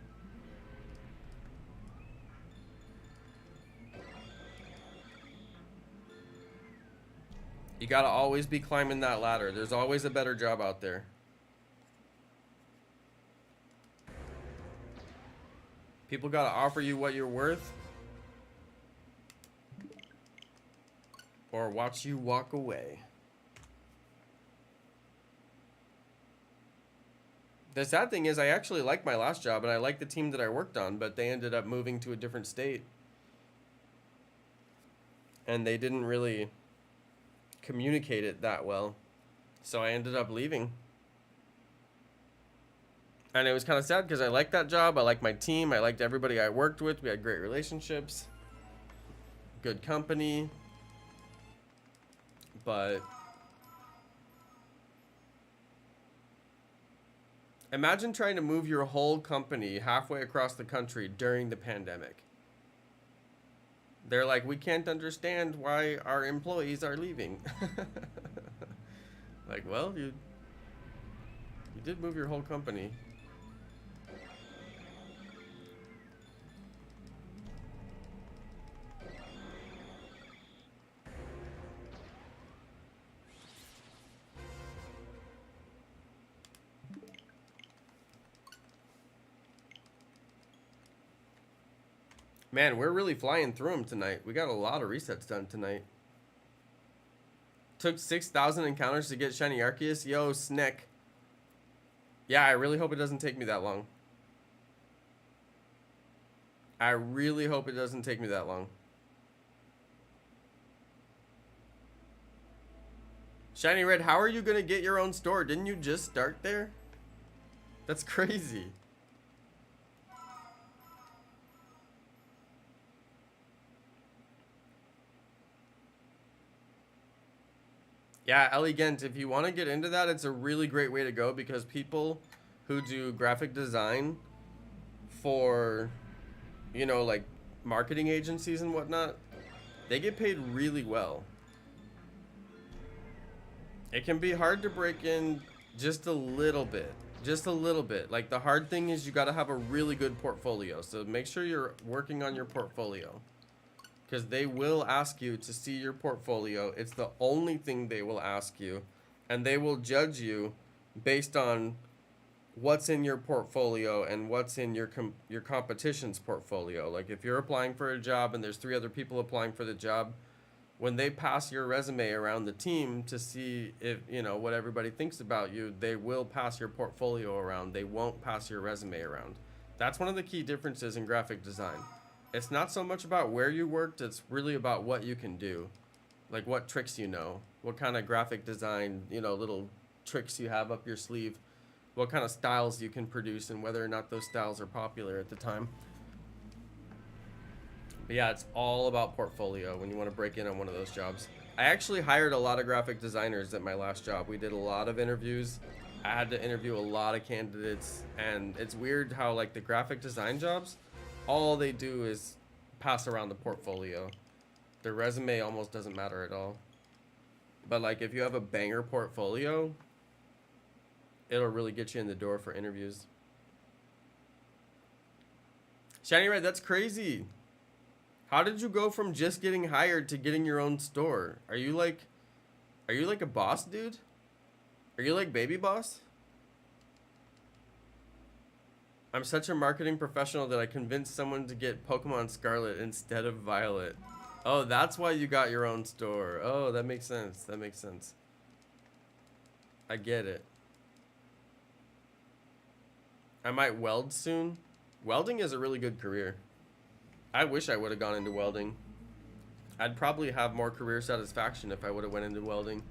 You gotta always be climbing that ladder. There's always a better job out there. People gotta offer you what you're worth, or watch you walk away. The sad thing is I actually liked my last job and I liked the team that I worked on, but they ended up moving to a different state. And they didn't really communicate it that well. So I ended up leaving. And it was kind of sad because I liked that job. I liked my team. I liked everybody I worked with. We had great relationships. Good company. But imagine trying to move your whole company halfway across the country during the pandemic. They're like, we can't understand why our employees are leaving. Like, well, you did move your whole company. Man, we're really flying through them tonight. We got a lot of resets done tonight. Took 6,000 encounters to get Shiny Arceus. Yo, Snick. Yeah, I really hope it doesn't take me that long. I really hope it doesn't take me that long. Shiny Red, how are you going to get your own store? Didn't you just start there? That's crazy. Yeah, Ellie Gent, if you want to get into that, it's a really great way to go because people who do graphic design for, you know, like marketing agencies and whatnot, they get paid really well. It can be hard to break in just a little bit. Just a little bit. Like, the hard thing is you got to have a really good portfolio. So make sure you're working on your portfolio. Because they will ask you to see your portfolio. It's the only thing they will ask you. And they will judge you based on what's in your portfolio and what's in your competition's portfolio. Like, if you're applying for a job and there's 3 other people applying for the job, when they pass your resume around the team to see if, you know, what everybody thinks about you, they will pass your portfolio around. They won't pass your resume around. That's one of the key differences in graphic design. It's not so much about where you worked, it's really about what you can do. Like what tricks you know, what kind of graphic design, you know, little tricks you have up your sleeve, what kind of styles you can produce and whether or not those styles are popular at the time. But yeah, it's all about portfolio when you want to break in on one of those jobs. I actually hired a lot of graphic designers at my last job. We did a lot of interviews. I had to interview a lot of candidates, and it's weird how like the graphic design jobs, all they do is pass around the portfolio. Their resume almost doesn't matter at all. But like if you have a banger portfolio, it'll really get you in the door for interviews. Shiny Red, that's crazy. How did you go from just getting hired to getting your own store? Are you like a boss, dude? Are you like Baby Boss? I'm such a marketing professional that I convinced someone to get Pokemon Scarlet instead of Violet. Oh, that's why you got your own store. Oh, that makes sense. That makes sense. I get it. I might weld soon. Welding is a really good career. I wish I would have gone into welding. I'd probably have more career satisfaction if I would have went into welding.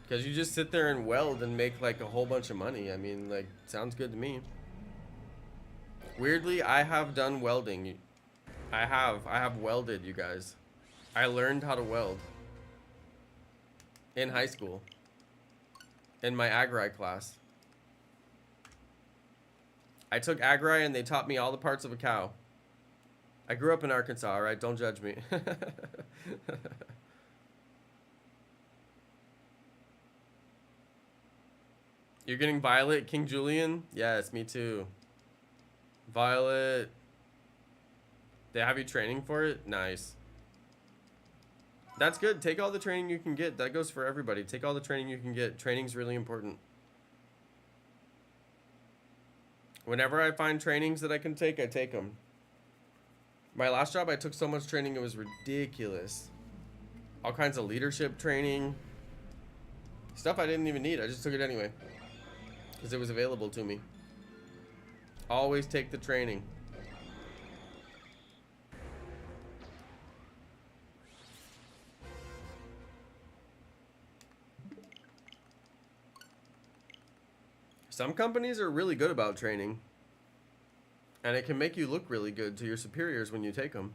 Because you just sit there and weld and make like a whole bunch of money. I mean, like, sounds good to me. Weirdly, I have done welding. I have welded, you guys. I learned how to weld. In high school. In my agri class. I took agri and they taught me all the parts of a cow. I grew up in Arkansas, alright? Don't judge me. You're getting Violet, King Julian? Yes, me too. Violet. They have you training for it? Nice. That's good. Take all the training you can get. That goes for everybody. Take all the training you can get. Training's really important. Whenever I find trainings that I can take, I take them. My last job, I took so much training, it was ridiculous. All kinds of leadership training. Stuff I didn't even need. I just took it anyway. Because it was available to me. Always take the training. Some companies are really good about training. And it can make you look really good to your superiors when you take them.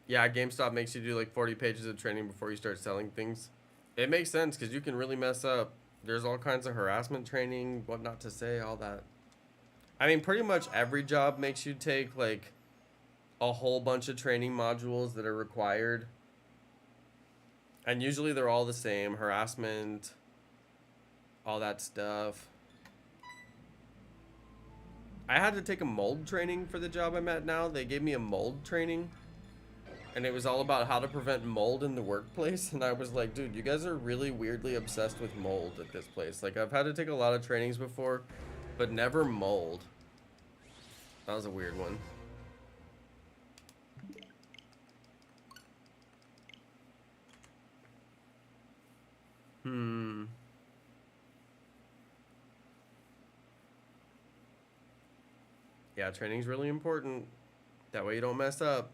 Yeah, GameStop makes you do like 40 pages of training before you start selling things. It makes sense because you can really mess up. There's all kinds of harassment training, what not to say, all that. I mean, pretty much every job makes you take like a whole bunch of training modules that are required. And usually they're all the same. Harassment, all that stuff. I had to take a mold training for the job I'm at now. They gave me a mold training. And it was all about how to prevent mold in the workplace. And I was like, dude, you guys are really weirdly obsessed with mold at this place. Like, I've had to take a lot of trainings before, but never mold. That was a weird one. Yeah, training's really important. That way you don't mess up.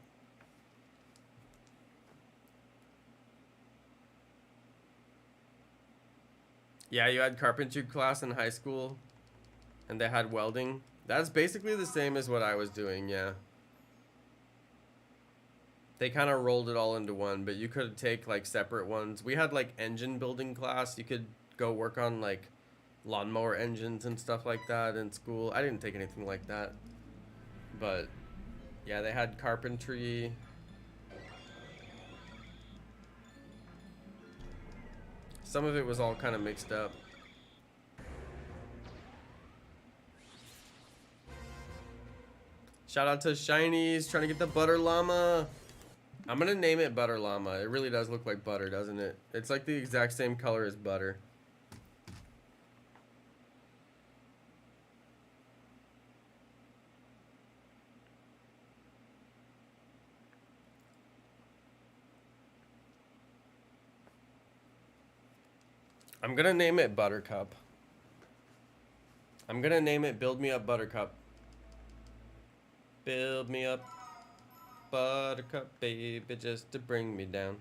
Yeah, you had carpentry class in high school, and they had welding. That's basically the same as what I was doing, yeah. They kind of rolled it all into one, but you could take like separate ones. We had like engine building class. You could go work on like lawnmower engines and stuff like that in school. I didn't take anything like that. But yeah, they had carpentry. Some of it was all kind of mixed up. Shout out to Shinies trying to get the butter llama. I'm gonna name it Butter Llama. It really does look like butter, doesn't it? It's like the exact same color as butter. I'm gonna name it Buttercup. I'm gonna name it Build Me Up Buttercup. Build me up, Buttercup, baby, just to bring me down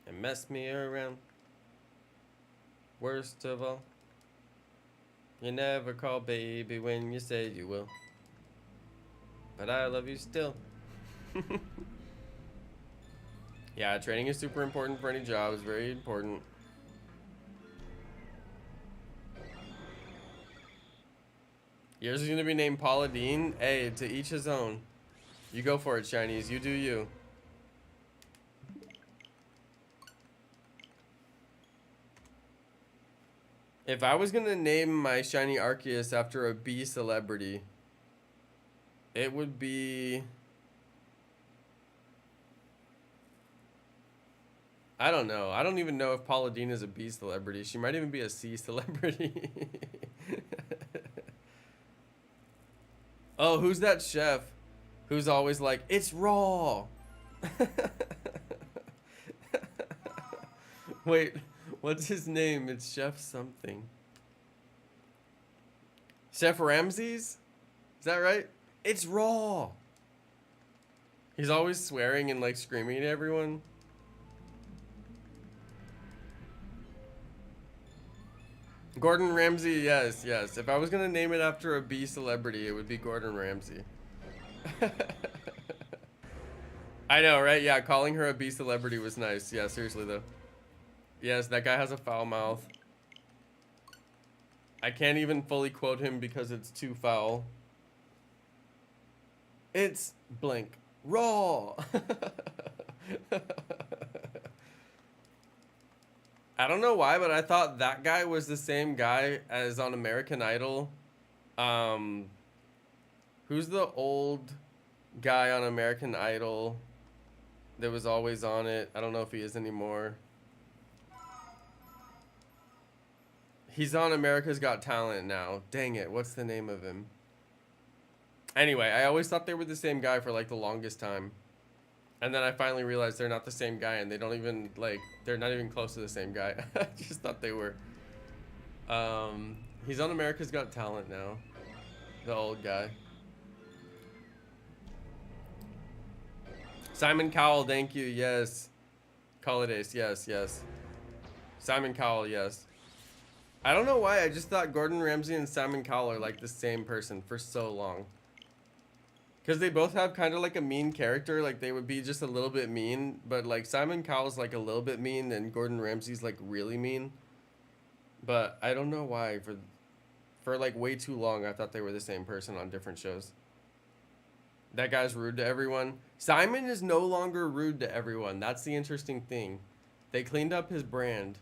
and mess me around. Worst of all, you never call baby when you say you will, but I love you still. Yeah, training is super important for any job. It's very important. Yours is gonna be named Paula Dean. Hey, to each his own. You go for it, Shinies. You do you. If I was gonna name my Shiny Arceus after a bee celebrity, it would be... I don't know. I don't even know if Paula Dean is a bee celebrity. She might even be a C celebrity. Oh, who's that chef who's always like, it's raw? Wait, what's his name? It's Chef something. Chef Ramses? Is that right? It's raw. He's always swearing and like screaming at everyone. Gordon Ramsay, yes, yes. If I was gonna name it after a bee celebrity, it would be Gordon Ramsay. I know, right? Yeah, calling her a bee celebrity was nice. Yeah, seriously though. Yes, that guy has a foul mouth. I can't even fully quote him because it's too foul. It's blank raw. I don't know why, but I thought that guy was the same guy as on American Idol. Who's the old guy on American Idol that was always on it? I don't know if he is anymore. He's on America's Got Talent now. Dang it, what's the name of him? Anyway, I always thought they were the same guy for like the longest time. And then I finally realized they're not the same guy, and they don't even, like, they're not even close to the same guy. I just thought they were. He's on America's Got Talent now. The old guy. Simon Cowell, thank you, yes. Holidays, yes, yes. Simon Cowell, yes. I don't know why, I just thought Gordon Ramsay and Simon Cowell are like the same person for so long. Because they both have kind of like a mean character, like they would be just a little bit mean, but like Simon Cowell's like a little bit mean and Gordon Ramsay's like really mean. But I don't know why, for like way too long I thought they were the same person on different shows. That guy's rude to everyone. Simon is no longer rude to everyone. That's the interesting thing. They cleaned up his brand.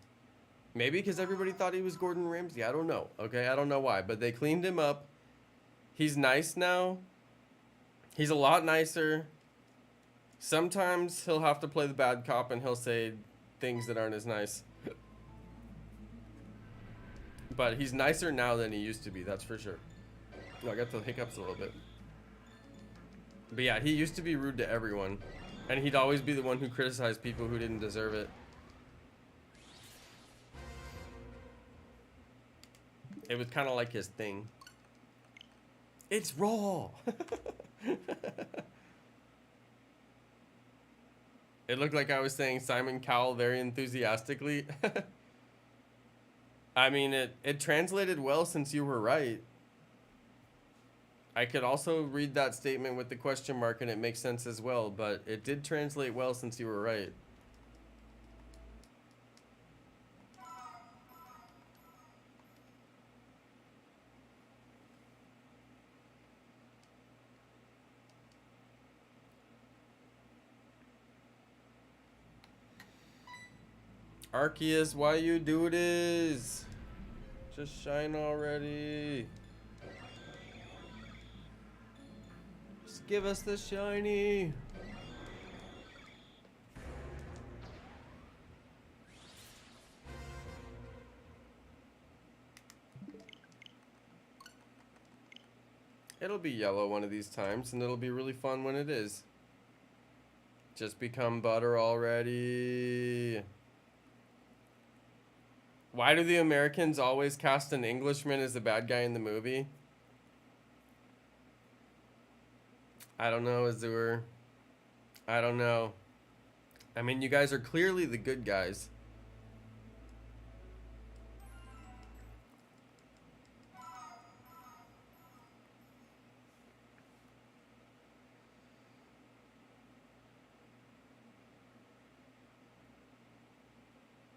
Maybe because everybody thought he was Gordon Ramsay. I don't know. Okay, I don't know why. But they cleaned him up. He's nice now. He's a lot nicer. Sometimes he'll have to play the bad cop and he'll say things that aren't as nice. But he's nicer now than he used to be, that's for sure. Oh, I got the hiccups a little bit. But yeah, he used to be rude to everyone. And he'd always be the one who criticized people who didn't deserve it. It was kind of like his thing. It's raw! It looked like I was saying Simon Cowell very enthusiastically. I mean, it translated well since you were right. I could also read that statement with the question mark and it makes sense as well, but it did translate well since you were right. Arceus, why you do this? Just shine already. Just give us the shiny. It'll be yellow one of these times, and it'll be really fun when it is. Just become butter already. Why do the Americans always cast an Englishman as the bad guy in the movie? I don't know, Azur. I don't know. I mean, you guys are clearly the good guys.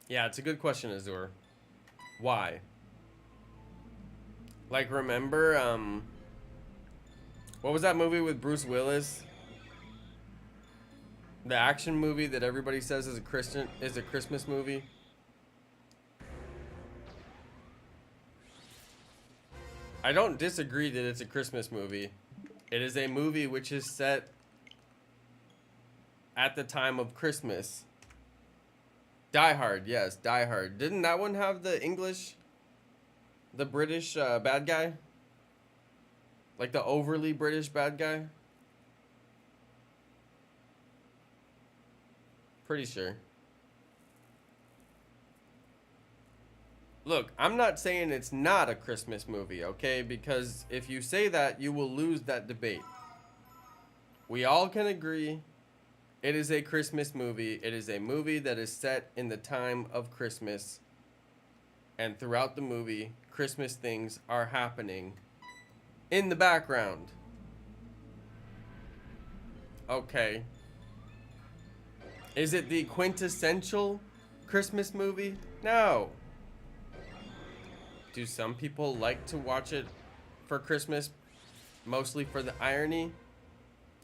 Yeah, it's a good question, Azur. Why? Like, remember, what was that movie with Bruce Willis? The action movie that everybody says is a Christmas movie. I don't disagree that it's a Christmas movie. It is a movie which is set at the time of Christmas. Die Hard, yes, Die Hard. Didn't that one have the British bad guy? Like the overly British bad guy? Pretty sure. Look, I'm not saying it's not a Christmas movie, okay? Because if you say that, you will lose that debate. We all can agree it is a Christmas movie. It is a movie that is set in the time of Christmas. And throughout the movie, Christmas things are happening in the background. Okay. Is it the quintessential Christmas movie? No. Do some people like to watch it for Christmas, mostly for the irony?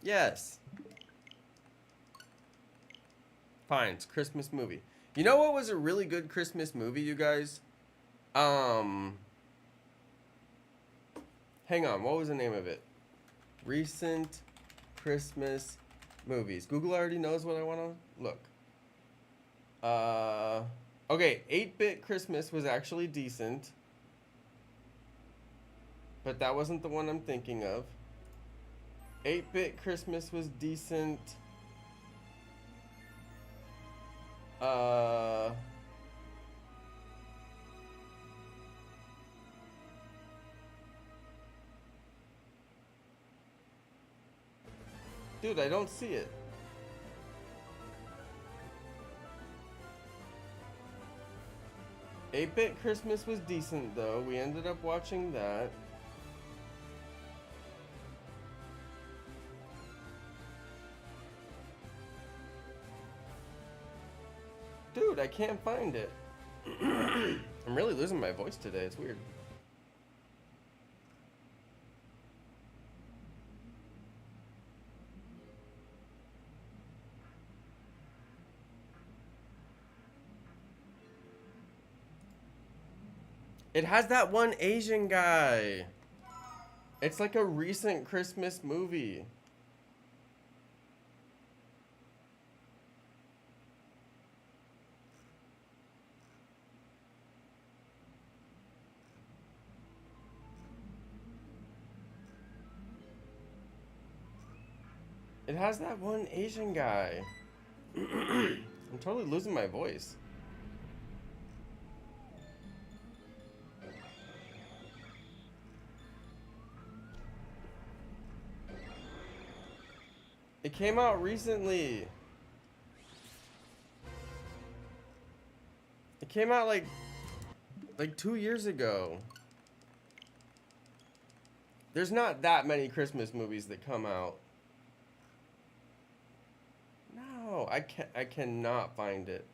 Yes. Fine, it's a Christmas movie. You know what was a really good Christmas movie, you guys? Hang on, what was the name of it? Recent Christmas movies. Google already knows what I want to look. Okay, 8-Bit Christmas was actually decent. But that wasn't the one I'm thinking of. 8-Bit Christmas was decent. Dude, I don't see it. Eight-Bit Christmas was decent though. We ended up watching that. Dude, I can't find it. I'm really losing my voice today. It's weird. It has that one Asian guy. It's like a recent Christmas movie. It has that one Asian guy. I'm totally losing my voice. It came out recently. It came out like 2 years ago. There's not that many Christmas movies that come out. No, I cannot find it.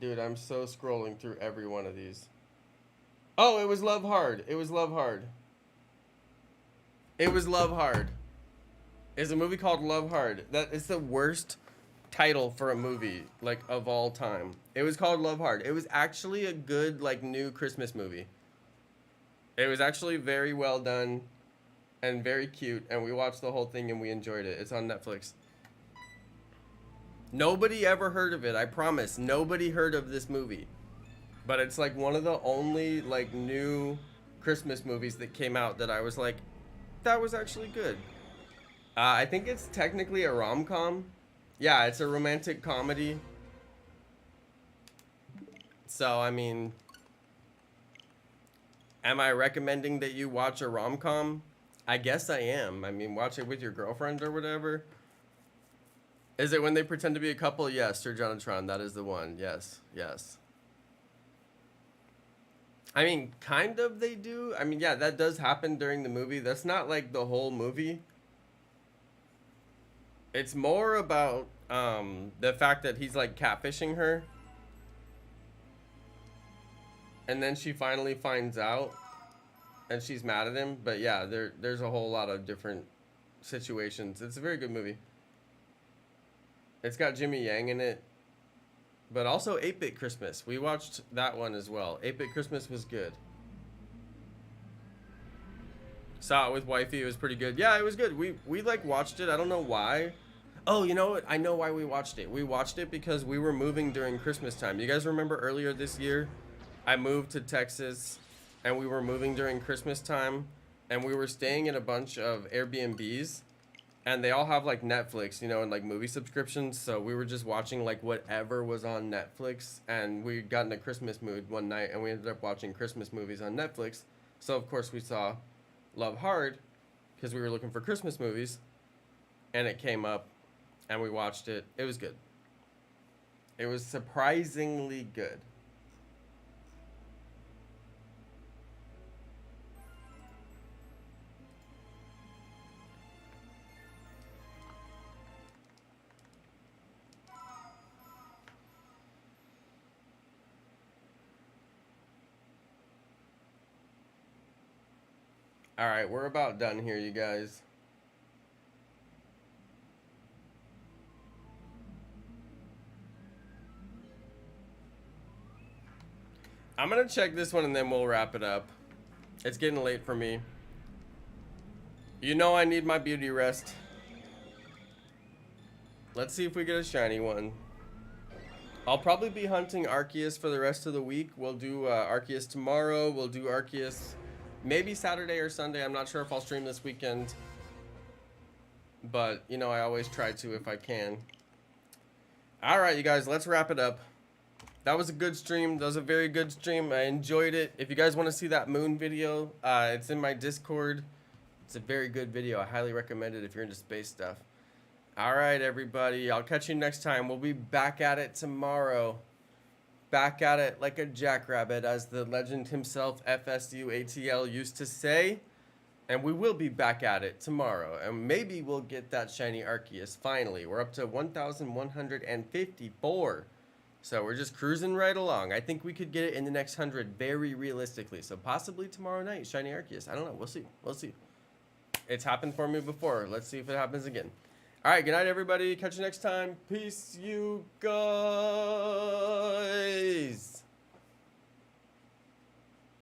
Dude, I'm so scrolling through every one of these. Oh, it was Love Hard. It was Love Hard. It was Love Hard. It's a movie called Love Hard. That is the worst title for a movie, like, of all time. It was called Love Hard. It was actually a good, like, new Christmas movie. It was actually very well done and very cute, and we watched the whole thing and we enjoyed it. It's on Netflix. Nobody ever heard of it, I promise. Nobody heard of this movie. But it's like one of the only, like, new Christmas movies that came out that I was like, that was actually good. I think it's technically a rom-com. Yeah, it's a romantic comedy. So, I mean, am I recommending that you watch a rom-com? I guess I am. I mean, watch it with your girlfriend or whatever. Is it when they pretend to be a couple? Yes, Sir Jonathan, that is the one. Yes, yes. I mean, kind of they do. I mean, yeah, that does happen during the movie. That's not like the whole movie. It's more about the fact that he's like catfishing her. And then she finally finds out and she's mad at him. But yeah, there's a whole lot of different situations. It's a very good movie. It's got Jimmy Yang in it. But also 8-Bit Christmas. We watched that one as well. 8-Bit Christmas was good. Saw it with wifey. It was pretty good. Yeah, it was good. We like watched it. I don't know why. Oh, you know what? I know why we watched it. We watched it because we were moving during Christmas time. You guys remember earlier this year, I moved to Texas and we were moving during Christmas time and we were staying in a bunch of Airbnbs. And they all have like Netflix, you know, and like movie subscriptions. So we were just watching like whatever was on Netflix. And we got in a Christmas mood one night and we ended up watching Christmas movies on Netflix. So of course we saw Love Hard because we were looking for Christmas movies. And it came up and we watched it. It was good. It was surprisingly good. All right, we're about done here, you guys. I'm gonna check this one and then we'll wrap it up. It's getting late for me. You know I need my beauty rest. Let's see if we get a shiny one. I'll probably be hunting Arceus for the rest of the week. We'll do Arceus tomorrow. We'll do Arceus maybe Saturday or Sunday. I'm not sure if I'll stream this weekend. But, you know, I always try to if I can. Alright, you guys, let's wrap it up. That was a good stream. That was a very good stream. I enjoyed it. If you guys want to see that moon video, it's in my Discord. It's a very good video. I highly recommend it if you're into space stuff. Alright, everybody. I'll catch you next time. We'll be back at it tomorrow. Back at it like a jackrabbit, as the legend himself, FSU ATL, used to say. And we will be back at it tomorrow. And maybe we'll get that shiny Arceus finally. We're up to 1,154. So we're just cruising right along. I think we could get it in the next 100 very realistically. So possibly tomorrow night, shiny Arceus. I don't know. We'll see. We'll see. It's happened for me before. Let's see if it happens again. All right. Good night, everybody. Catch you next time. Peace, you guys.